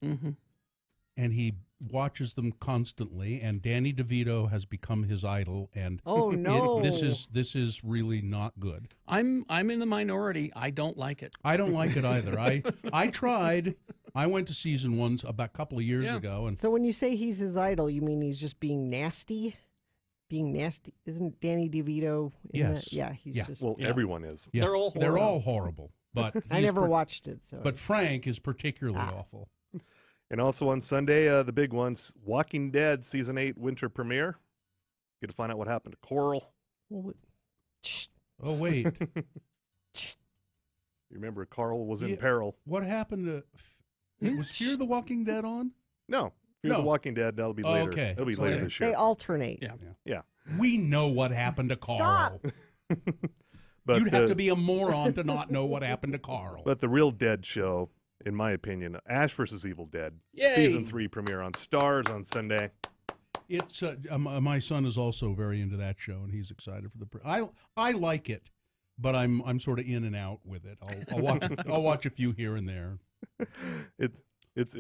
and he watches them constantly. And Danny DeVito has become his idol. And Oh, no. this is really not good. I'm in the minority. I don't like it. I don't like it either. I tried. I went to season 1 about a couple of years ago, and So when you say he's his idol, you mean he's just being nasty? Being nasty? Isn't Danny DeVito in Yes. that? Yeah, he's just... Well, everyone is. yeah, They're all they're all horrible. horrible. But I he's never watched it, so... But Frank is particularly awful. And also on Sunday, the big ones, Walking Dead Season 8 winter premiere. Get to find out what happened to Coral. Oh wait, You remember Carl was in Yeah. peril. what happened to? Was Fear the Walking Dead on? No. Fear the No. Walking Dead, that'll be Oh, later. okay. That'll be So later they- this year. They alternate. Yeah. We know what happened to Carl. Stop. But You'd have to be a moron to not know what happened to Carl. But the real Dead show, in my opinion, Ash vs. Evil Dead. Yay. Season 3 premiere on Stars on Sunday. It's my son is also very into that show, and he's excited for the. I like it, but I'm sort of in and out with it. I'll watch a few here and there. It's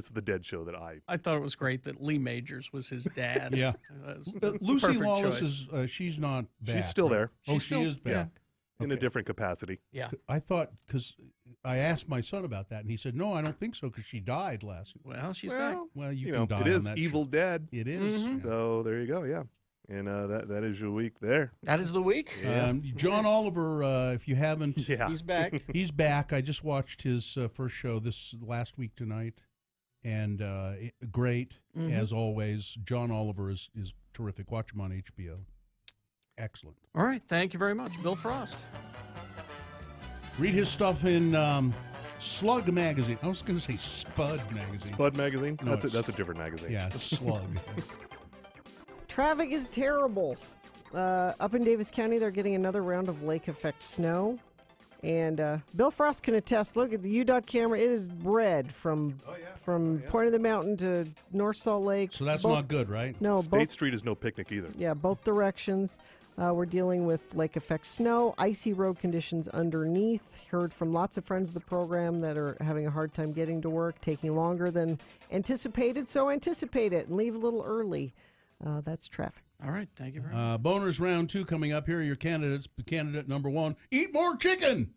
the Dead show that I thought it was great that Lee Majors was his dad. Yeah. That was Lucy perfect Lawless choice. is she's not back. She's still right? there. Oh, She's she still- is back. yeah. in a different capacity. Yeah. I thought because I asked my son about that, and he said, "No, I don't think so, because she died last week." Well, she's Well, back. Well, you You can know, die it is on that Evil show. Dead. It is. Mhm. yeah. So there you go. Yeah, and that is your week there. That is the week. Yeah. John Oliver, if you haven't, Yeah. He's back. he's back. I just watched his first show this last week tonight, and great as always. John Oliver is terrific. Watch him on HBO. Excellent. All right. Thank you very much, Bill Frost. Read his stuff in Slug magazine. I was going to say Spud magazine. Spud magazine. No, That's a different magazine. Yeah, Slug. Traffic is terrible. Up in Davis County, they're getting another round of lake effect snow. And Bill Frost can attest. Look at the UDOT camera. It is red from Point of the Mountain to North Salt Lake. So that's Both- not good, right? No, State both Street is no picnic either. Yeah, both directions. We're dealing with lake effect snow, icy road conditions underneath. Heard from lots of friends of the program that are having a hard time getting to work, taking longer than anticipated. So anticipate it and leave a little early. That's traffic. All right. Thank you very much. Boners round 2 coming up. Here are your candidates. Candidate number 1, eat more chicken.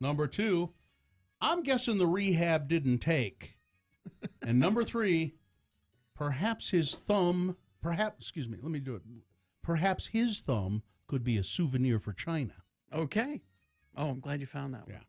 Number 2, I'm guessing the rehab didn't take. And number 3, perhaps his thumb, excuse me, let me do it. Perhaps his thumb could be a souvenir for China. Okay. Oh, I'm glad you found that one.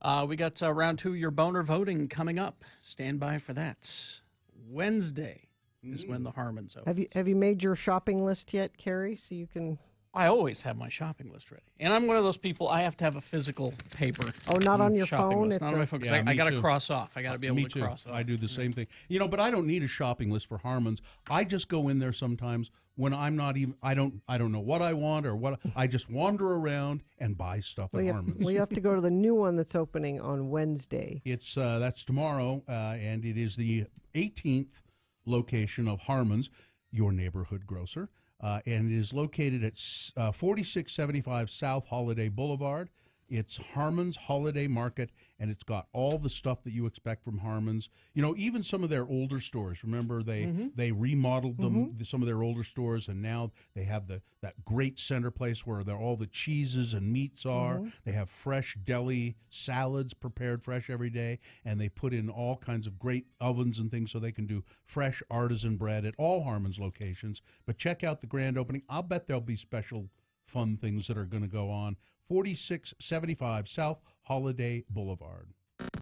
Yeah. We got round 2, your boner voting coming up. Stand by for that. Wednesday is when the Harmons open. Have you made your shopping list yet, Carrie? So you can. I always have my shopping list ready. And I'm one of those people, I have to have a physical paper. Oh, not on your shopping phone? list. Not on my phone, because I got to cross off. I got to be able to cross off. I do the same thing. You know, but I don't need a shopping list for Harmon's. I just go in there sometimes when I'm not even, I don't know what I want or what, I just wander around and buy stuff at Harmon's. Well, you have to go to the new one that's opening on Wednesday. It's that's tomorrow, and it is the 18th location of Harmon's, your neighborhood grocer. And it is located at 4675 South Holiday Boulevard. It's Harmon's Holiday Market, and it's got all the stuff that you expect from Harmon's. You know, even some of their older stores. Remember, they remodeled them, some of their older stores, and now they have that great center place where all the cheeses and meats are. They have fresh deli salads prepared fresh every day, and they put in all kinds of great ovens and things so they can do fresh artisan bread at all Harmon's locations. But check out the grand opening. I'll bet there'll be special fun things that are going to go on. 4675 South Holiday Boulevard.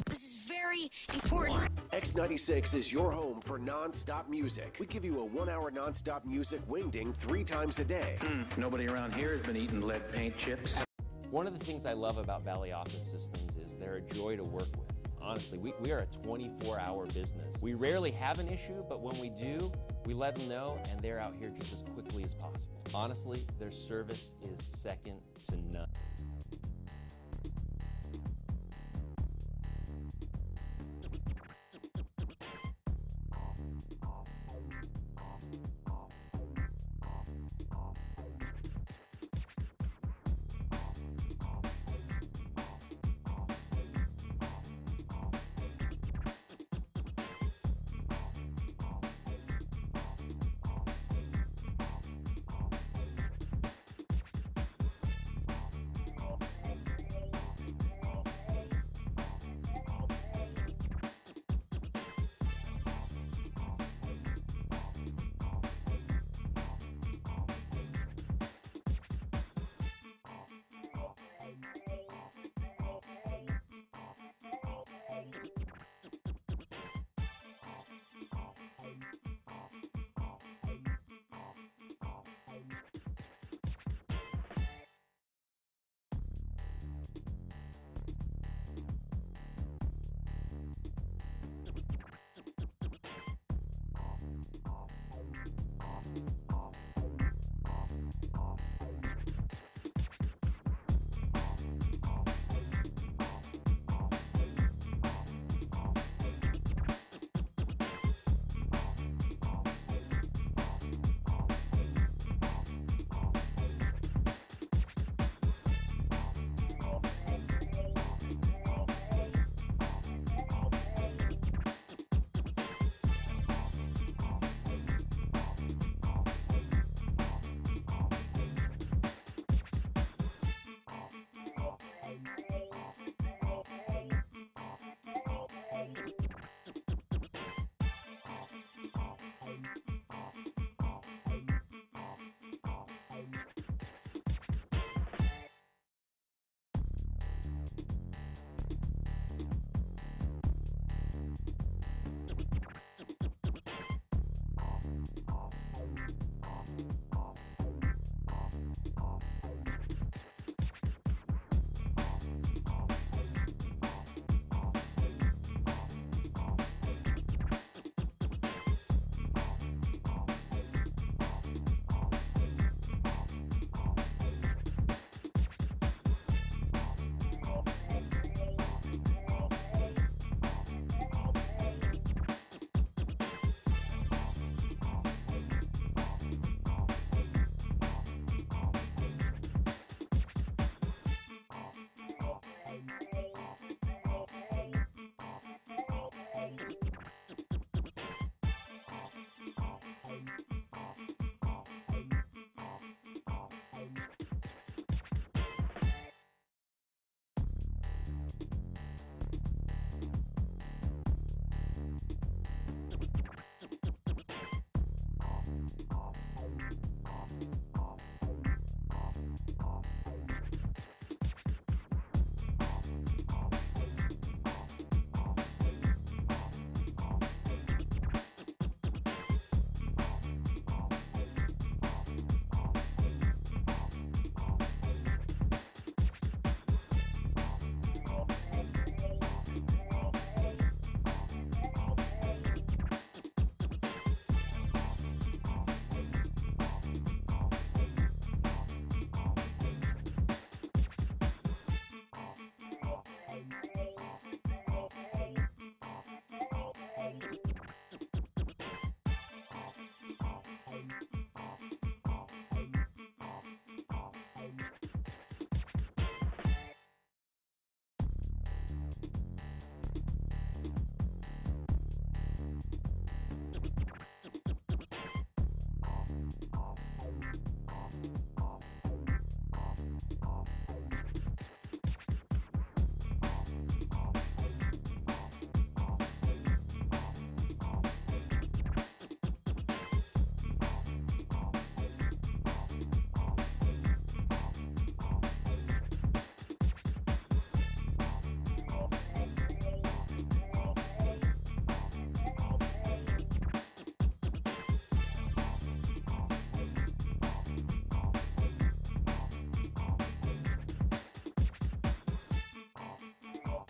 This is very important. X96 is your home for non-stop music. We give you a 1-hour non-stop music wingding 3 times a day. Nobody around here has been eating lead paint chips. One of the things I love about Valley Office Systems is they're a joy to work with. Honestly, we are a 24-hour business. We rarely have an issue, but when we do, we let them know, and they're out here just as quickly as possible. Honestly, their service is second to none.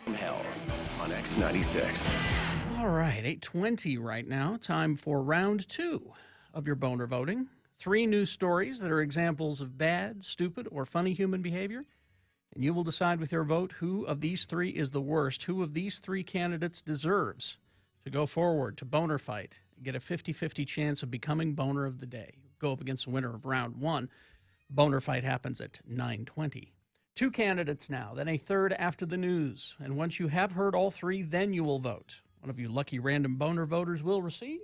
From Hell on X96. All right, 8:20 right now. Time for round 2 of your boner voting. 3 news stories that are examples of bad, stupid, or funny human behavior. And you will decide with your vote who of these 3 is the worst, who of these 3 candidates deserves to go forward to Boner Fight, get a 50-50 chance of becoming Boner of the Day. Go up against the winner of round 1. Boner Fight happens at 9:20. 2 candidates now, then a third after the news. And once you have heard all 3, then you will vote. One of you lucky random boner voters will receive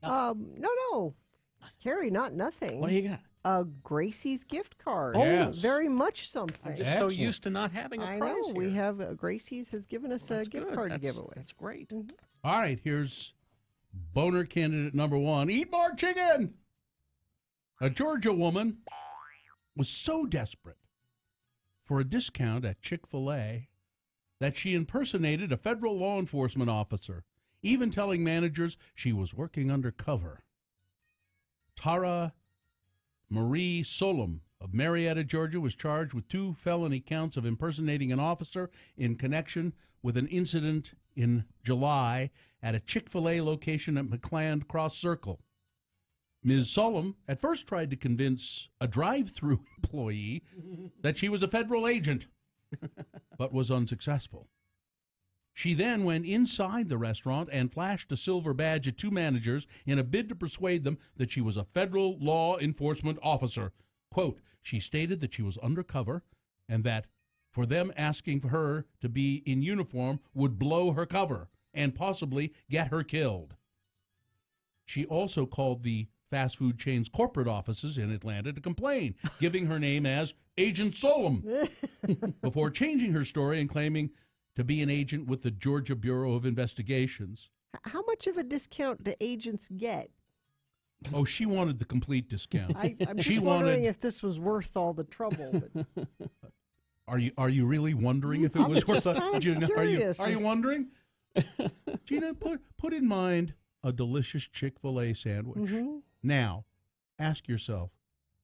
No. Carrie, not nothing. What do you got? Gracie's gift card. Oh, yes. Very much something. I'm just so used to not having a I prize know. here. We have Gracie's has given us a gift card to give away. That's great. All right, here's boner candidate number 1. Eat more chicken! A Georgia woman was so desperate for a discount at Chick-fil-A that she impersonated a federal law enforcement officer, even telling managers she was working undercover. Tara Marie Solom of Marietta, Georgia, was charged with 2 felony counts of impersonating an officer in connection with an incident in July at a Chick-fil-A location at McCland Cross Circle. Ms. Solom at first tried to convince a drive-through employee that she was a federal agent, but was unsuccessful. She then went inside the restaurant and flashed a silver badge at 2 managers in a bid to persuade them that she was a federal law enforcement officer. Quote, she stated that she was undercover and that for them asking for her to be in uniform would blow her cover and possibly get her killed. She also called the fast food chain's corporate offices in Atlanta to complain, giving her name as Agent Solom, before changing her story and claiming to be an agent with the Georgia Bureau of Investigations. How much of a discount do agents get? Oh, she wanted the complete discount. I'm just wondering if this was worth all the trouble. Are you really wondering if it was worth it? Gina, curious. Are you wondering? Gina, put in mind a delicious Chick-fil-A sandwich. Mm-hmm. Now, ask yourself,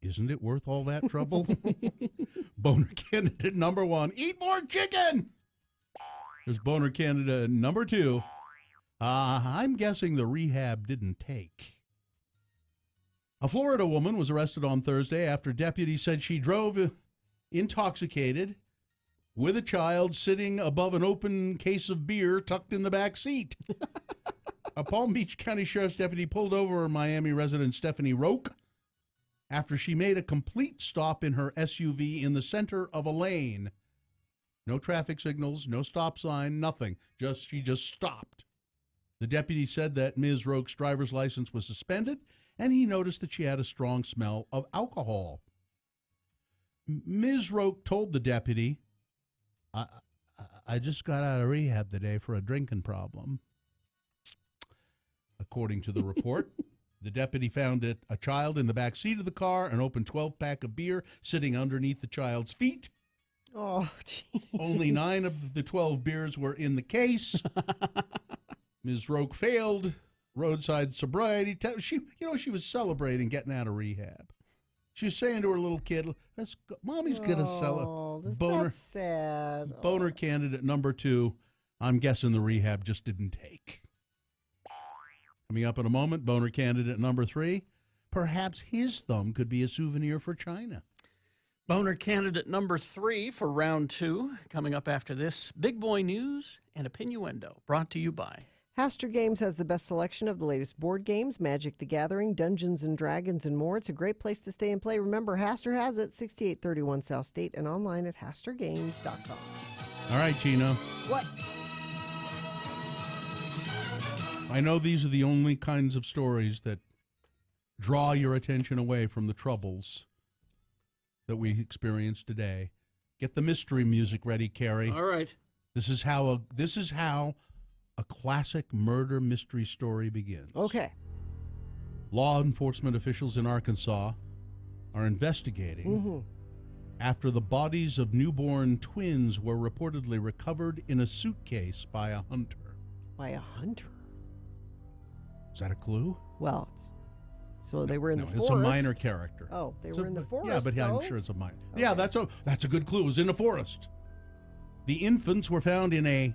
isn't it worth all that trouble? Boner candidate number 1, eat more chicken! There's boner candidate number 2. I'm guessing the rehab didn't take. A Florida woman was arrested on Thursday after deputies said she drove intoxicated with a child sitting above an open case of beer tucked in the back seat. A Palm Beach County Sheriff's deputy pulled over Miami resident Stephanie Roque after she made a complete stop in her SUV in the center of a lane. No traffic signals, no stop sign, nothing. She just stopped. The deputy said that Ms. Roque's driver's license was suspended, and he noticed that she had a strong smell of alcohol. Ms. Roque told the deputy, I just got out of rehab today for a drinking problem. According to the report, the deputy found a child in the back seat of the car, an open 12-pack of beer sitting underneath the child's feet. Oh, geez. Only 9 of the 12 beers were in the case. Ms. Roque failed roadside sobriety test. She was celebrating getting out of rehab. She was saying to her little kid, Mommy's going to sell a boner. That's sad. Boner candidate number 2. I'm guessing the rehab just didn't take. Coming up in a moment, boner candidate number 3. Perhaps his thumb could be a souvenir for China. Boner candidate number 3 for round 2. Coming up after this, Big Boy News and Opinioendo, brought to you by Haster Games has the best selection of the latest board games, Magic the Gathering, Dungeons & Dragons, and more. It's a great place to stay and play. Remember, Haster has it, 6831 South State, and online at hastergames.com. All right, Gina. What? I know these are the only kinds of stories that draw your attention away from the troubles that we experienced today. Get the mystery music ready, Carrie. All right. This is how a classic murder mystery story begins. Okay. Law enforcement officials in Arkansas are investigating after the bodies of newborn twins were reportedly recovered in a suitcase by a hunter. By a hunter? Is that a clue? Well, so they were in the forest. It's a minor character. Oh, they were in the forest. Yeah, but I'm sure it's a minor. Okay. Yeah, that's a good clue. It was in the forest. The infants were found in a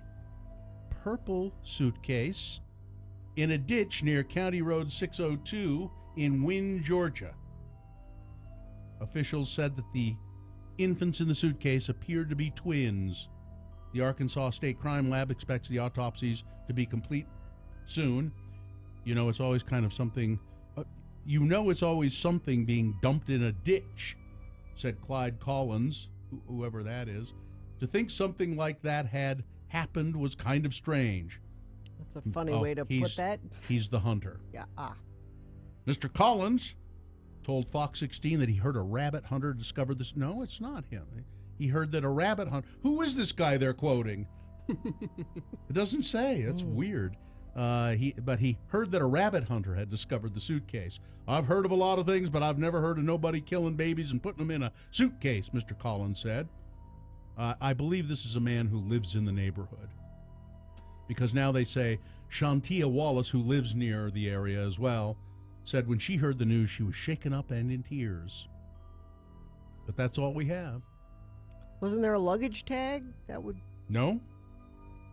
purple suitcase in a ditch near County Road 602 in Wynne, Georgia. Officials said that the infants in the suitcase appeared to be twins. The Arkansas State Crime Lab expects the autopsies to be complete soon. You know, it's always kind of something, it's always something being dumped in a ditch, said Clyde Collins, whoever that is. To think something like that had happened was kind of strange. That's a funny way to put that. He's the hunter. Yeah. Mr. Collins told Fox 16 that he heard a rabbit hunter discover this. No, it's not him. He heard that a rabbit hunter. Who is this guy they're quoting? It doesn't say. It's weird. But he heard that a rabbit hunter had discovered the suitcase. I've heard of a lot of things, but I've never heard of nobody killing babies and putting them in a suitcase, Mr. Collins said. I believe this is a man who lives in the neighborhood. Because now they say Shantia Wallace, who lives near the area as well, said when she heard the news, she was shaken up and in tears. But that's all we have. Wasn't there a luggage tag? No.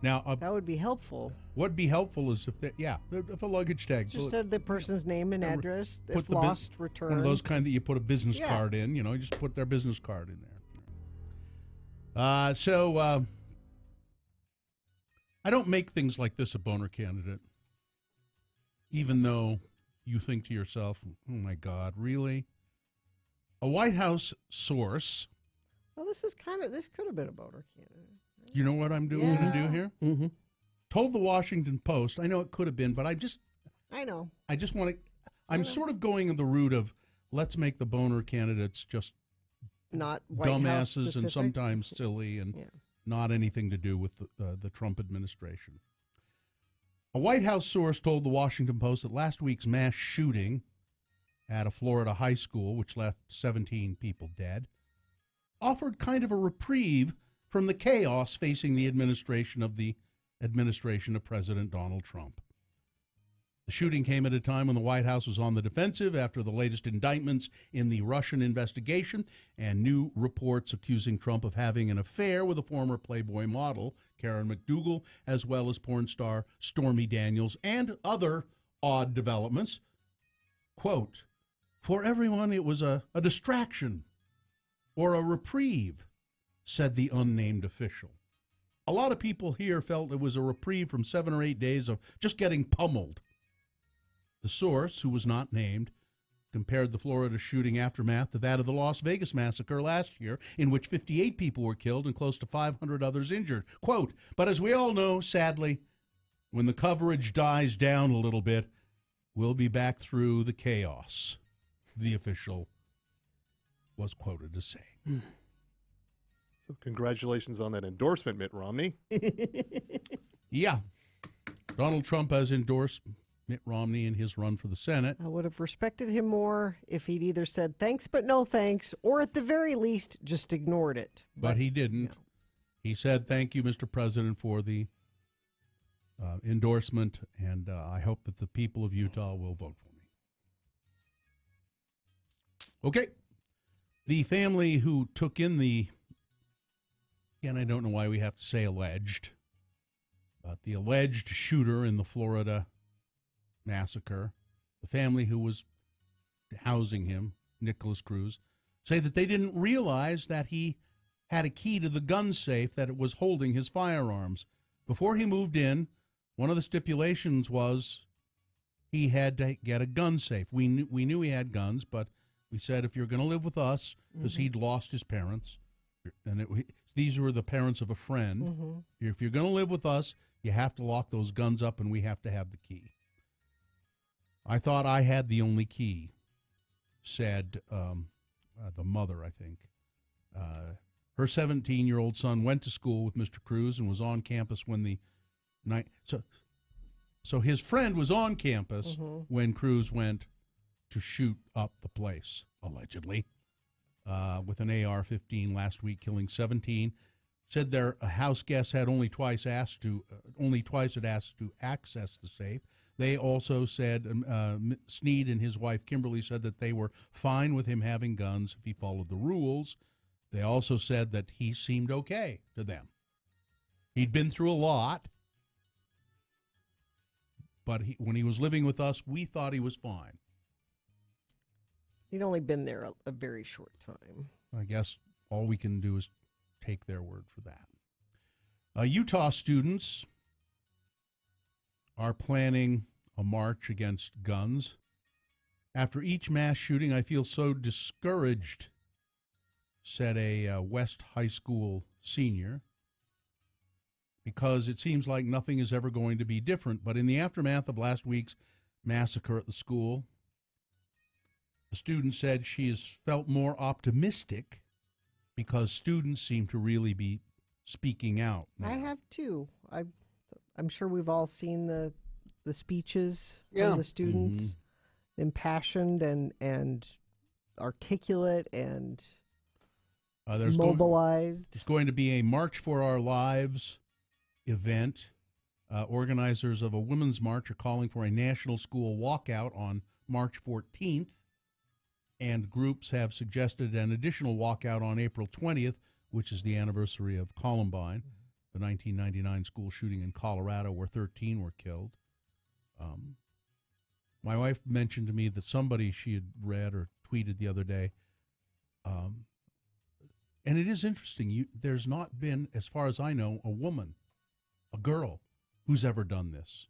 Now that would be helpful. What'd be helpful is if a luggage tag just said the person's name and address, put if lost, return. One of those kind that you put a business card in. You just put their business card in there. So I don't make things like this a boner candidate, even though you think to yourself, "Oh my God, really?" A White House source. Well, this could have been a boner candidate. You know what I'm going to do here? Mm-hmm. Told the Washington Post. I know it could have been, but I know. I just want to. I'm sort of going in the route of let's make the boner candidates just not White House dumbasses specific. And sometimes silly and not anything to do with the Trump administration. A White House source told the Washington Post that last week's mass shooting at a Florida high school, which left 17 people dead, offered kind of a reprieve from the chaos facing the administration of President Donald Trump. The shooting came at a time when the White House was on the defensive after the latest indictments in the Russian investigation and new reports accusing Trump of having an affair with a former Playboy model, Karen McDougal, as well as porn star Stormy Daniels, and other odd developments. Quote, "For everyone, it was a distraction or a reprieve," said the unnamed official. A lot of people here felt it was a reprieve from 7 or 8 days of just getting pummeled. The source, who was not named, compared the Florida shooting aftermath to that of the Las Vegas massacre last year, in which 58 people were killed and close to 500 others injured. Quote, "But as we all know, sadly, when the coverage dies down a little bit, we'll be back through the chaos," the official was quoted as saying. So congratulations on that endorsement, Mitt Romney. Yeah. Donald Trump has endorsed Mitt Romney in his run for the Senate. I would have respected him more if he'd either said thanks but no thanks, or at the very least just ignored it. But he didn't. No. He said, "Thank you, Mr. President, for the endorsement, and I hope that the people of Utah will vote for me." Okay. The family who took in again, I don't know why we have to say alleged, but the alleged shooter in the Florida massacre, the family who was housing him, Nicholas Cruz, say that they didn't realize that he had a key to the gun safe that it was holding his firearms. Before he moved in, one of the stipulations was he had to get a gun safe. We knew he had guns, but we said if you're going to live with us, because he'd lost his parents, and these were the parents of a friend. If you're going to live with us, you have to lock those guns up, and we have to have the key. I thought I had the only key, said the mother, I think. Her 17-year-old son went to school with Mr. Cruz and was on campus when the night. So his friend was on campus when Cruz went to shoot up the place, allegedly, with an AR-15 last week, killing 17. Said their house guests had only twice had asked to access the safe. They also said, Snead and his wife Kimberly said that they were fine with him having guns if he followed the rules. They also said that he seemed okay to them. He'd been through a lot, but when he was living with us, we thought he was fine. He'd only been there a very short time. I guess all we can do is take their word for that. Utah students are planning a march against guns. After each mass shooting, I feel so discouraged, said a West High School senior, because it seems like nothing is ever going to be different. But in the aftermath of last week's massacre at the school, the student said she has felt more optimistic because students seem to really be speaking out now. I have too. I'm sure we've all seen the speeches Yeah. from the students, impassioned and articulate and mobilized. It's going to be a March for Our Lives event. Organizers of a women's march are calling for a national school walkout on March 14th, and groups have suggested an additional walkout on April 20th, which is the anniversary of Columbine, the 1999 school shooting in Colorado where 13 were killed. My wife mentioned to me that somebody she had read or tweeted the other day, and it is interesting, there's not been, as far as I know, a woman, a girl, who's ever done this.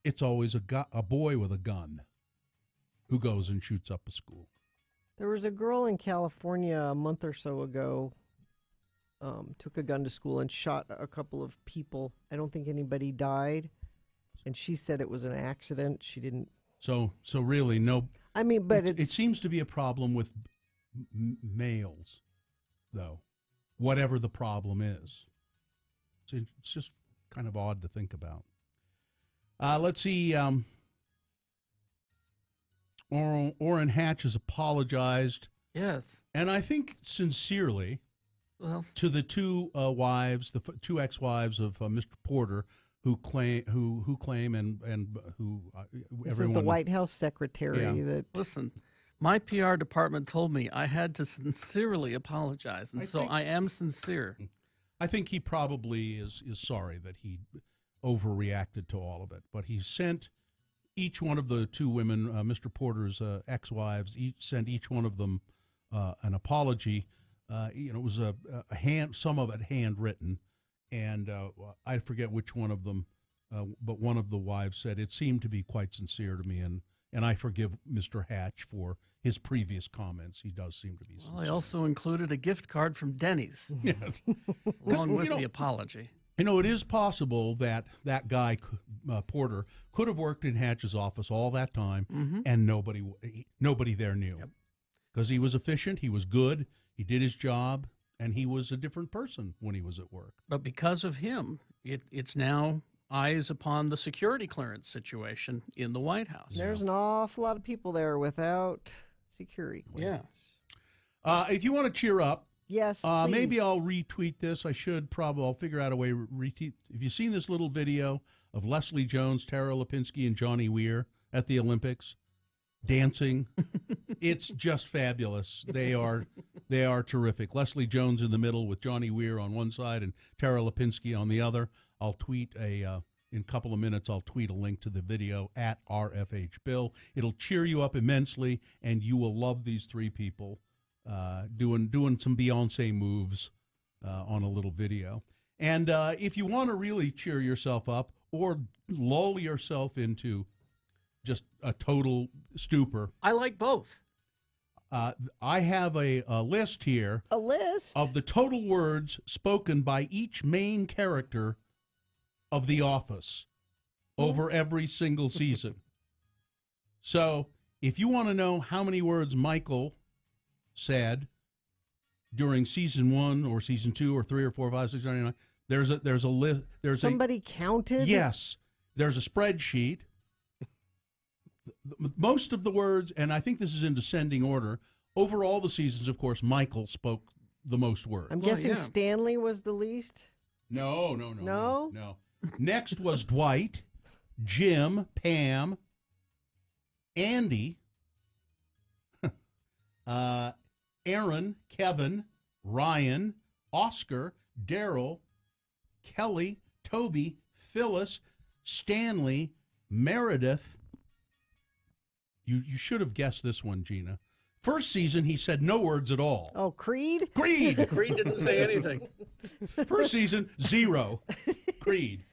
It's always a boy with a gun who goes and shoots up a school. There was a girl in California a month or so ago, took a gun to school and shot a couple of people. I don't think anybody died, and she said it was an accident. She didn't. So really, no. I mean, but it seems to be a problem with males, though, whatever the problem is. It's just kind of odd to think about. Let's see. Orrin Hatch has apologized. Yes. And I think sincerely to the two wives, the two ex-wives of Mr. Porter, who claim and who this everyone. is the White House secretary that. Listen, my PR department told me I had to sincerely apologize, and I am sincere. I think he probably is sorry that he overreacted to all of it, but he sent each one of the two women, Mr. Porter's ex-wives, sent each one of them an apology. It was some of it handwritten, and I forget which one of them, but one of the wives said it seemed to be quite sincere to me, and I forgive Mr. Hatch for his previous comments. He does seem to be sincere. Well, I also included a gift card from Denny's, yes, along with the apology. It is possible that guy, Porter, could have worked in Hatch's office all that time, and nobody there knew. Because he was efficient, he was good, he did his job, and he was a different person when he was at work. But because of him, it's now eyes upon the security clearance situation in the White House. There's an awful lot of people there without security clearance. Yeah. If you want to cheer up, yes, maybe I'll retweet this. I'll figure out a way to retweet. Have you seen this little video of Leslie Jones, Tara Lipinski, and Johnny Weir at the Olympics dancing? It's just fabulous. They are terrific. Leslie Jones in the middle with Johnny Weir on one side and Tara Lipinski on the other. I'll tweet in a couple of minutes. I'll tweet a link to the video at RFH Bill. It'll cheer you up immensely, and you will love these three people doing some Beyonce moves on a little video. And if you want to really cheer yourself up or lull yourself into just a total stupor, I like both. I have a list here. A list? Of the total words spoken by each main character of The Office over every single season. So if you want to know how many words Michael said during season 1 or season 2 or 3 or 4 or 5, 6, 7, 8, 9, there's a list. Somebody counted? Yes. There's a spreadsheet. Most of the words, and I think this is in descending order, over all the seasons, of course, Michael spoke the most words. I'm guessing Stanley was the least? No. Next was Dwight, Jim, Pam, Andy, Aaron, Kevin, Ryan, Oscar, Daryl, Kelly, Toby, Phyllis, Stanley, Meredith. You should have guessed this one, Gina. First season, he said no words at all. Oh, Creed? Creed. Creed didn't say anything. First season, 0. Creed.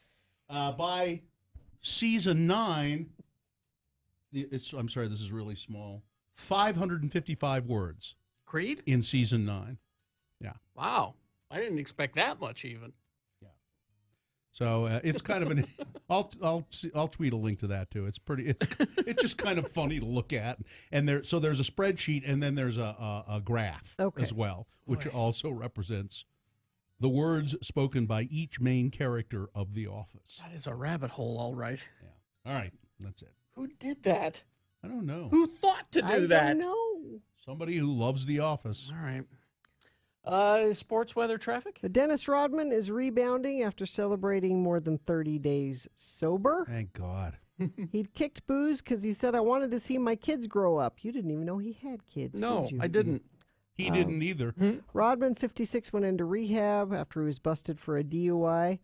By season 9, I'm sorry, this is really small. 555 words. Creed? In season 9. Yeah. Wow. I didn't expect that much even. So it's kind of an. I'll tweet a link to that too. It's pretty. It's just kind of funny to look at. And there's a spreadsheet, and then there's a graph as well, which also represents the words spoken by each main character of The Office. That is a rabbit hole, all right. Yeah. All right, that's it. Who did that? I don't know. Who thought to do that? I don't know. Somebody who loves The Office. All right. Sports weather traffic? Dennis Rodman is rebounding after celebrating more than 30 days sober. Thank God. He'd kicked booze because he said, I wanted to see my kids grow up. You didn't even know he had kids, No, did you? I didn't. He didn't either. Rodman, 56, went into rehab after he was busted for a DUI.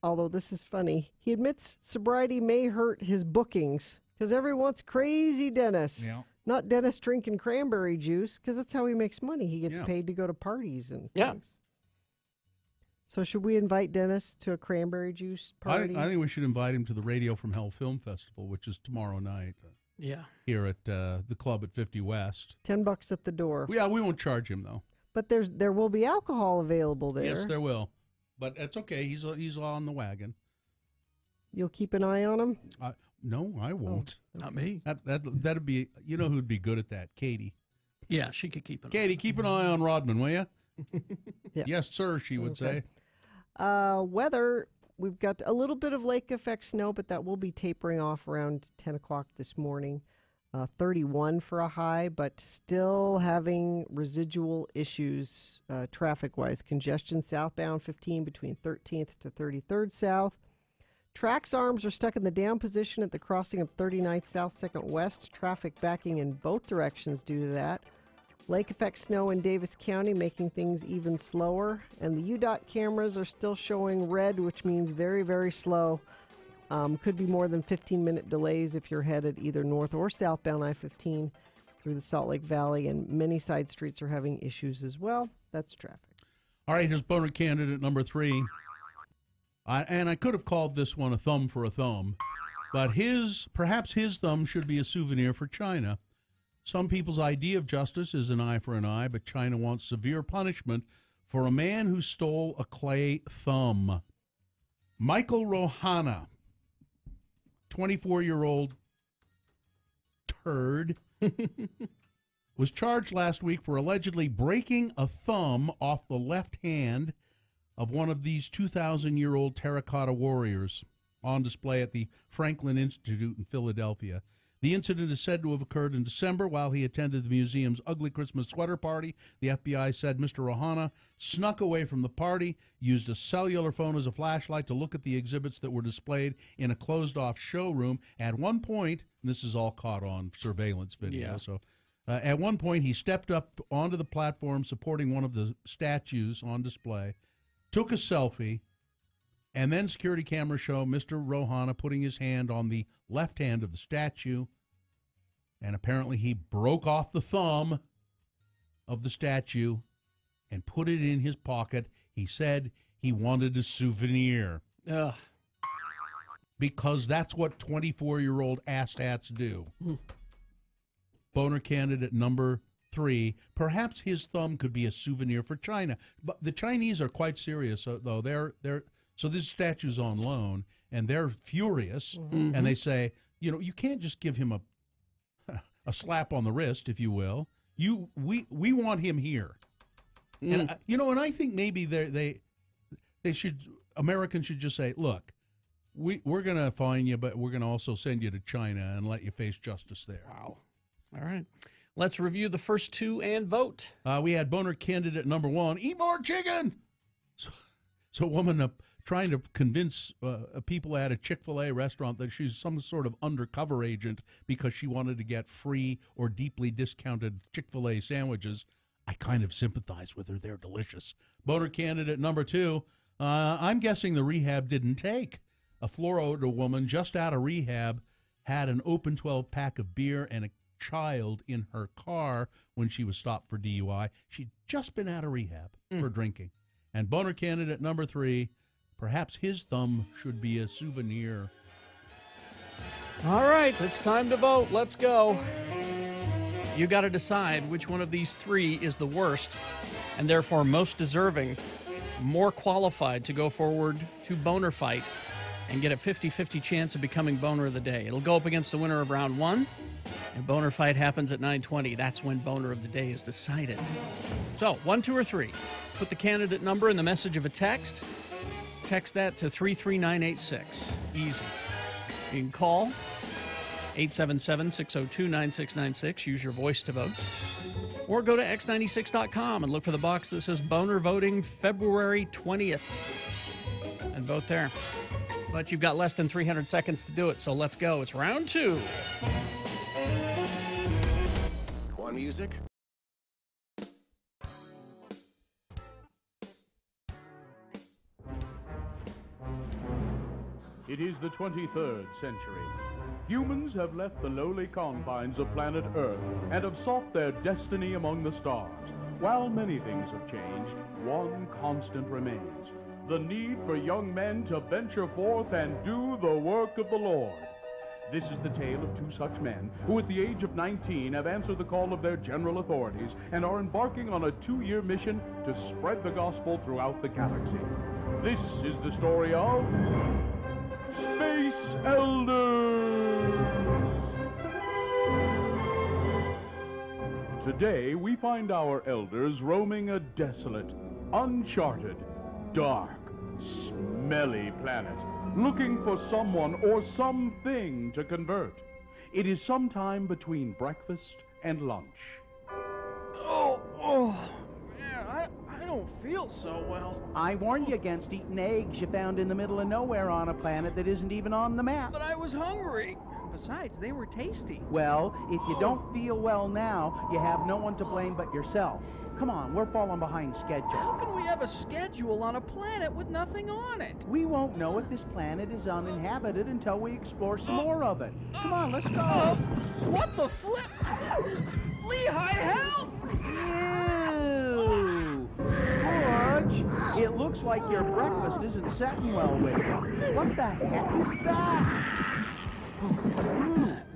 Although this is funny. He admits sobriety may hurt his bookings because everyone wants crazy Dennis. Yeah. Not Dennis drinking cranberry juice, because that's how he makes money. He gets paid to go to parties and things. So should we invite Dennis to a cranberry juice party? I think we should invite him to the Radio from Hell Film Festival, which is tomorrow night. Here at the club at 50 West. $10 at the door. Yeah, we won't charge him though. But there will be alcohol available there. Yes, there will. But it's okay. He's on the wagon. You'll keep an eye on him? No, I won't. Not me. That'd be. You know who'd be good at that? Katie. Yeah, she could keep an eye. Katie, keep an eye on Rodman, will you? Yeah. Yes, sir. She would say. Weather. We've got a little bit of lake effect snow, but that will be tapering off around 10 o'clock this morning. 31 for a high, but still having residual issues traffic-wise. Congestion southbound 15 between 13th to 33rd south. Trax arms are stuck in the down position at the crossing of 39th South 2nd West. Traffic backing in both directions due to that. Lake effect snow in Davis County making things even slower. And the UDOT cameras are still showing red, which means very, very slow. Could be more than 15-minute delays if you're headed either north or southbound I-15 through the Salt Lake Valley. And many side streets are having issues as well. That's traffic. All right, here's boner candidate number 3. And I could have called this one a thumb for a thumb, but perhaps his thumb should be a souvenir for China. Some people's idea of justice is an eye for an eye, but China wants severe punishment for a man who stole a clay thumb. Michael Rohana, 24-year-old turd, was charged last week for allegedly breaking a thumb off the left hand of one of these 2,000-year-old terracotta warriors on display at the Franklin Institute in Philadelphia. The incident is said to have occurred in December while he attended the museum's ugly Christmas sweater party. The FBI said Mr. Rohana snuck away from the party, used a cellular phone as a flashlight to look at the exhibits that were displayed in a closed-off showroom. At one point, and this is all caught on surveillance video, at one point he stepped up onto the platform supporting one of the statues on display, took a selfie, and then security cameras show Mr. Rohana putting his hand on the left hand of the statue, and apparently he broke off the thumb of the statue and put it in his pocket. He said he wanted a souvenir. Ugh. Because that's what 24-year-old asshats do. Boner candidate number 3, perhaps his thumb could be a souvenir for China. But the Chinese are quite serious, though. So this statue's on loan, and they're furious, and they say, you can't just give him a slap on the wrist, if you will. We want him here. And and I think maybe Americans should just say, look, we're going to fine you, but we're going to also send you to China and let you face justice there. Wow. All right. Let's review the first 2 and vote. We had boner candidate number 1, eat more chicken. So a woman trying to convince people at a Chick-fil-A restaurant that she's some sort of undercover agent because she wanted to get free or deeply discounted Chick-fil-A sandwiches. I kind of sympathize with her. They're delicious. Boner candidate number 2. I'm guessing the rehab didn't take. A Florida woman just out of rehab had an open 12-pack of beer and a child in her car when she was stopped for DUI. She'd just been out of rehab for drinking. And boner candidate number 3, perhaps his thumb should be a souvenir. All right, it's time to vote. Let's go. You got to decide which one of these 3 is the worst and therefore most deserving, more qualified to go forward to Boner Fight and get a 50-50 chance of becoming Boner of the Day. It'll go up against the winner of round 1, and Boner Fight happens at 9:20. That's when Boner of the Day is decided. So, 1, 2, or 3. Put the candidate number in the message of a text. Text that to 33986. Easy. You can call 877-602-9696. Use your voice to vote. Or go to x96.com and look for the box that says Boner Voting February 20th and vote there. But you've got less than 300 seconds to do it, so let's go. It's round 2. Want music? It is the 23rd century. Humans have left the lowly confines of planet Earth and have sought their destiny among the stars. While many things have changed, one constant remains: the need for young men to venture forth and do the work of the Lord. This is the tale of 2 such men who at the age of 19 have answered the call of their general authorities and are embarking on a 2-year mission to spread the gospel throughout the galaxy. This is the story of Space Elders. Today we find our elders roaming a desolate, uncharted, dark, smelly planet, looking for someone or something to convert. It is sometime between breakfast and lunch. Oh, man, I don't feel so well. I warned you against eating eggs you found in the middle of nowhere on a planet that isn't even on the map. But I was hungry. Besides, they were tasty. Well, if you don't feel well now, you have no one to blame but yourself. Come on, we're falling behind schedule. How can we have a schedule on a planet with nothing on it? We won't know if this planet is uninhabited until we explore some more of it. Come on, let's go. What the flip? Lehigh, help! Ew! George, it looks like your breakfast isn't setting well with you. What the heck is that?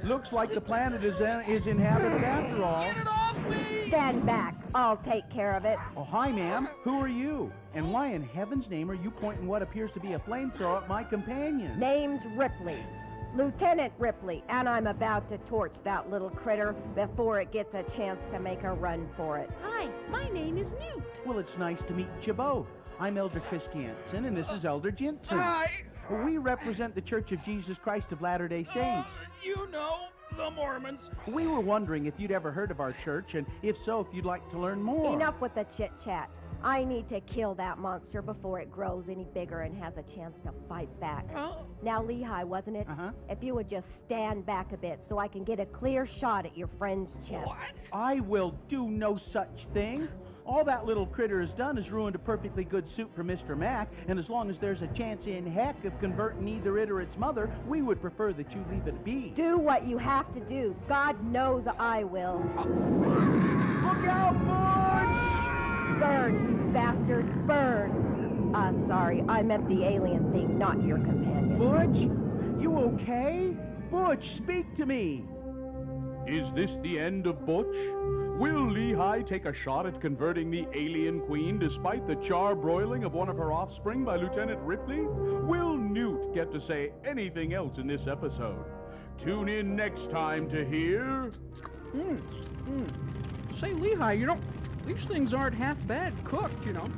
Looks like the planet is inhabited after all. Get it off me! Stand back. I'll take care of it. Oh, hi, ma'am. Who are you? And why in heaven's name are you pointing what appears to be a flamethrower at my companion? Name's Ripley. Lieutenant Ripley, and I'm about to torch that little critter before it gets a chance to make a run for it. Hi, my name is Newt. Well, it's nice to meet you both. I'm Elder Christiansen, and this is Elder Jensen. Hi. We represent the Church of Jesus Christ of Latter-day Saints. You know, the Mormons. We were wondering if you'd ever heard of our church, and if so, if you'd like to learn more. Enough with the chit-chat. I need to kill that monster before it grows any bigger and has a chance to fight back. Now, Lehigh, wasn't it? If you would just stand back a bit so I can get a clear shot at your friend's chest. What? I will do no such thing. All that little critter has done is ruined a perfectly good suit for Mr. Mack, and as long as there's a chance in heck of converting either it or its mother, we would prefer that you leave it be. Do what you have to do. God knows I will. Look out, Butch! Burn, you bastard, burn! Sorry, I meant the alien thing, not your companion. Butch? You okay? Butch, speak to me! Is this the end of Butch? Will Lehigh take a shot at converting the alien queen despite the char-broiling of one of her offspring by Lieutenant Ripley? Will Newt get to say anything else in this episode? Tune in next time to hear... Say, Lehigh, you know, these things aren't half bad cooked, you know.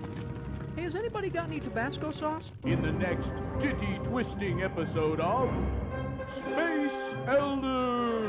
Hey, has anybody got any Tabasco sauce? In the next titty-twisting episode of Space Elders!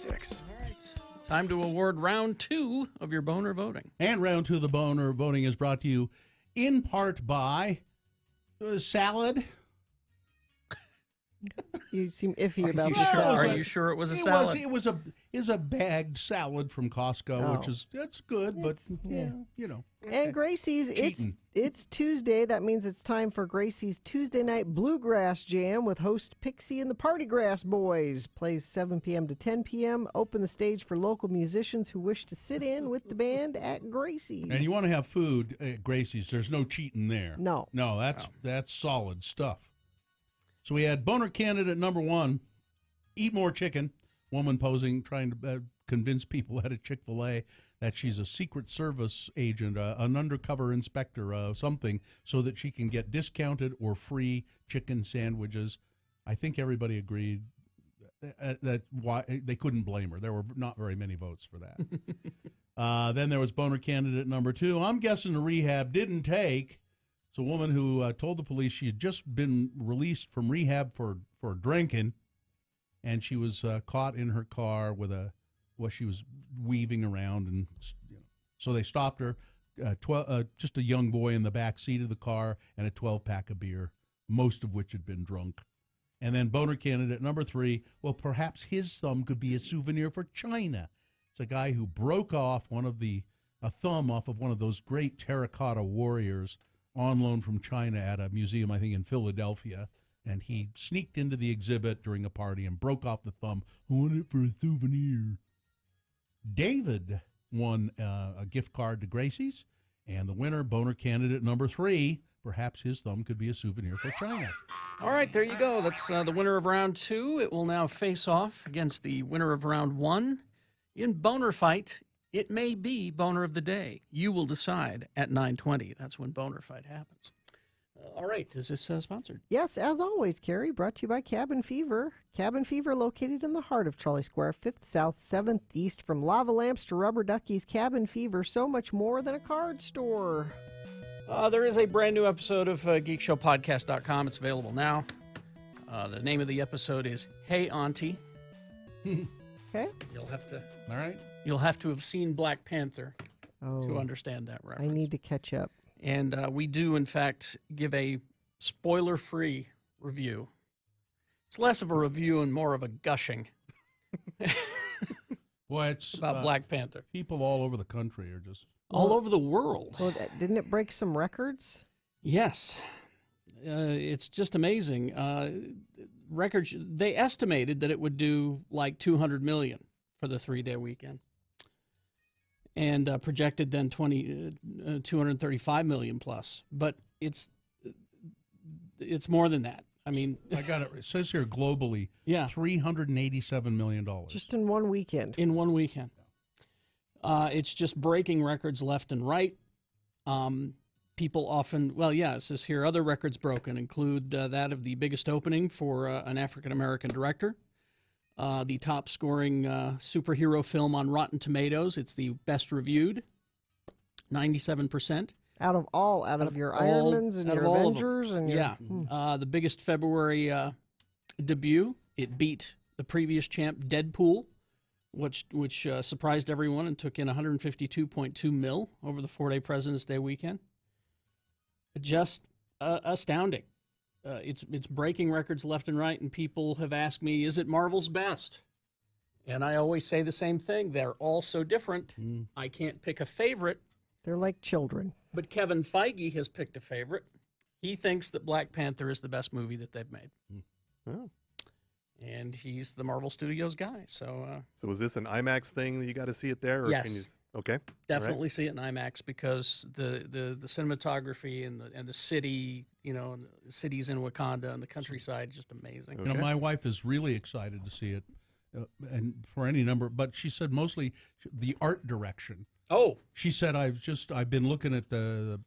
X96. All right. Time to award round 2 of your boner voting. And round 2 of the boner voting is brought to you in part by salad. You seem iffy about the sure? salad. Are you sure it was a salad? It was a bagged salad from Costco, which that's good, but yeah, you know. And Gracie's, Cheating. it's Tuesday. That means it's time for Gracie's Tuesday Night Bluegrass Jam with host Pixie and the Partygrass Boys. Plays 7 p.m. to 10 p.m. Open the stage for local musicians who wish to sit in with the band at Gracie's. And you want to have food at Gracie's. There's no cheating there. No. No, that's solid stuff. So we had boner candidate number 1, eat more chicken. Woman posing, trying to convince people at a Chick-fil-A that she's a Secret Service agent, an undercover inspector, something, so that she can get discounted or free chicken sandwiches. I think everybody agreed that why they couldn't blame her. There were not very many votes for that. Then there was boner candidate number 2. I'm guessing the rehab didn't take. It's a woman who told the police she had just been released from rehab for drinking, and she was caught in her car with she was weaving around, and so they stopped her. Just a young boy in the back seat of the car and a 12-pack of beer, most of which had been drunk. And then boner candidate number 3, well, perhaps his thumb could be a souvenir for China. It's a guy who broke off a thumb off of one of those great terracotta warriors on loan from China at a museum, I think, in Philadelphia. And he sneaked into the exhibit during a party and broke off the thumb. I want it for a souvenir. David won a gift card to Gracie's. And the winner, boner candidate number 3, perhaps his thumb could be a souvenir for China. All right, there you go. That's the winner of round 2. It will now face off against the winner of round 1. In Boner Fight, it may be Boner of the Day. You will decide at 9:20. That's when Boner Fight happens. All right, is this sponsored? Yes, as always, Carrie, brought to you by Cabin Fever. Cabin Fever located in the heart of Trolley Square, 5th South, 7th East. From lava lamps to rubber duckies, Cabin Fever, so much more than a card store. There is a brand new episode of GeekShowPodcast.com. It's available now. The name of the episode is Hey Auntie. Okay. You'll have to. All right. You'll have to have seen Black Panther to understand that reference. I need to catch up. And we do, in fact, give a spoiler-free review. It's less of a review and more of a gushing. Well, it's about Black Panther. People all over the country are just... All over the world. Well, didn't it break some records? Yes. It's just amazing. Records, they estimated that it would do like $200 million for the 3-day weekend. And projected then 235 million plus, but it's more than that. I mean, I got it. It says here globally, $387 million. Just in one weekend. In one weekend, it's just breaking records left and right. People often, it says here other records broken include that of the biggest opening for an African American director. The top-scoring superhero film on Rotten Tomatoes. It's the best reviewed, 97%. Out of your Ironmans and your Avengers and your... The biggest February debut. It beat the previous champ, Deadpool, which surprised everyone and took in $152.2 million over the 4-day President's Day weekend. Just astounding. It's breaking records left and right, and people have asked me, is it Marvel's best? And I always say the same thing. They're all so different. I can't pick a favorite. They're like children. But Kevin Feige has picked a favorite. He thinks that Black Panther is the best movie that they've made. Oh. And he's the Marvel Studios guy. So was this an IMAX thing that you got to see it there? Or yes. Can you, okay. Definitely see it in IMAX because the cinematography and the city, and the cities in Wakanda and the countryside is just amazing. Okay. My wife is really excited to see it, and for any number. But she said mostly the art direction. Oh, she said I've been looking at the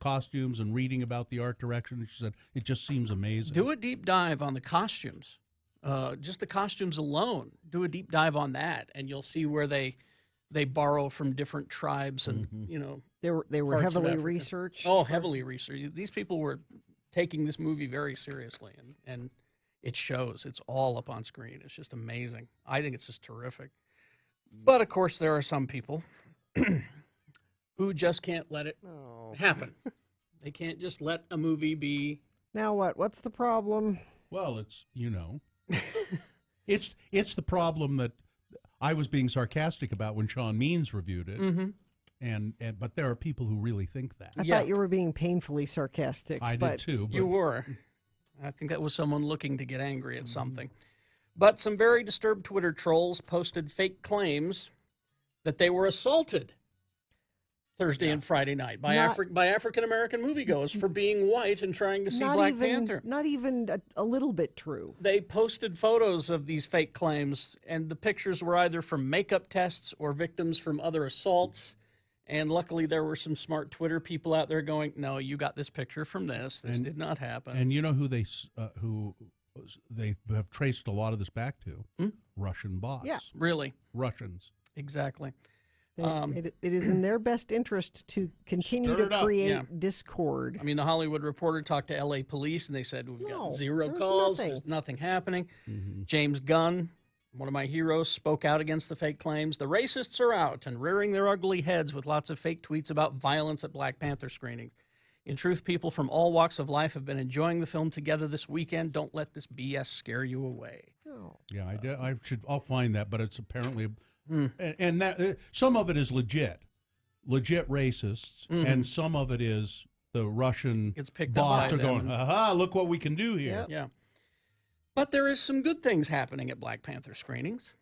costumes and reading about the art direction. And she said it just seems amazing. Do a deep dive on the costumes, just the costumes alone. Do a deep dive on that, and you'll see where they borrow from different tribes and they were heavily researched. Oh, heavily researched. These people were taking this movie very seriously, and it shows. It's all up on screen. It's just amazing. I think it's just terrific. But, of course, there are some people who just can't let it happen. They can't just let a movie be... Now what? What's the problem? Well, it's, it's the problem that I was being sarcastic about when Sean Means reviewed it. Mm-hmm. But there are people who really think that. I thought you were being painfully sarcastic. I did too. You were. I think that was someone looking to get angry at something. But some very disturbed Twitter trolls posted fake claims that they were assaulted Thursday and Friday night by African-American moviegoers for being white and trying to see Black Panther. Not even a little bit true. They posted photos of these fake claims, and the pictures were either from makeup tests or victims from other assaults. And luckily, there were some smart Twitter people out there going, no, you got this picture from this. This did not happen. And you know who they have traced a lot of this back to? Russian bots. Yeah. Really? Russians. Exactly. It is in their best interest to continue to create discord. I mean, the Hollywood Reporter talked to L.A. police, and they said, we've got zero calls. There's nothing happening. James Gunn, one of my heroes, spoke out against the fake claims. The racists are out and rearing their ugly heads with lots of fake tweets about violence at Black Panther screenings. In truth, people from all walks of life have been enjoying the film together this weekend. Don't let this BS scare you away. Yeah, I'll find that, but it's apparently... And that some of it is legit racists, and some of it is the Russian bots are going, aha, look what we can do here. Yeah. But there is some good things happening at Black Panther screenings.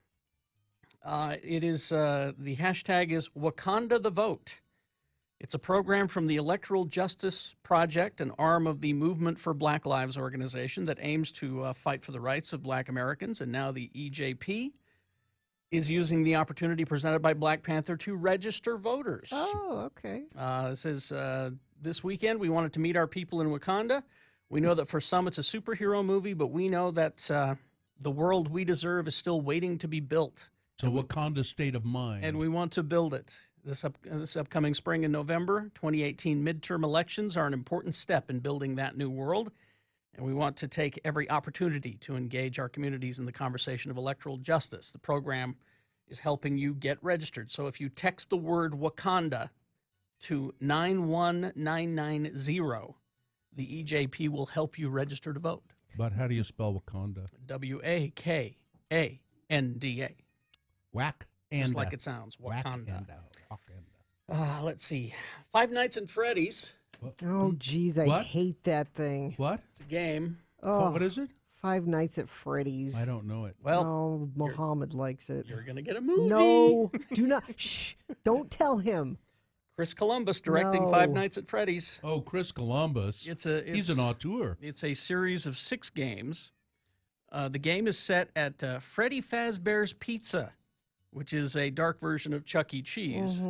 It is the hashtag is Wakanda the Vote. It's a program from the Electoral Justice Project, an arm of the Movement for Black Lives organization that aims to fight for the rights of Black Americans, and now the EJP is using the opportunity presented by Black Panther to register voters. Oh, okay. It says, this weekend we wanted to meet our people in Wakanda. We know that for some it's a superhero movie, but we know that the world we deserve is still waiting to be built. So Wakanda state of mind. And we want to build it. This upcoming spring and November, 2018 midterm elections are an important step in building that new world. And we want to take every opportunity to engage our communities in the conversation of electoral justice. The program is helping you get registered. So if you text the word Wakanda to 91990, the EJP will help you register to vote. But how do you spell Wakanda? Wakanda. Just like it sounds. Wakanda. Let's see. Five Nights at Freddy's. Oh, geez, I hate that thing. What? It's a game. Oh, what is it? Five Nights at Freddy's. I don't know it. Well, Muhammad likes it. You're going to get a movie. No, do not. Shh, don't tell him. Chris Columbus directing Five Nights at Freddy's. Oh, Chris Columbus. He's an auteur. It's a series of 6 games. The game is set at Freddy Fazbear's Pizza, which is a dark version of Chuck E. Cheese.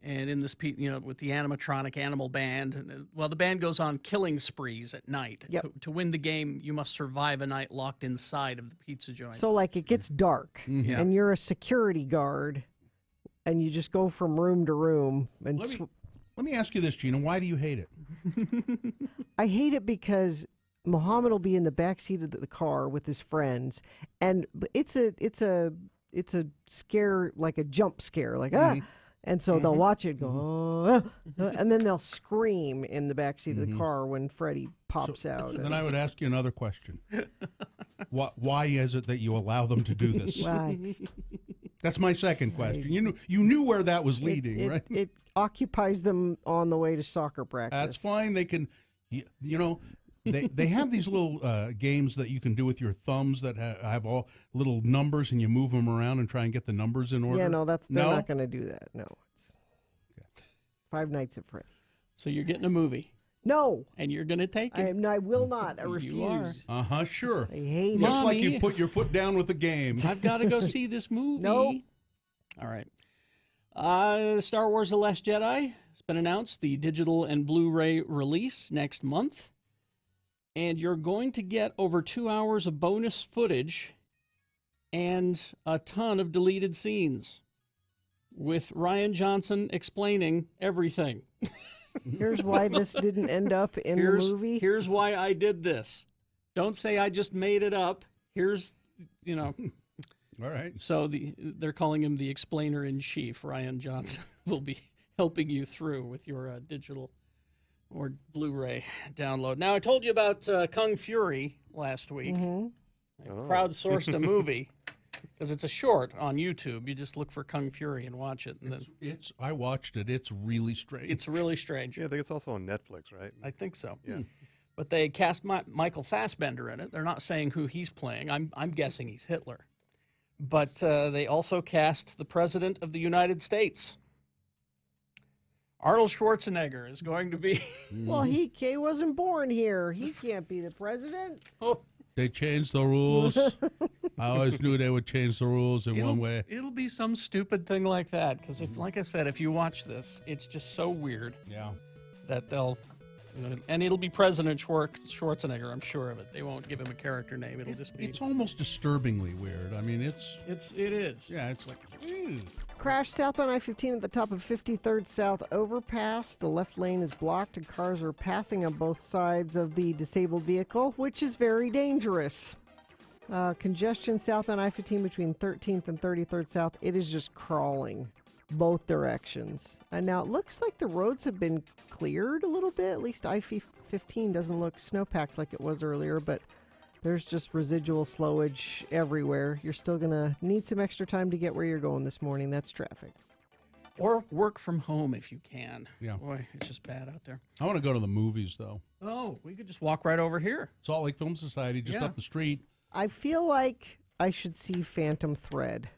And in this, with the animatronic animal band, the band goes on killing sprees at night. To win the game, you must survive a night locked inside of the pizza joint. So, it gets dark, and you're a security guard, and you just go from room to room. And let me ask you this, Gina. Why do you hate it? I hate it because Muhammad will be in the backseat of the car with his friends, and it's a scare, like a jump scare, and so they'll watch it go, and then they'll scream in the backseat of the car when Freddy pops out. Then I would ask you another question. Why is it that you allow them to do this? Right. That's my second question. You knew where that was leading, right? It occupies them on the way to soccer practice. That's fine. They can, They have these little games that you can do with your thumbs that have all little numbers, and you move them around and try and get the numbers in order. Yeah, no, they're not going to do that. No, it's Five Nights at Freddy's. So you're getting a movie. No, and you're going to take it. I will not. I refuse. You are. Sure. I hate it. Just like you put your foot down with the game. I've got to go see this movie. No. All right. Star Wars: The Last Jedi has been announced. The digital and Blu-ray release next month. And you're going to get over 2 hours of bonus footage and a ton of deleted scenes with Rian Johnson explaining everything. Here's why this didn't end up in the movie. Here's why I did this. Don't say I just made it up. Here's, All right. So they're calling him the explainer in chief. Ryan Johnson will be helping you through with your digital or Blu-ray download. Now, I told you about Kung Fury last week. I crowdsourced a movie because it's a short on YouTube. You just look for Kung Fury and watch it. And I watched it. It's really strange. It's really strange. Yeah, I think it's also on Netflix, right? I think so. Yeah. But they cast Michael Fassbender in it. They're not saying who he's playing. I'm guessing he's Hitler. But they also cast the President of the United States. Arnold Schwarzenegger is going to be... Well, he wasn't born here. He can't be the president. They changed the rules. I always knew they would change the rules in one way. It'll be some stupid thing like that. Because, like I said, if you watch this, it's just so weird. Yeah. That they'll... And it'll be President Schwarzenegger, I'm sure of it. They won't give him a character name. It'll just be... It's almost disturbingly weird. I mean, it is. Yeah, it's like... Crash southbound I-15 at the top of 53rd South overpass. The left lane is blocked and cars are passing on both sides of the disabled vehicle, which is very dangerous. Congestion southbound I-15 between 13th and 33rd South. It is just crawling both directions. And now it looks like the roads have been cleared a little bit. At least I-15 doesn't look snowpacked like it was earlier, but there's just residual slowage everywhere. You're still going to need some extra time to get where you're going this morning. That's traffic. Or work from home if you can. Yeah. Boy, it's just bad out there. I want to go to the movies, though. Oh, we could just walk right over here. Salt Lake Film Society, just up the street. I feel like I should see Phantom Thread.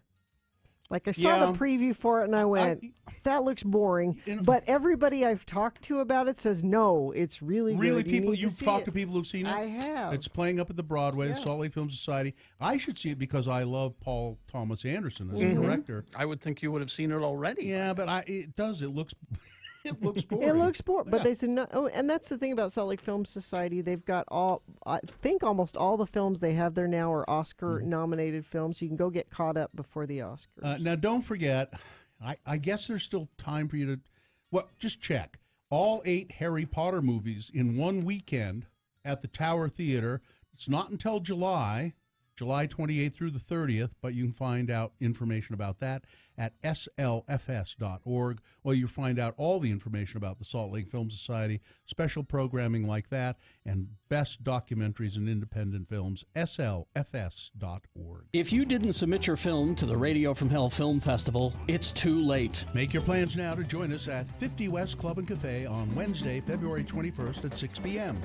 Like I saw the preview for it and I went, that looks boring. But everybody I've talked to about it says, no, it's really good. You've talked to people who've seen it? I have. It's playing up at the Broadway, the Salt Lake Film Society. I should see it because I love Paul Thomas Anderson as a director. I would think you would have seen it already. Yeah, but it does. It looks... It looks boring. It looks boring, but they said no. Oh, and that's the thing about Salt Lake Film Society. They've got I think almost all the films they have there now are Oscar-nominated films. So you can go get caught up before the Oscars. Now, don't forget, I guess there's still time for you to, just check. All 8 Harry Potter movies in one weekend at the Tower Theater. It's not until July 28th through the 30th, but you can find out information about that at slfs.org. Well, you find out all the information about the Salt Lake Film Society, special programming like that, and best documentaries and independent films, slfs.org. If you didn't submit your film to the Radio from Hell Film Festival, it's too late. Make your plans now to join us at 50 West Club and Cafe on Wednesday, February 21st at 6 p.m.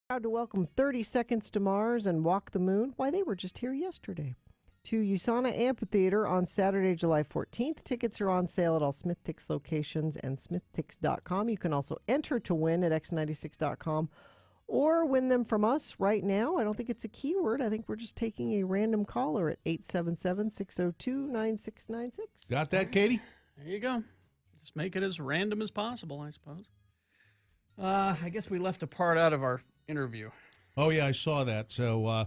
Proud to welcome 30 Seconds to Mars and Walk the Moon. Why, they were just here yesterday. To USANA Amphitheater on Saturday, July 14th. Tickets are on sale at all SmithTix locations and SmithTix.com. You can also enter to win at X96.com or win them from us right now. I don't think it's a keyword. I think we're just taking a random caller at 877-602-9696. Got that, Katie? There you go. Just make it as random as possible, I suppose. I guess we left a part out of our interview. Oh, yeah, I saw that. So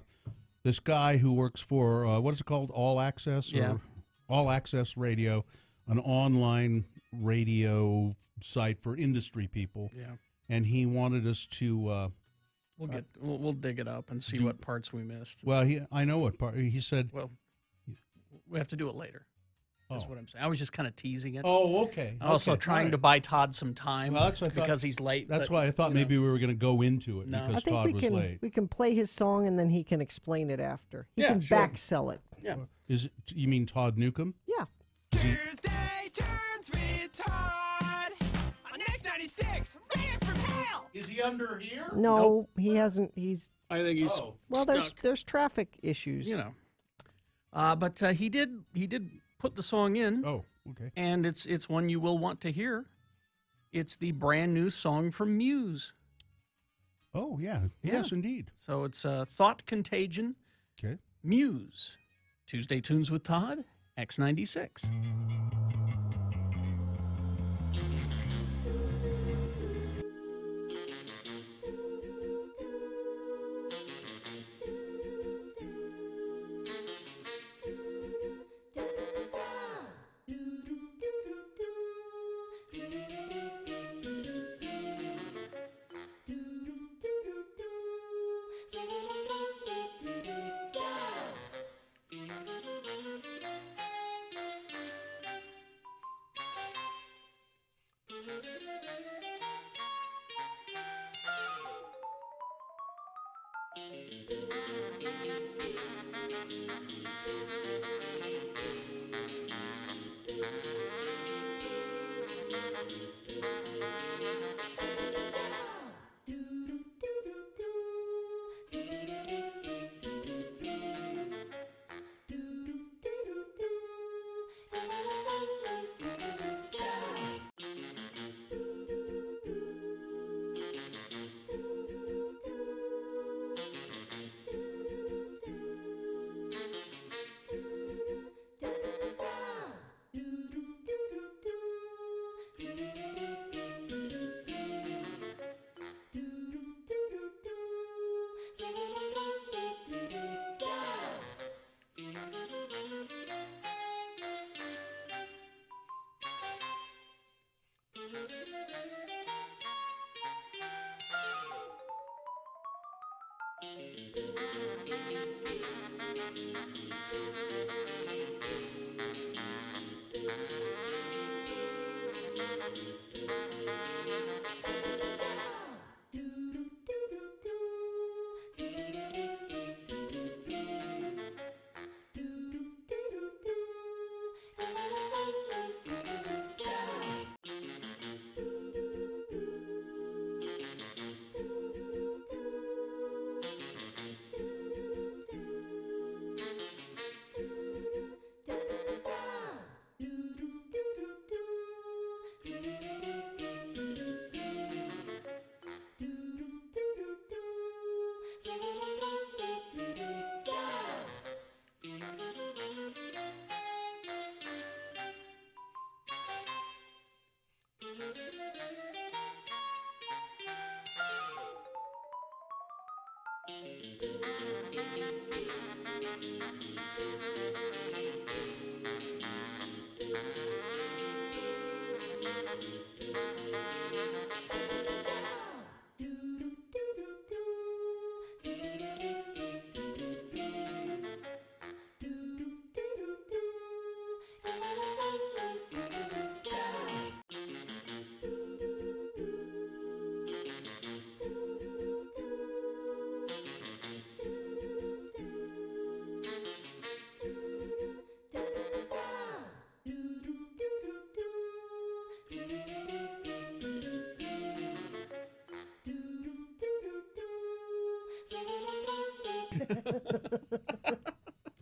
this guy who works for, what is it called, All Access? Yeah. Or All Access Radio, an online radio site for industry people. Yeah. And he wanted us to... We'll dig it up and see what parts we missed. Well, I know what part. He said... Well, we have to do it later. That's what I'm saying. I was just kind of teasing it. Oh, okay. Also trying to buy Todd some time because he's late. That's why I thought maybe we were going to go into it because I think Todd was late. We can play his song and then he can explain it after. He can sure. back sell it. Yeah. You mean Todd Newcomb? Yeah. Tuesday turns with Todd on X96. Ready for mail. Is he under here? No, he hasn't. I think he's well. stuck. There's traffic issues. You know. But he did put the song in. Oh, okay. And it's one you will want to hear. It's the brand new song from Muse. Oh, yeah. Yes, indeed. So it's Thought Contagion. Okay. Muse. Tuesday Tunes with Todd, X96.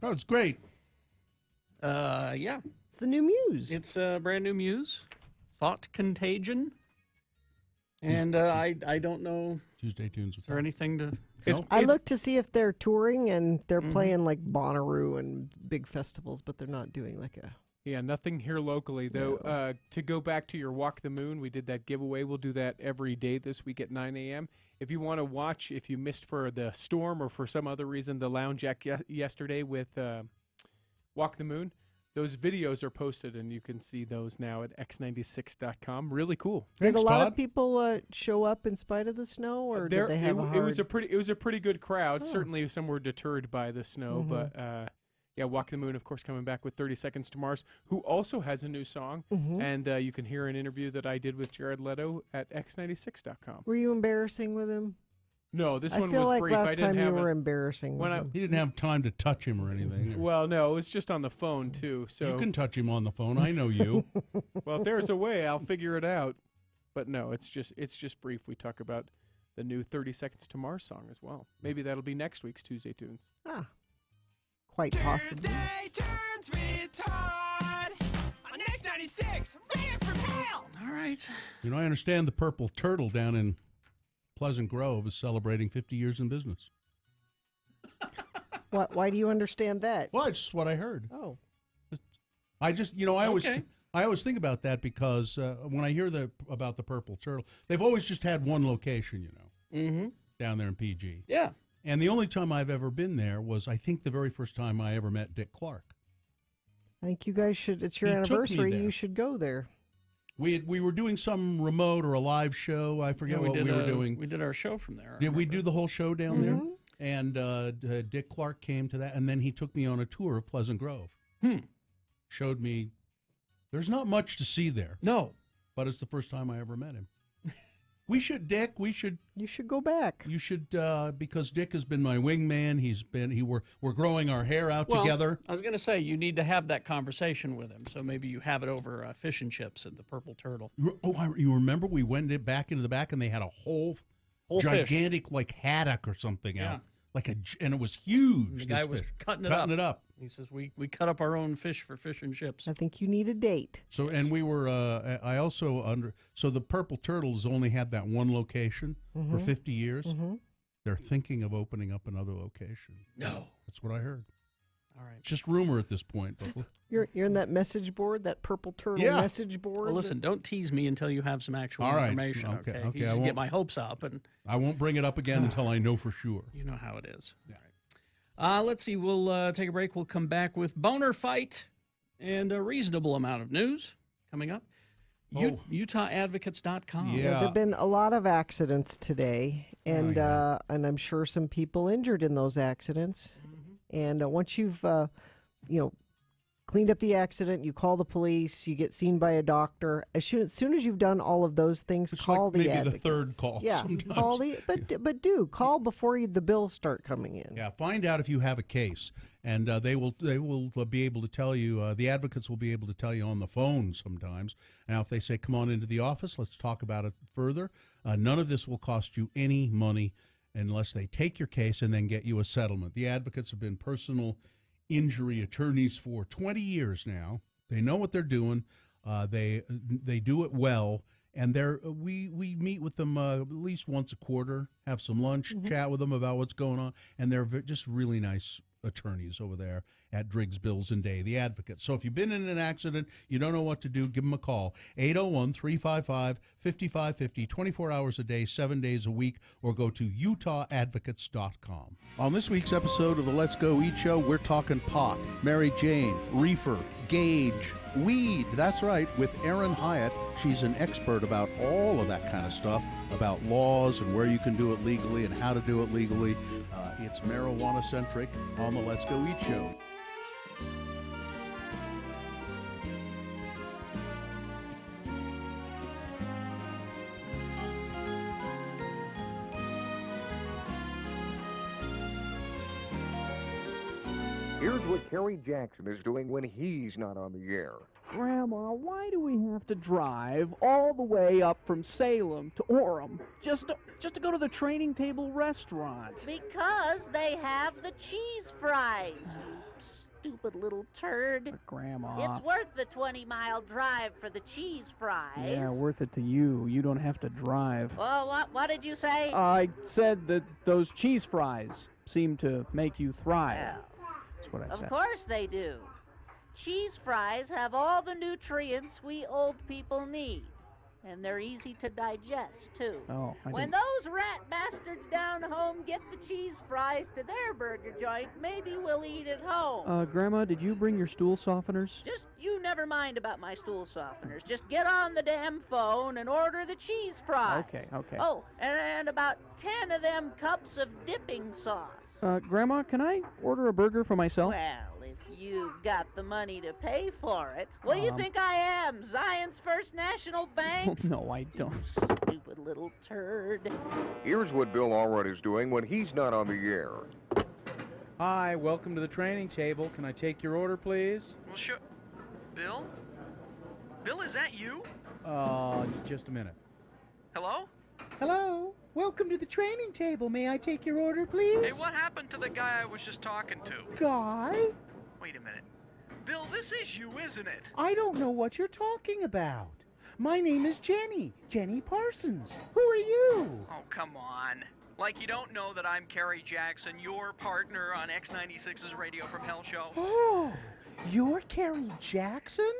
Oh, it's great. Yeah. It's the new Muse. It's a brand new Muse, Thought Contagion. And I don't know. Tuesday Tunes. Is there anything to? I looked to see if they're touring, and they're playing like Bonnaroo and big festivals, but they're not doing like a. Yeah, nothing here locally, though. To go back to your Walk the Moon, we did that giveaway. We'll do that every day this week at 9 a.m. If you want to watch, if you missed for the storm or for some other reason, the Lounge Act yesterday with Walk the Moon, those videos are posted, and you can see those now at x96.com. Really cool. Did a lot of people show up in spite of the snow, or did they have a hard... It was a pretty good crowd. Certainly, some were deterred by the snow, but yeah, Walk the Moon, of course, coming back with 30 Seconds to Mars, who also has a new song, and you can hear an interview that I did with Jared Leto at x96.com. Were you embarrassing with him? No, this I one feel was like brief. last I didn't time have you were embarrassing when with him. He didn't have time to touch him or anything. Well, no, it was just on the phone too. So You can touch him on the phone. I know you. well, if there's a way, I'll figure it out. But no, it's just brief. We talk about the new 30 Seconds to Mars song as well. Maybe that'll be next week's Tuesday Tunes. Ah, quite possibly. Tuesday turns with Todd on X96. Ready for hell! All right. You know, I understand the Purple Turtle down in Pleasant Grove is celebrating 50 years in business. Why do you understand that? Well, it's just what I heard. Oh. I just, I always think about that because when I hear about the Purple Turtle, they've always just had one location, down there in PG. Yeah. And the only time I've ever been there was, I think, the very first time I ever met Dick Clark. I think you guys should, it's your He took me anniversary, there. you should go there. We were doing some remote or a live show. I forget what we were doing. We did our show from there. Did we do the whole show down there? And Dick Clark came to that, and then he took me on a tour of Pleasant Grove. Showed me there's not much to see there. No. But it's the first time I ever met him. You should go back. You should, because Dick has been my wingman. We're growing our hair out together. I was going to say, you need to have that conversation with him. So maybe you have it over fish and chips at the Purple Turtle. You remember we went back into the back and they had a whole gigantic fish. Like haddock or something Yeah. out. And it was huge. The guy this was fish. cutting it up. He says, we cut up our own fish for fish and chips. I think you need a date. So, and we were, I also so the Purple Turtles only had that one location for 50 years. They're thinking of opening up another location. No. That's what I heard. All right. It's just rumor at this point. But You're in that message board, that Purple Turtle message board? Well, listen, don't tease me until you have some actual All right. information, Okay. You just get my hopes up. And I won't bring it up again until I know for sure. You know how it is. Yeah. All right. Let's see. We'll take a break. We'll come back with Boner Fight and a reasonable amount of news coming up. UtahAdvocates.com. Yeah, there have been a lot of accidents today, and and I'm sure some people injured in those accidents. And once you've cleaned up the accident, you call the police, you get seen by a doctor. As soon as you've done all of those things, call the maybe advocates. the third call. Yeah, sometimes. call call before the bills start coming in. Yeah, find out if you have a case, and they will be able to tell you. The advocates will be able to tell you on the phone sometimes. Now, if they say, "Come on into the office, let's talk about it further," none of this will cost you any money unless they take your case and then get you a settlement. The advocates have been personal injury attorneys for 20 years now. They know what they're doing. They do it well, and we meet with them at least once a quarter, have some lunch, chat with them about what's going on, and they're just really nice attorneys over there. at Driggs, Bills, and Day, the Advocate. So if you've been in an accident, you don't know what to do, give them a call. 801-355-5550, 24 hours a day, 7 days a week, or go to utahadvocates.com. On this week's episode of the Let's Go Eat Show, we're talking pot, Mary Jane, reefer, gauge, weed. That's right, with Erin Hyatt. She's an expert about all of that kind of stuff, about laws and where you can do it legally and how to do it legally. It's marijuana-centric on the Let's Go Eat Show. Here's what Kerry Jackson is doing when he's not on the air. Grandma, why do we have to drive all the way up from Salem to Orem just to go to the Training Table restaurant? Because they have the cheese fries, you stupid little turd. Grandma. It's worth the 20-mile drive for the cheese fries. Yeah, worth it to you. You don't have to drive. Well, what did you say? I said that those cheese fries seem to make you thrive. Well, that's what I said. of course they do. Cheese fries have all the nutrients we old people need. And they're easy to digest, too. Oh, when those rat bastards down home get the cheese fries to their burger joint, maybe we'll eat at home. Grandma, did you bring your stool softeners? Just you never mind about my stool softeners. Just get on the damn phone and order the cheese fries. Okay. Oh, and about 10 of them cups of dipping sauce. Grandma, can I order a burger for myself? Well, if you've got the money to pay for it. What do you think I am, Zion's First National Bank? No, I don't. Stupid little turd. Here's what Bill Allred is doing when he's not on the air. Hi, welcome to the Training Table. Can I take your order, please? Well, sure. Bill? Bill, is that you? Just a minute. Hello? Hello. Welcome to the Training Table. May I take your order, please? Hey, what happened to the guy I was just talking to? Guy? Wait a minute. Bill, this is you, isn't it? I don't know what you're talking about. My name is Jenny. Jenny Parsons. Who are you? Oh, come on. Like you don't know that I'm Kerry Jackson, your partner on X96's Radio from Hell show. Oh, you're Kerry Jackson?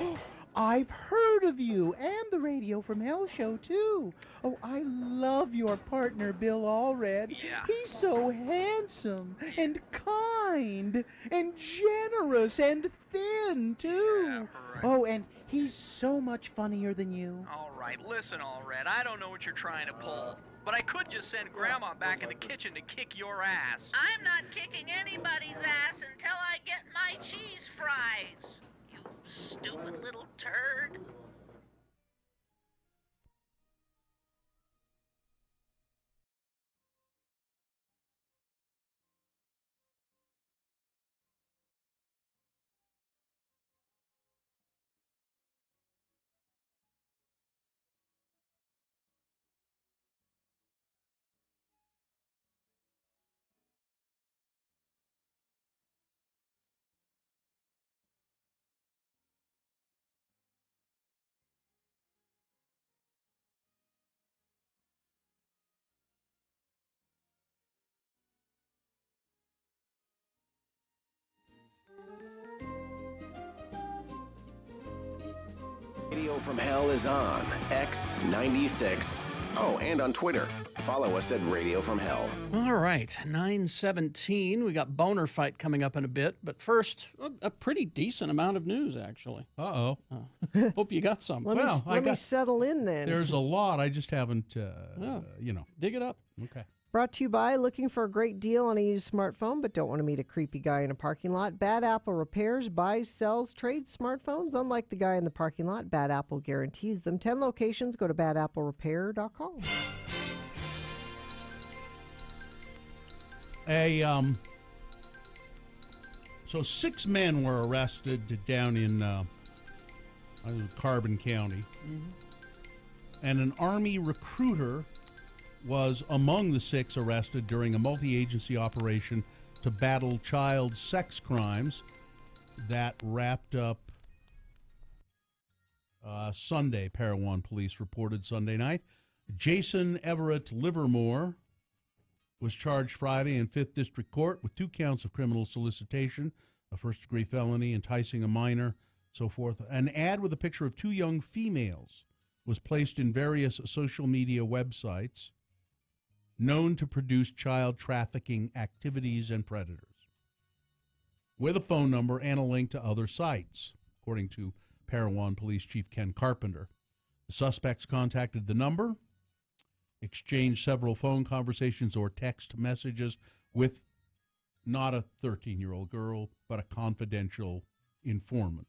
Oh, I've heard of you and the Radio from Hell show, too. Oh, I love your partner, Bill Allred. Yeah. He's so handsome and kind and generous and thin, too. Yeah, right. Oh, and he's so much funnier than you. All right, listen, Allred, I don't know what you're trying to pull, but I could just send Grandma back in the kitchen to kick your ass. I'm not kicking anybody's ass until I get my cheese fries. You stupid little turd. Radio from Hell is on X96. Oh, and on Twitter. Follow us at Radio from Hell. All right, 9:17. We got Boner Fight coming up in a bit, but first, a pretty decent amount of news, actually. Uh-oh. Hope you got some. Let me settle in then. There's a lot. I just haven't, Dig it up. Okay. Brought to you by looking for a great deal on a used smartphone, but don't want to meet a creepy guy in a parking lot. Bad Apple repairs, buys, sells, trades smartphones. Unlike the guy in the parking lot, Bad Apple guarantees them. 10 locations. Go to badapplerepair.com. So 6 men were arrested down in Carbon County. Mm-hmm. And an Army recruiter was among the 6 arrested during a multi-agency operation to battle child sex crimes that wrapped up Sunday, Parowan police reported Sunday night. Jason Everett Livermore was charged Friday in 5th District Court with 2 counts of criminal solicitation a first-degree felony, enticing a minor, so forth. An ad with a picture of 2 young females was placed in various social media websites known to produce child trafficking activities and predators, with a phone number and a link to other sites, according to Parowan Police Chief Ken Carpenter. The suspects contacted the number, exchanged several phone conversations or text messages with not a 13-year-old girl, but a confidential informant,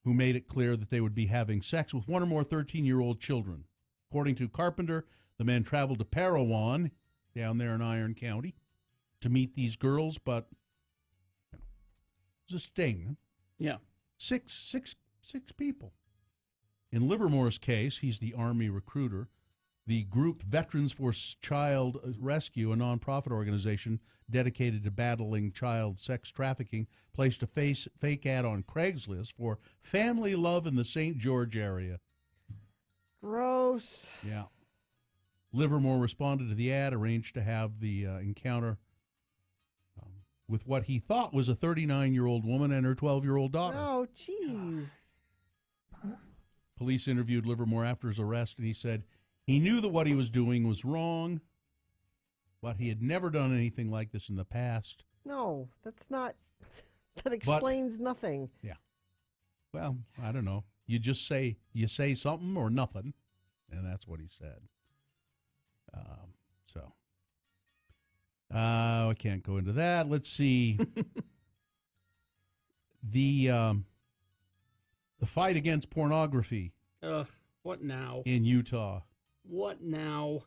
who made it clear that they would be having sex with 1 or more 13-year-old children. According to Carpenter, the men traveled to Parowan, down there in Iron County, to meet these girls, but it was a sting. Yeah. Six people. In Livermore's case, he's the Army recruiter. The group Veterans for Child Rescue, a nonprofit organization dedicated to battling child sex trafficking, placed a fake ad on Craigslist for family love in the St. George area. Gross. Yeah. Livermore responded to the ad, arranged to have the encounter with what he thought was a 39-year-old woman and her 12-year-old daughter. Oh, jeez. Police interviewed Livermore after his arrest, and he said he knew that what he was doing was wrong, but he had never done anything like this in the past. No, that's not. That explains nothing. Yeah. Well, I don't know. You say something or nothing, and that's what he said. I can't go into that. Let's see. The fight against pornography. What now? In Utah. What now?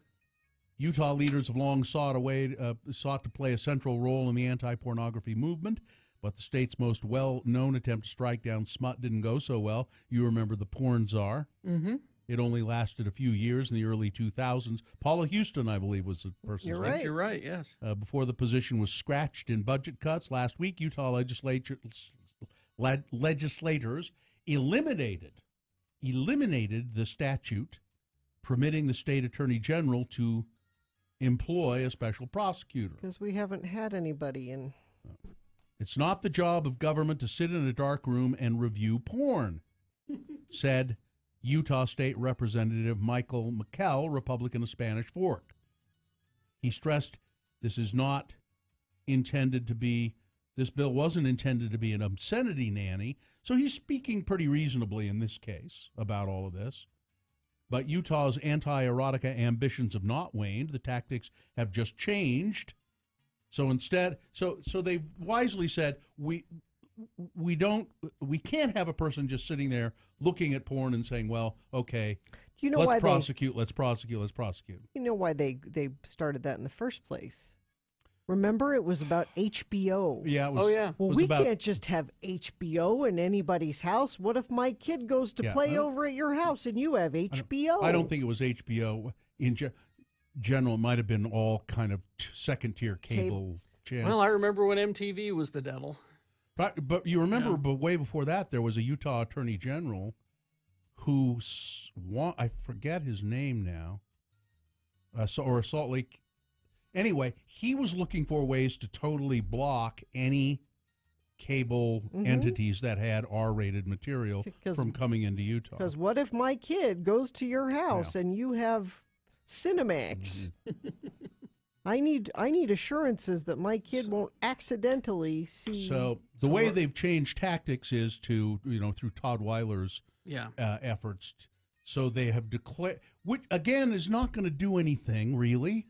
Utah leaders have long sought to play a central role in the anti-pornography movement, but the state's most well-known attempt to strike down smut didn't go so well. You remember the porn czar. Mm-hmm. It only lasted a few years in the early 2000s. Paula Houston, I believe, was the person's You're name. right. You're right, yes. Before the position was scratched in budget cuts, last week Utah legislators eliminated the statute permitting the state attorney general to employ a special prosecutor. Because we haven't had anybody in. It's not the job of government to sit in a dark room and review porn, said Utah State Representative Michael McKell, Republican of Spanish Fork. He stressed this bill wasn't intended to be an obscenity nanny, so he's speaking pretty reasonably in this case about all of this. But Utah's anti-erotica ambitions have not waned. The tactics have just changed. So instead, so they've wisely said, we can't have a person just sitting there looking at porn and saying, well, okay, you know let's prosecute. You know why they started that in the first place? Remember, it was about HBO. Yeah, it was. Oh, yeah. Well, we can't just have HBO in anybody's house. What if my kid goes to play over at your house and you have HBO? I don't think it was HBO. In general, it might have been all kind of second-tier cable channels. Well, I remember when MTV was the devil. But you remember, but way before that, there was a Utah Attorney General who, I forget his name now, or Salt Lake. Anyway, he was looking for ways to totally block any cable entities that had R-rated material from coming into Utah. Because what if my kid goes to your house and you have Cinemax? I need assurances that my kid won't accidentally see. So the way they've changed tactics is to, through Todd Weiler's efforts. So they have declared, which again is not going to do anything really,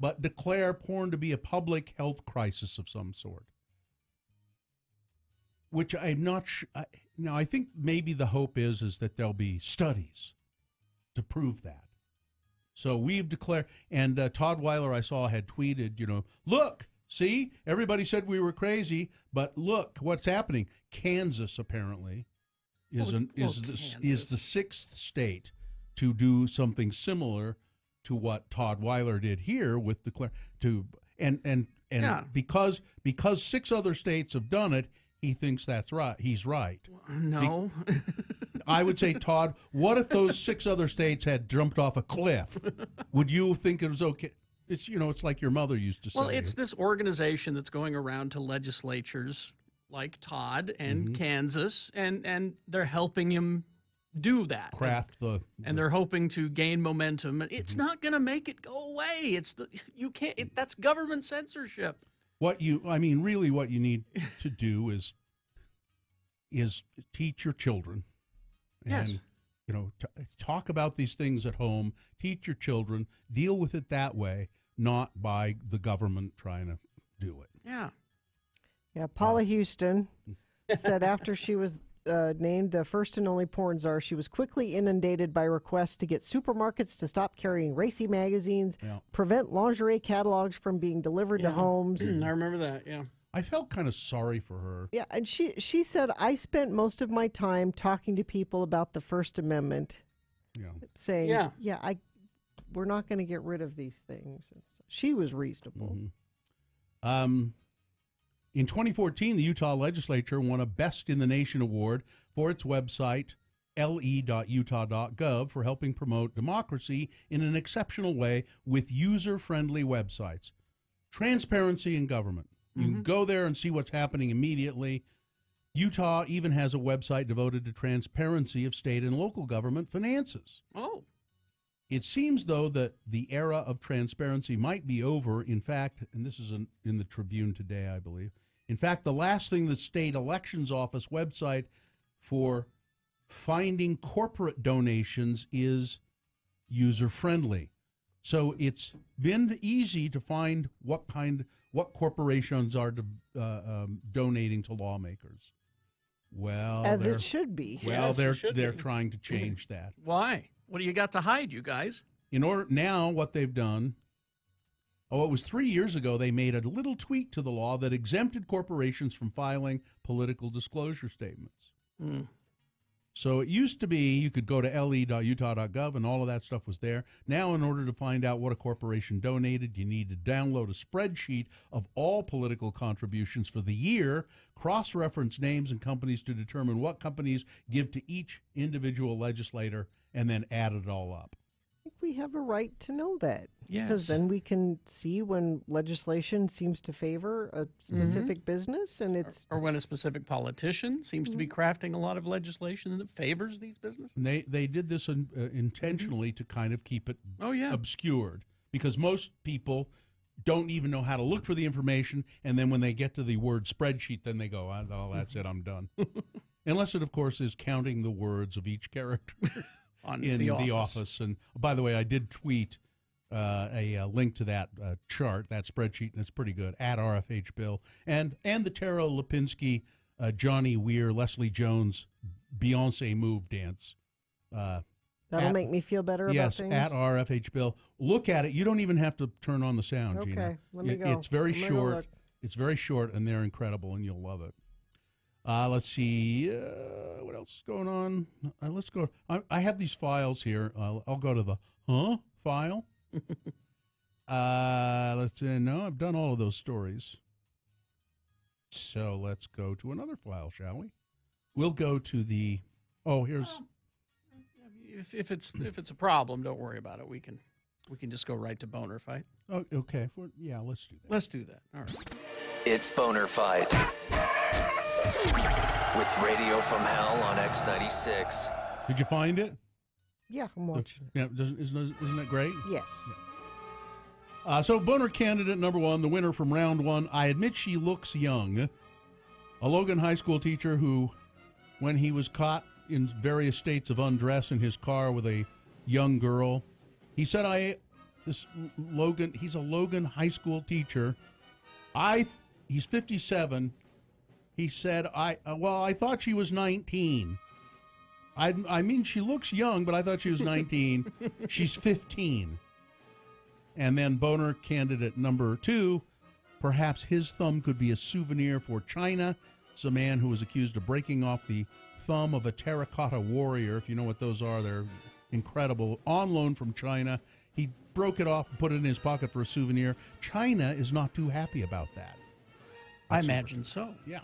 but declare porn to be a public health crisis of some sort. Which I'm not sure. Now, I think maybe the hope is that there'll be studies to prove that. So we've declared, and Todd Weiler, I saw, had tweeted, look, see, everybody said we were crazy, but look what's happening. Kansas apparently is the sixth state to do something similar to what Todd Weiler did here with because 6 other states have done it, he thinks that's right. He's right. No. I would say, Todd, what if those 6 other states had jumped off a cliff? Would you think it was okay? It's it's like your mother used to say. Well, it's this organization that's going around to legislatures like Todd and Kansas, and they're helping him do that. Craft and they're hoping to gain momentum. And it's not going to make it go away. You can't. That's government censorship. What you need to do is teach your children. Yes. And, talk about these things at home. Teach your children. Deal with it that way, not by the government trying to do it. Yeah. Yeah, Paula Houston said after she was named the first and only porn czar, she was quickly inundated by requests to get supermarkets to stop carrying racy magazines, prevent lingerie catalogs from being delivered to homes. I remember that, yeah. I felt kind of sorry for her. Yeah, and she said, I spent most of my time talking to people about the First Amendment, saying, we're not going to get rid of these things. She was reasonable. In 2014, the Utah legislature won a Best in the Nation award for its website, le.utah.gov, for helping promote democracy in an exceptional way with user-friendly websites. Transparency in government. You can go there and see what's happening immediately. Utah even has a website devoted to transparency of state and local government finances. Oh. It seems, though, that the era of transparency might be over. In fact, and this is in the Tribune today, I believe. In fact, the last thing the state elections office website for finding corporate donations is user-friendly. So it's been easy to find what corporations are donating to lawmakers. Well, as it should be. Well, they're trying to change that. Why? What do you got to hide, you guys? Now what they've done, it was 3 years ago, they made a little tweak to the law that exempted corporations from filing political disclosure statements. So it used to be you could go to le.utah.gov and all of that stuff was there. Now, in order to find out what a corporation donated, you need to download a spreadsheet of all political contributions for the year, cross-reference names and companies to determine what companies give to each individual legislator, and then add it all up. I think we have a right to know that. Yes. Because then we can see when legislation seems to favor a specific business, and it's or when a specific politician seems to be crafting a lot of legislation that favors these businesses. And they did this intentionally to kind of keep it obscured, because most people don't even know how to look for the information, and then when they get to the word spreadsheet, then they go, "Oh, that's it, I'm done." Unless it, of course, is counting the words of each character. In the office. And by the way, I did tweet a link to that chart, that spreadsheet, and it's pretty good, at RFH Bill. And the Tara Lipinski, Johnny Weir, Leslie Jones, Beyonce Move dance. That'll make me feel better about things? Yes, at RFH Bill. Look at it. You don't even have to turn on the sound, Gina. Okay, let me go. It's very short. It's very short, and they're incredible, and you'll love it. Let's see, what else is going on? Let's go. I have these files here. I'll go to the file. Let's see. No, I've done all of those stories. So let's go to another file, shall we? We'll go to the. Here's. If it's a problem, don't worry about it. We can just go right to Boner Fight. Oh, okay. Let's do that. Let's do that. All right. It's Boner Fight. With Radio from Hell on X96. Did you find it? Yeah, I'm watching. Yeah, isn't that great? Yes. Yeah. So Boner candidate number one, the winner from round one, I admit she looks young. A Logan High School teacher who, when he was caught in various states of undress in his car with a young girl, he said, he's a Logan High School teacher. He's 57. He said, I thought she was 19. I mean, she looks young, but I thought she was 19. She's 15. And then Boner candidate number two, perhaps his thumb could be a souvenir for China. It's a man who was accused of breaking off the thumb of a terracotta warrior. If you know what those are, they're incredible. On loan from China. He broke it off and put it in his pocket for a souvenir. China is not too happy about that. I imagine so. Yeah.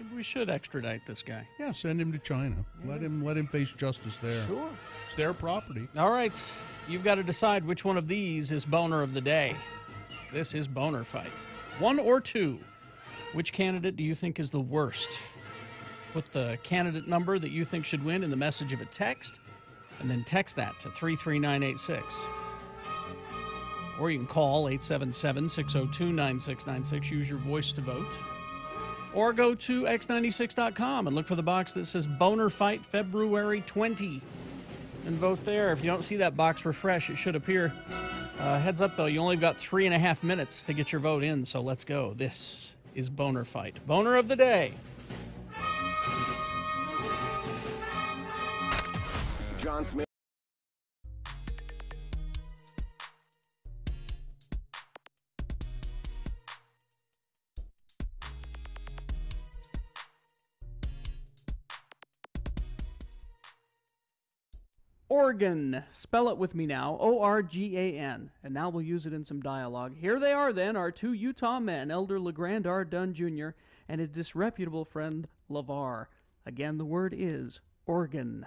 Maybe we should extradite this guy. Yeah, send him to China. Let him face justice there. Sure. It's their property. All right. You've got to decide which one of these is boner of the day. This is Boner Fight. 1 or 2. Which candidate do you think is the worst? Put the candidate number that you think should win in the message of a text, and then text that to 33986. Or you can call 877-602-9696. Use your voice to vote. Or go to x96.com and look for the box that says Boner Fight February 20. And vote there. If you don't see that box refresh, it should appear. Heads up, though, you only got 3.5 minutes to get your vote in, so let's go. This is Boner Fight. Boner of the day. John Smith. Organ. Spell it with me now. O-R-G-A-N. And now we'll use it in some dialogue. Here they are, then, our two Utah men, Elder LeGrand R. Dunn Jr. and his disreputable friend, LeVar. Again, the word is organ.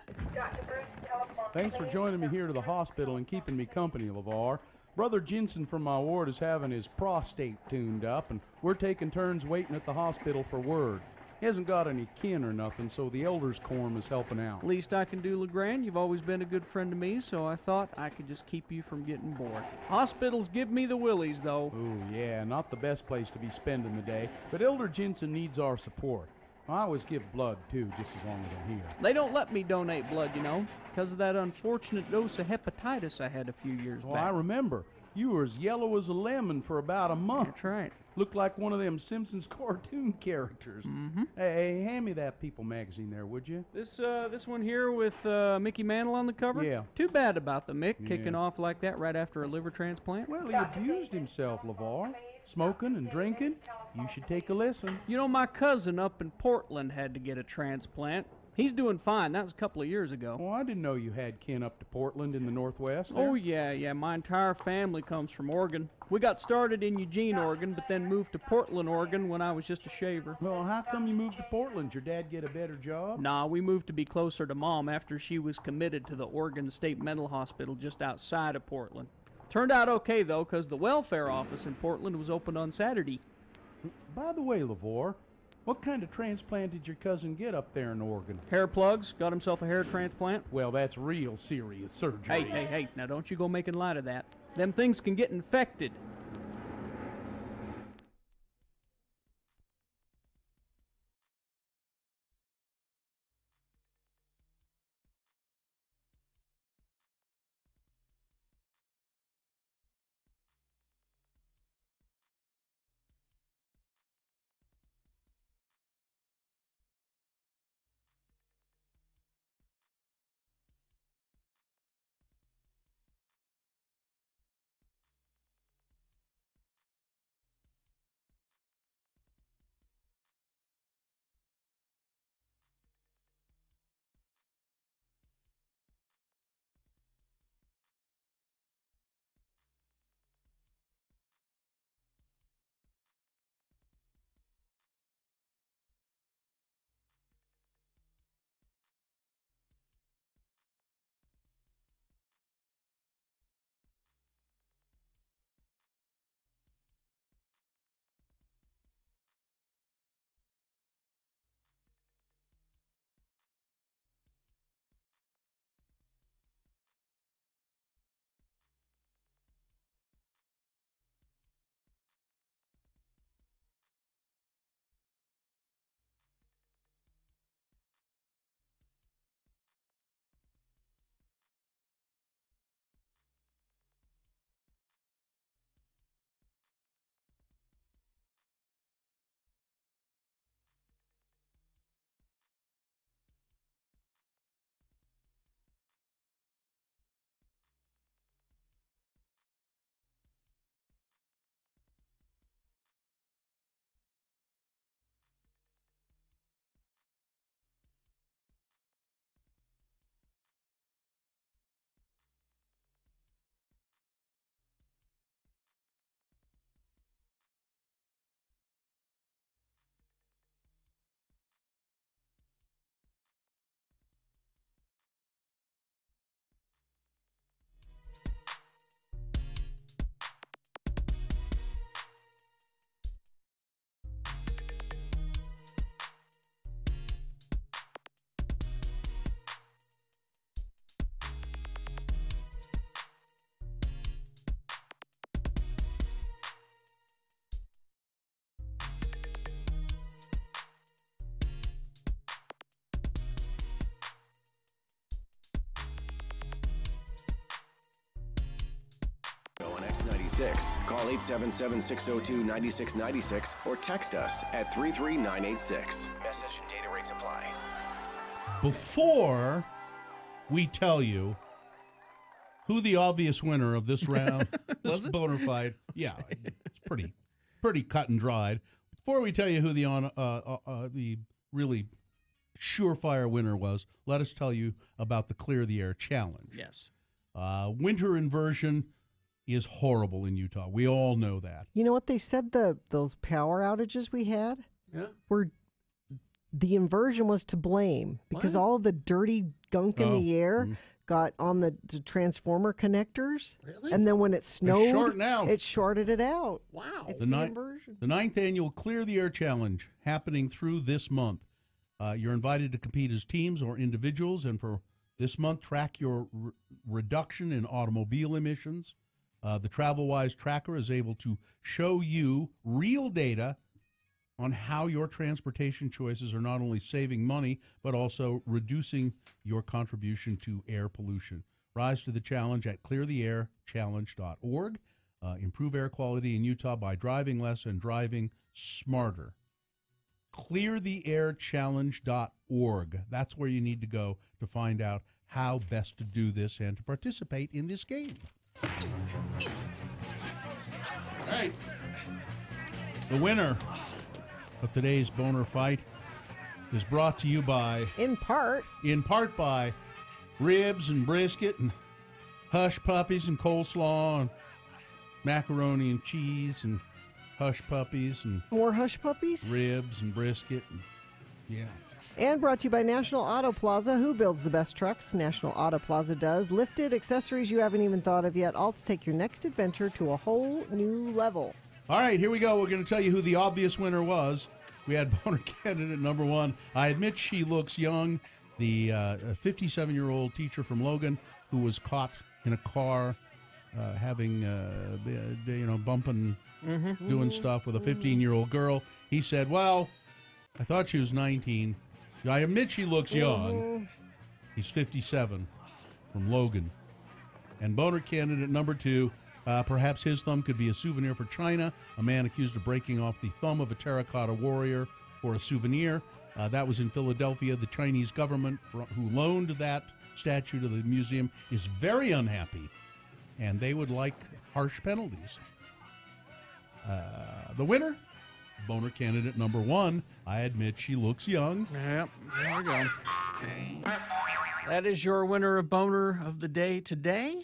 Thanks for joining me here to the hospital and keeping me company, LeVar. Brother Jensen from my ward is having his prostate tuned up, and we're taking turns waiting at the hospital for word. He hasn't got any kin or nothing, so the elders' quorum is helping out. Least I can do, LeGrand. You've always been a good friend to me, so I thought I could just keep you from getting bored. Hospitals give me the willies, though. Ooh, yeah, not the best place to be spending the day, but Elder Jensen needs our support. I always give blood, too, just as long as I'm here. They don't let me donate blood, you know, because of that unfortunate dose of hepatitis I had a few years Well, back. I remember. You were as yellow as a lemon for about a month. That's right. Looked like one of them Simpsons cartoon characters. Mm-hmm. Hey, hand me that People magazine there, would you? This one here with Mickey Mantle on the cover? Yeah. Too bad about the Mick kicking Yeah. off like that right after a liver transplant. Well, he abused himself, LeVar. Smoking and drinking. You should take a listen. You know, my cousin up in Portland had to get a transplant. He's doing fine. That was a couple of years ago. Oh, I didn't know you had kin up to Portland in the Northwest there. Oh, yeah. My entire family comes from Oregon. We got started in Eugene, Oregon, but then moved to Portland, Oregon when I was just a shaver. Well, how come you moved to Portland? Your dad get a better job? Nah, we moved to be closer to Mom after she was committed to the Oregon State Mental Hospital just outside of Portland. Turned out okay, though, because the welfare office in Portland was open on Saturday. By the way, LeVar, what kind of transplant did your cousin get up there in Oregon? Hair plugs. Got himself a hair transplant. Well, that's real serious surgery. Hey, now don't you go making light of that. Them things can get infected. X96. Call 877-602-9696 or text us at 33986. Message and data rates apply. Before we tell you who the obvious winner of this round, this bona fide, yeah, it's pretty cut and dried. Before we tell you who the really surefire winner was, let us tell you about the Clear the Air Challenge. Yes. Winter inversion is horrible in Utah. We all know that. You know what they said? Those power outages we had were the inversion was to blame because all of the dirty gunk in the air got on the transformer connectors. Really? And then when it snowed, it shorted it out. Wow. It's the inversion. The 9th annual Clear the Air Challenge happening through this month. You're invited to compete as teams or individuals, and for this month, track your reduction in automobile emissions. The TravelWise tracker is able to show you real data on how your transportation choices are not only saving money, but also reducing your contribution to air pollution. Rise to the challenge at cleartheairchallenge.org. Improve air quality in Utah by driving less and driving smarter. Cleartheairchallenge.org. That's where you need to go to find out how best to do this and to participate in this game. All right. The winner of today's Boner Fight is brought to you by... In part by ribs and brisket and hush puppies and coleslaw and macaroni and cheese and hush puppies and... More hush puppies? Ribs and brisket. And, yeah. And brought to you by National Auto Plaza. Who builds the best trucks? National Auto Plaza does. Lifted accessories you haven't even thought of yet. All to take your next adventure to a whole new level. All right, here we go. We're going to tell you who the obvious winner was. We had Boner candidate number one. I admit she looks young. The 57-year-old teacher from Logan who was caught in a car having, bumping, doing stuff with a 15-year-old girl. He said, well, I thought she was 19. I admit she looks young. He's 57 from Logan. And Boner candidate number two, perhaps his thumb could be a souvenir for China. A man accused of breaking off the thumb of a terracotta warrior for a souvenir. That was in Philadelphia. The Chinese government, who loaned that statue to the museum, is very unhappy, and they would like harsh penalties. The winner, Boner candidate number one. I admit she looks young. Yep, there we go. That is your winner of Boner of the Day today.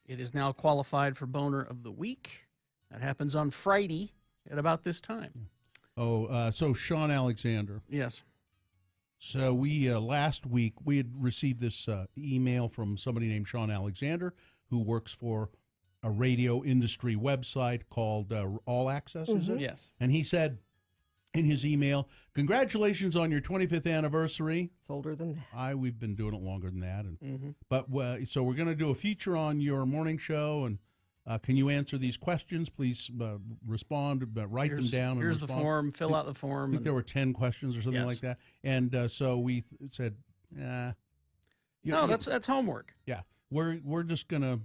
It is now qualified for Boner of the Week. That happens on Friday at about this time. So Sean Alexander. Yes. So we, last week, we had received this email from somebody named Sean Alexander who works for a radio industry website called All Access, is it? Yes. And he said in his email, congratulations on your 25th anniversary. It's older than that. We've been doing it longer than that. But so we're going to do a feature on your morning show, and can you answer these questions? Please respond, write them down. Here's and the form. Fill out the form. I think there were 10 questions or something like that. And so we said, that's homework. Yeah, we're just going to...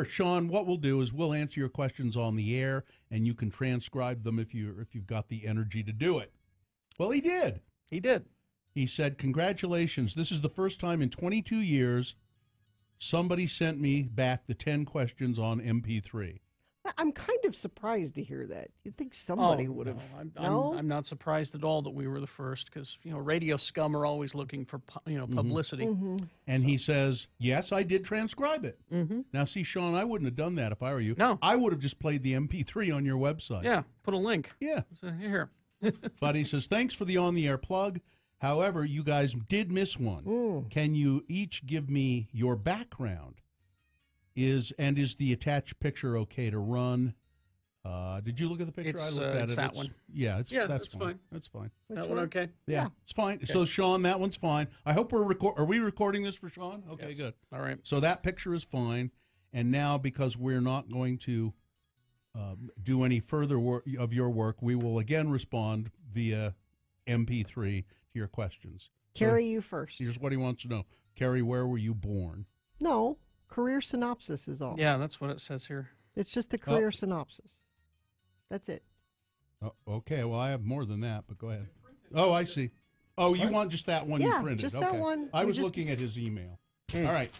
Sean, what we'll do is we'll answer your questions on the air, and you can transcribe them if you've got the energy to do it. Well, he did. He did. He said, congratulations. This is the first time in 22 years somebody sent me back the 10 questions on MP3. I'm kind of surprised to hear that. You'd think somebody would have. I'm not surprised at all that we were the first because, radio scum are always looking for, publicity. And he says, yes, I did transcribe it. Now, see, Sean, I wouldn't have done that if I were you. No. I would have just played the MP3 on your website. Yeah, put a link. Yeah. So, here. But he says, thanks for the on-the-air plug. However, you guys did miss one. Can you each give me your background? Is the attached picture okay to run? Did you look at the picture? It's, I looked at it's it. that one. Yeah, that's fine. That's fine. That one okay? Yeah, it's fine. Okay. So, Sean, that one's fine. I hope are we recording this for Sean? Okay, Yes. good. All right. So that picture is fine. And now, because we're not going to do any further of your work, we will again respond via MP3 to your questions. Carrie, you first. Here's what he wants to know. Carrie, where were you born? No, Career synopsis is all. Yeah, that's what it says here. It's just the career synopsis. That's it. Oh, okay, well, I have more than that, but go ahead. Oh, I see. Oh, you want just that one you Yeah, printed? just okay. that one. I We was just- looking at his email. All right.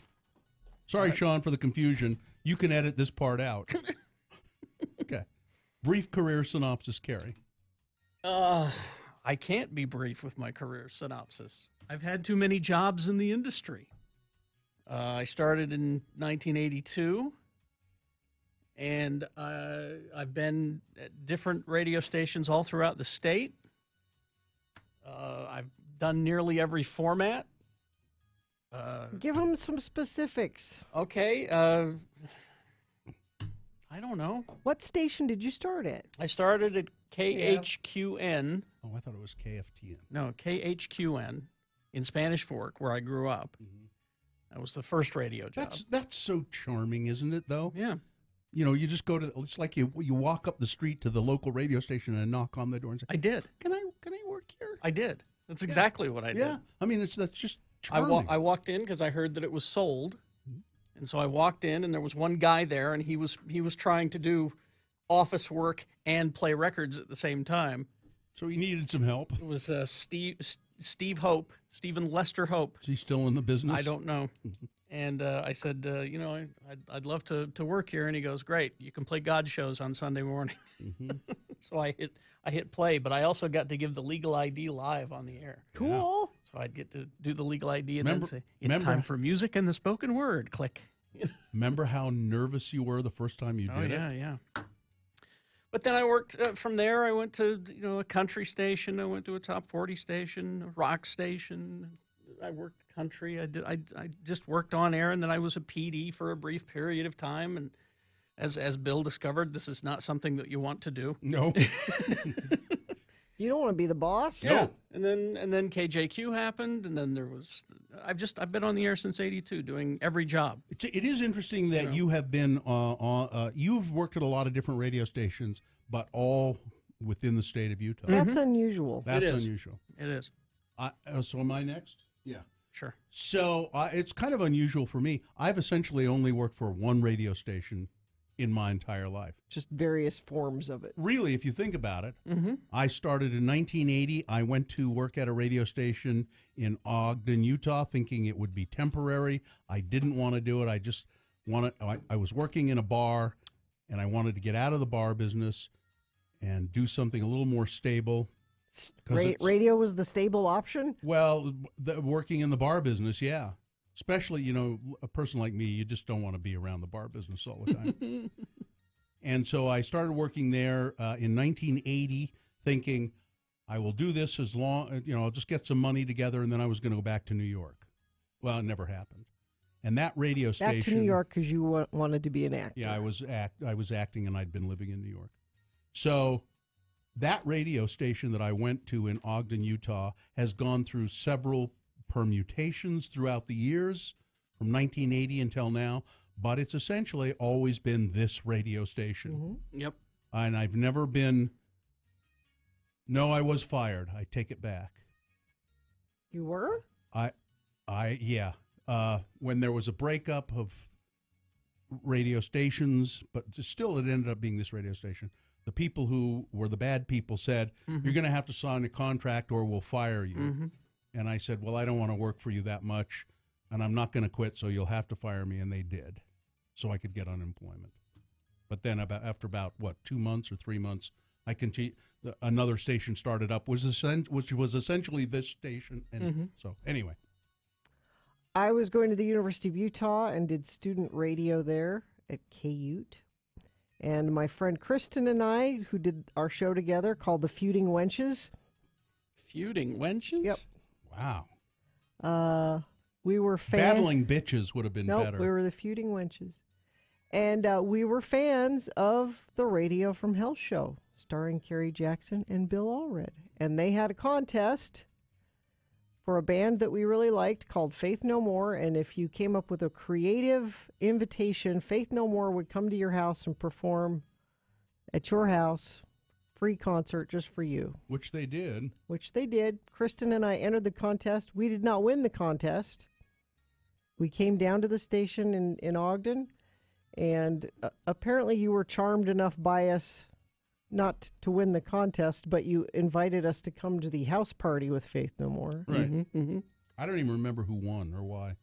Sorry, Sean, for the confusion. You can edit this part out. Okay. Brief career synopsis, Carrie. I can't be brief with my career synopsis. I've had too many jobs in the industry. I started in 1982, and I've been at different radio stations all throughout the state. I've done nearly every format. Give them some specifics. Okay. I don't know. What station did you start at? I started at KHQN. Oh, I thought it was KFTN. No, KHQN in Spanish Fork, where I grew up. That was the first radio job. That's so charming, isn't it, though? Yeah. You know, you just go to, it's like you walk up the street to the local radio station and knock on the door and say, I did. Can I work here? I did. That's exactly what I did. Yeah. I mean, that's just charming. I walked in because I heard that it was sold. And so I walked in, and there was one guy there, and he was trying to do office work and play records at the same time. So he needed some help. It was Steve Hope, Stephen Lester Hope. Is he still in the business? I don't know. And I said, you know, I'd love to work here. And he goes, great, you can play God shows on Sunday morning. So I hit play, but I also got to give the legal ID live on the air. Cool. So I'd get to do the legal ID and Remember- then say, it's remember- time for music and the spoken word. Click. Remember how nervous you were the first time you did it? Yeah. But then I worked from there. I went to a country station. I went to a top 40 station, a rock station. I worked country. I just worked on air, and then I was a PD for a brief period of time. And as Bill discovered, this is not something that you want to do. No. You don't want to be the boss. Yeah. And then KJQ happened, and then there was. I've been on the air since '82, doing every job. It is interesting that you have been you've worked at a lot of different radio stations, but all within the state of Utah. That's unusual. That's unusual. It is. So am I next? Yeah. Sure. So it's kind of unusual for me. I've essentially only worked for one radio station in my entire life. Just various forms of it. Really, if you think about it, I started in 1980. I went to work at a radio station in Ogden, Utah, thinking it would be temporary. I didn't want to do it. I just wanted. I was working in a bar, and I wanted to get out of the bar business and do something a little more stable. Radio was the stable option? Well, working in the bar business, yeah. Especially, a person like me, you just don't want to be around the bar business all the time. And so I started working there in 1980, thinking I will do this as long, I'll just get some money together, and then I was going to go back to New York. Well, it never happened. And that radio station. Back to New York because you wanted to be an actor. Yeah, I was acting, and I'd been living in New York. So that radio station that I went to in Ogden, Utah, has gone through several permutations throughout the years from 1980 until now, but it's essentially always been this radio station. Yep. And I've never been. No, I was fired. I take it back. You were? Yeah. When there was a breakup of radio stations, but still it ended up being this radio station. The people who were the bad people said, you're going to have to sign a contract or we'll fire you. And I said, well, I don't want to work for you that much, and I'm not going to quit, so you'll have to fire me. And they did, so I could get unemployment. But then after about 2 months or 3 months, I continued. Another station started up, which was essentially this station. And so anyway. I was going to the University of Utah and did student radio there at KUT. And my friend Kristen and I, who did our show together called The Feuding Wenches. Feuding Wenches? Yep. Wow. We were fans. Battling Bitches would have been better. We were the Feuding Wenches. And we were fans of the Radio from Hell show, starring Carrie Jackson and Bill Allred. And they had a contest for a band that we really liked called Faith No More. And if you came up with a creative invitation, Faith No More would come to your house and perform at your house. Free concert just for you. Which they did. Kristen and I entered the contest. We did not win the contest. we came down to the station in Ogden, and apparently you were charmed enough by us not to win the contest, but you invited us to come to the house party with Faith No More. Right. I don't even remember who won or why.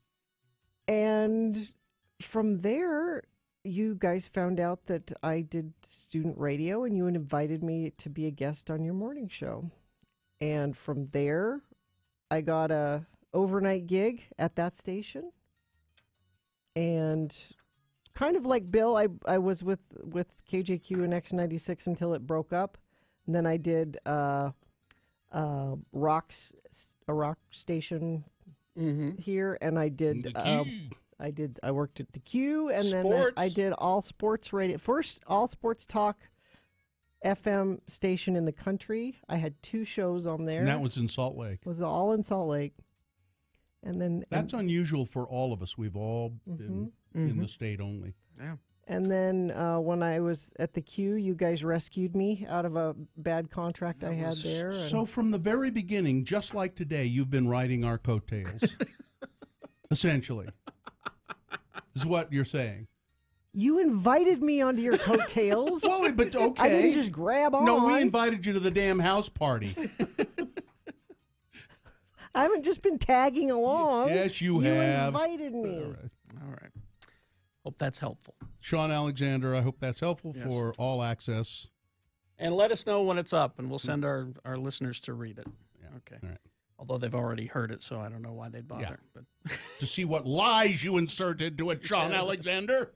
And from there, you guys found out that I did student radio, and you invited me to be a guest on your morning show. And from there, I got a overnight gig at that station. And kind of like Bill, I was with KJQ and X96 until it broke up. And then I did a rock station here, and I did I worked at the Q, and then I did all sports radio. First, all sports talk FM station in the country. I had 2 shows on there. And that was in Salt Lake. It was all in Salt Lake. And then that's unusual for all of us. We've all been in the state only. Yeah. And then when I was at the Q, you guys rescued me out of a bad contract I had there. So from the very beginning, just like today, you've been riding our coattails. Essentially. Is what you're saying. You invited me onto your coattails. Well, but okay. I didn't just grab on. No, we invited you to the damn house party. I haven't just been tagging along. Yes, you have. You invited me. All right. Hope that's helpful. Sean Alexander, I hope that's helpful for All Access. And let us know when it's up, and we'll send our listeners to read it. Yeah. Okay. All right. Although they've already heard it, so I don't know why they'd bother. Yeah. But to see what lies you inserted to it, Sean Alexander.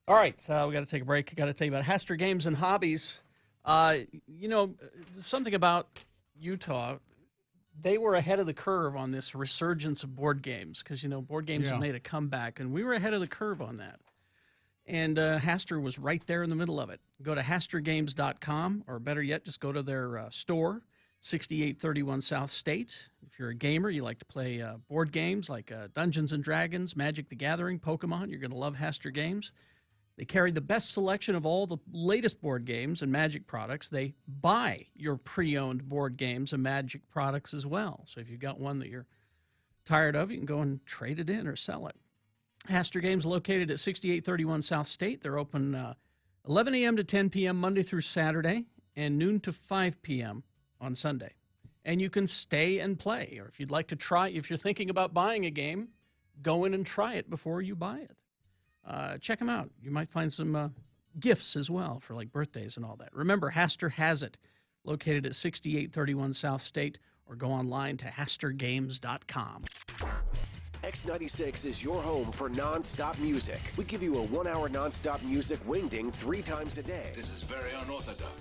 All right, so we got to take a break. I got to tell you about Haster Games and Hobbies. Something about Utah. They were ahead of the curve on this resurgence of board games because, board games have made a comeback, and we were ahead of the curve on that. And Haster was right there in the middle of it. Go to HasterGames.com, or better yet, just go to their store, 6831 South State. If you're a gamer, you like to play board games like Dungeons & Dragons, Magic the Gathering, Pokemon, you're going to love Haster Games. They carry the best selection of all the latest board games and Magic products. They buy your pre-owned board games and Magic products as well. So if you've got one that you're tired of, you can go and trade it in or sell it. Haster Games located at 6831 South State. They're open 11 a.m. to 10 p.m. Monday through Saturday and noon to 5 p.m. on Sunday. And you can stay and play. Or if you'd like to try, if you're thinking about buying a game, go in and try it before you buy it. Check them out. You might find some gifts as well for like birthdays and all that. Remember, Haster has it, located at 6831 South State, or go online to HasterGames.com. X96 is your home for non-stop music. We give you a 1-hour non-stop music wingding 3 times a day. This is very unorthodox.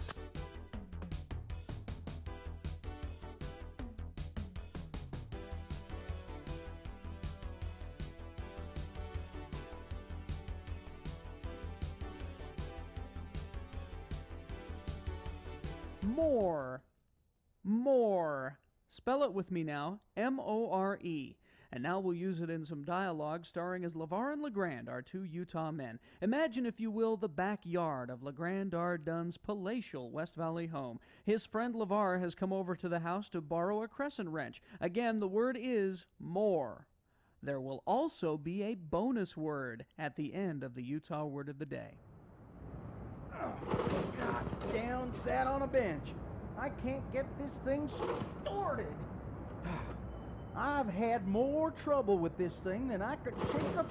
More. Spell it with me now. M-O-R-E. And now we'll use it in some dialogue starring as LeVar and LeGrand, our 2 Utah men. Imagine, if you will, the backyard of LeGrand R. Dunn's palatial West Valley home. His friend LeVar has come over to the house to borrow a crescent wrench. Again, the word is more. There will also be a bonus word at the end of the Utah Word of the Day. Got down, sat on a bench. I can't get this thing started. I've had more trouble with this thing than I could shake a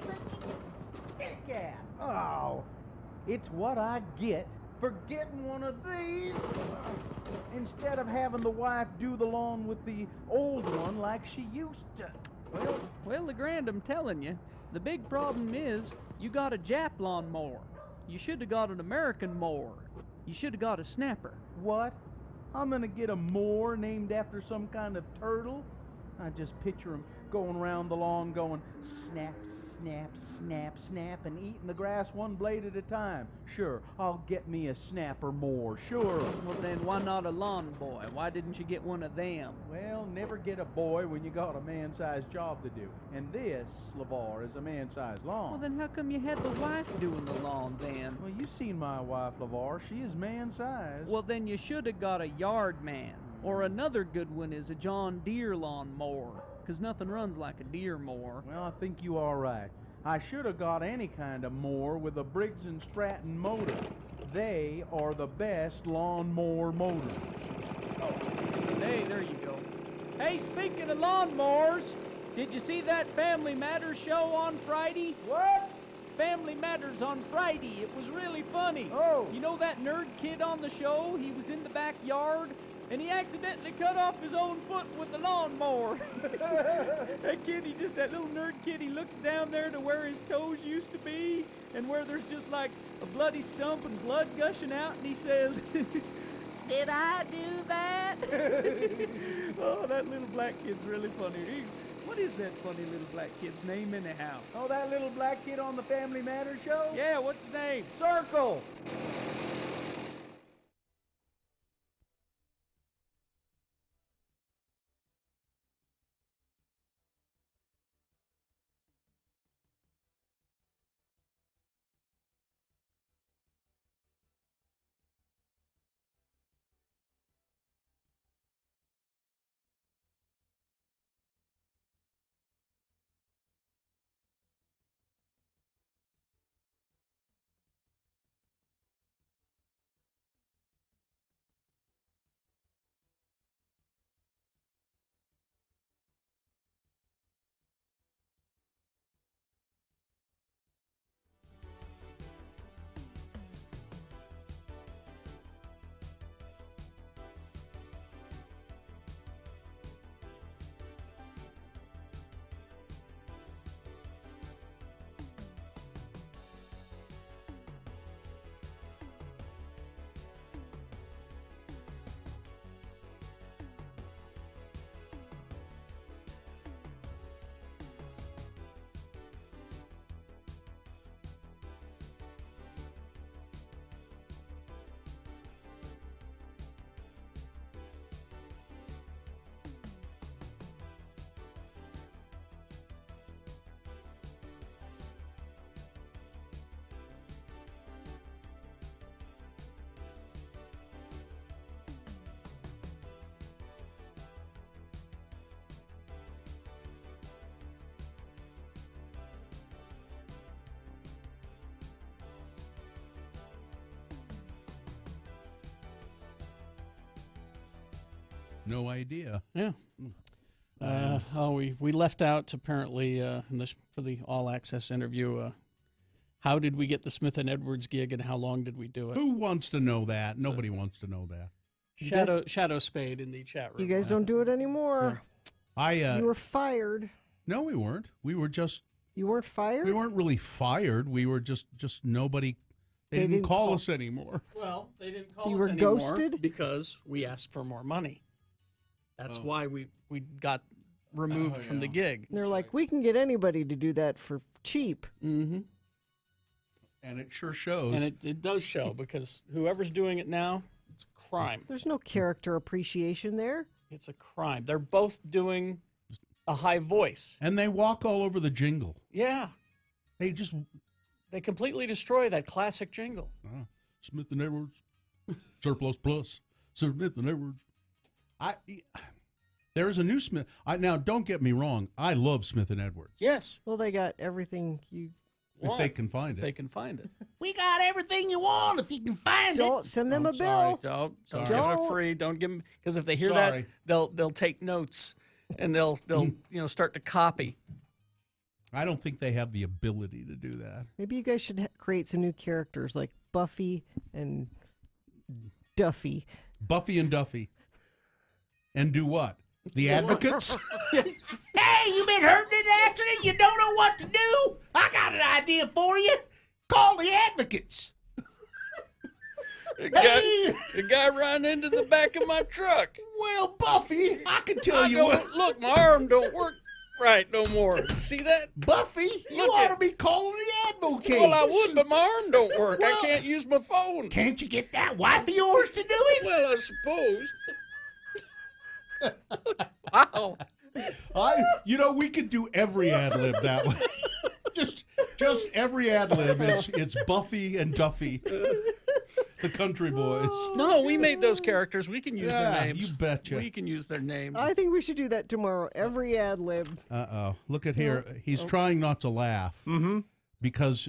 stick at. Oh, it's what I get for getting one of these instead of having the wife do the lawn with the old one like she used to. Well, LeGrand, I'm telling you, the big problem is you got a Jap lawnmower. You should have got an American mower. You should have got a snapper. What? I'm gonna get a mower named after some kind of turtle? I just picture him going around the lawn going snap, snap, snap, snap, and eating the grass one blade at a time. Sure, I'll get me a snapper more, sure. Well, then why not a lawn boy? Why didn't you get one of them? Well, never get a boy when you got a man-sized job to do. And this, LeVar, is a man-sized lawn. Well, then how come you had the wife doing the lawn then? Well, you've seen my wife, LeVar. She is man-sized. Well, then you should have got a yard man. Or another good one is a John Deere lawn mower. 'cause nothing runs like a deer mower. Well, I think you are right. I should have got any kind of mower with a Briggs & Stratton motor. They are the best lawnmower motors. Hey, there you go. Hey, speaking of lawnmowers, did you see that Family Matters show on Friday? What? Family Matters on Friday. It was really funny. Oh. You know that nerd kid on the show? He was in the backyard, and he accidentally cut off his own foot with the lawnmower. That kid, that little nerd kid, he looks down there to where his toes used to be, and where there's just like a bloody stump and blood gushing out, and he says, "Did I do that?" Oh, that little black kid's really funny. What is that funny little black kid's name anyhow? Oh, that little black kid on the Family Matters show? Yeah, what's his name? Circle. No idea. Yeah. We left out apparently for the All Access interview. How did we get the Smith and Edwards gig, and how long did we do it? Who wants to know that? Nobody wants to know that. Shadow Spade in the chat room. You guys don't do it anymore. You were fired. No, we weren't. We were just. You weren't fired? We weren't really fired. We were just nobody. They didn't call us anymore. Well, they didn't call You us were anymore ghosted? because we asked for more money. That's why we got removed from the gig. They're like, we can get anybody to do that for cheap. Mm-hmm. And it sure shows. And it does show because whoever's doing it now, it's a crime. There's no character appreciation there. It's a crime. They're both doing a high voice. And they walk all over the jingle. Yeah. They completely destroy that classic jingle. Smith and Edwards, Surplus Plus, Smith and Edwards. There's a new Smith. Now, don't get me wrong. I love Smith and Edwards. Yes. Well, they got everything you If they can find If they can find it. We got everything you want if you can find it. Don't send them a Sorry, bill. don't give it a free. Don't give them, because if they hear that, they'll take notes and they'll start to copy. I don't think they have the ability to do that. Maybe you guys should create some new characters like Buffy and Duffy. Buffy and Duffy. And do what? The Advocates? Hey, you been hurt in an accident? You don't know what to do? I got an idea for you. Call the Advocates. The guy ran into the back of my truck. Well, Buffy, I can tell you what. Look, my arm don't work right no more. See that? Buffy, you ought to be calling the Advocates. Well, I would, but my arm don't work. I can't use my phone. Can't you get that wife of yours to do it? Well, I suppose. Wow. We could do every ad lib that way. just every ad lib. It's Buffy and Duffy. The Country Boys. No, we made those characters. We can use their names. You betcha. We can use their names. I think we should do that tomorrow. Every ad lib. Uh-oh. Look at here. He's trying not to laugh because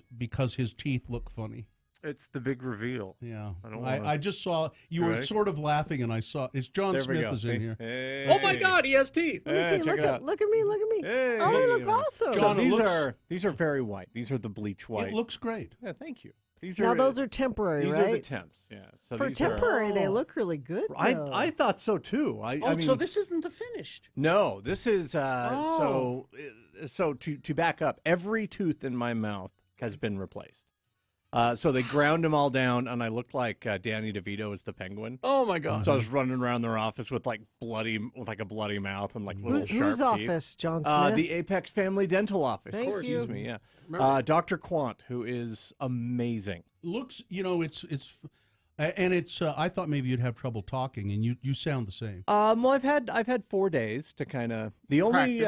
his teeth look funny. It's the big reveal. Yeah. I I just saw you were sort of laughing, and I saw it's John Smith is in here. Hey. Oh my God, he has teeth. Let me see. Look at me. Look at me. Hey. Oh, they look awesome. John, these are very white. These are the bleach white. It looks great. Yeah, thank you. Now those are temporary, these right? These are the temps. Yeah. So For temporary, they look really good. I thought so too. I mean, so this isn't the finished. No, this is so to back up. Every tooth in my mouth has been replaced. So they ground them all down, and I looked like Danny DeVito as the Penguin. Oh my God! So I was running around their office with a bloody mouth and little sharp teeth. Whose office, John Smith? The Apex Family Dental Office. Thank you. Excuse me. Yeah. Dr. Quant, who is amazing. Looks, it's I thought maybe you'd have trouble talking, and you sound the same. Well, I've had 4 days to kind of the only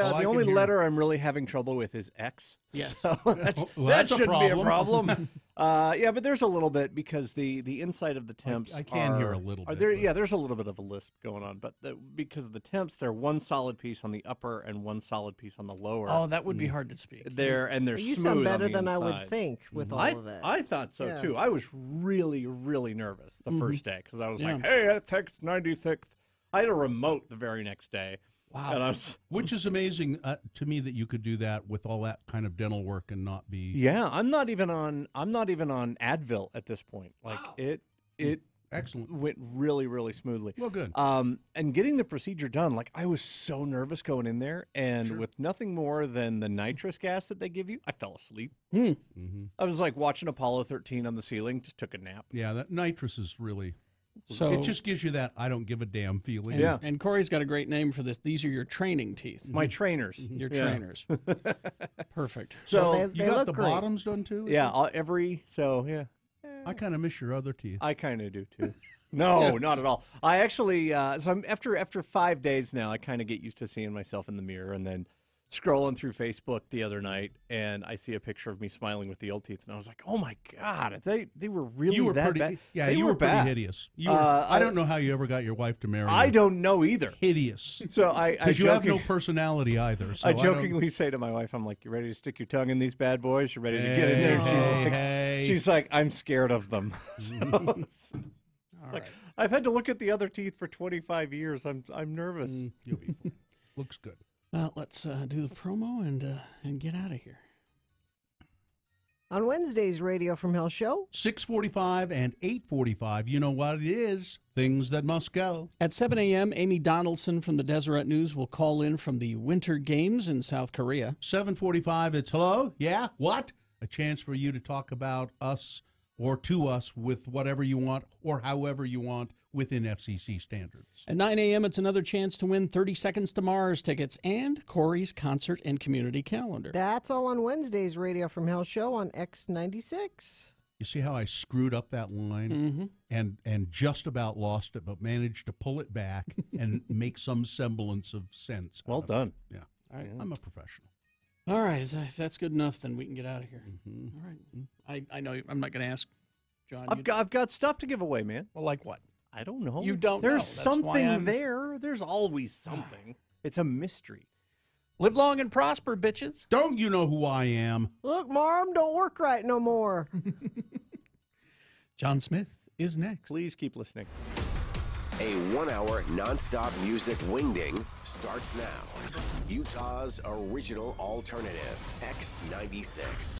letter I'm really having trouble with is X. Yes, so that shouldn't be a problem. Yeah, but there's a little bit because the inside of the temps. I can hear a little bit. There's a little bit of a lisp going on, but because of the temps, they're one solid piece on the upper and one solid piece on the lower. Oh, that would be hard to speak. They're you smooth sound better on the than inside. I would think with all of that. I thought so too. I was really, really nervous the first day because I was like, Yeah. "Hey, at Text 96." I had a remote the very next day. Wow. And I was, Which is amazing to me that you could do that with all that kind of dental work and not be. Yeah, I'm not even on Advil at this point. Like it excellent went really, really smoothly. Well, good. And getting the procedure done, like I was so nervous going in there, and with nothing more than the nitrous gas that they give you, I fell asleep. I was like watching Apollo 13 on the ceiling, just took a nap. Yeah, that nitrous is really. So it just gives you that I don't give a damn feeling. Yeah. And Corey's got a great name for this. These are your training teeth. My trainers. Your trainers. Perfect. So they you got look the great. bottoms done too? Yeah, yeah. I kind of miss your other teeth. I kind of do too. No, not at all. I actually, so I'm after 5 days now, I kind of get used to seeing myself in the mirror, and then scrolling through Facebook the other night, and I see a picture of me smiling with the old teeth, and I was like, oh my God, they were really you were that pretty, bad. Yeah, they you were pretty bad. hideous. You were, I don't know how you ever got your wife to marry you. I don't know either. Hideous. So because you have no personality either. So I jokingly say to my wife, I'm like, you ready to stick your tongue in these bad boys? You ready to get in there? She's like, I'm scared of them. Like, I've had to look at the other teeth for 25 years. I'm nervous. You'll be fine. Looks good. Well, let's do the promo and get out of here. On Wednesday's Radio from Hell show, 6:45 and 8:45. You know what it is? Things that must go. At 7 a.m., Amy Donaldson from the Deseret News will call in from the Winter Games in South Korea. 7:45. It's hello. Yeah. What? A chance for you to talk about us or to us with whatever you want or however you want within FCC standards. At 9 a.m., it's another chance to win 30 Seconds to Mars tickets and Corey's concert and community calendar. That's all on Wednesday's Radio from Hell show on X96. You see how I screwed up that line and just about lost it, but managed to pull it back and make some semblance of sense. Well done. Yeah. All right. I'm a professional. All right. If that's good enough, then we can get out of here. All right. I know I'm not going to ask John. I've got stuff to give away, man. Well, like what? I don't know. You don't know. There's That's something why I'm- there. There's always something. It's a mystery. Live long and prosper, bitches. Don't you know who I am? Look, Mom, don't work right no more. John Smith is next. Please keep listening. A 1 hour nonstop music wingding starts now. Utah's original alternative, X96.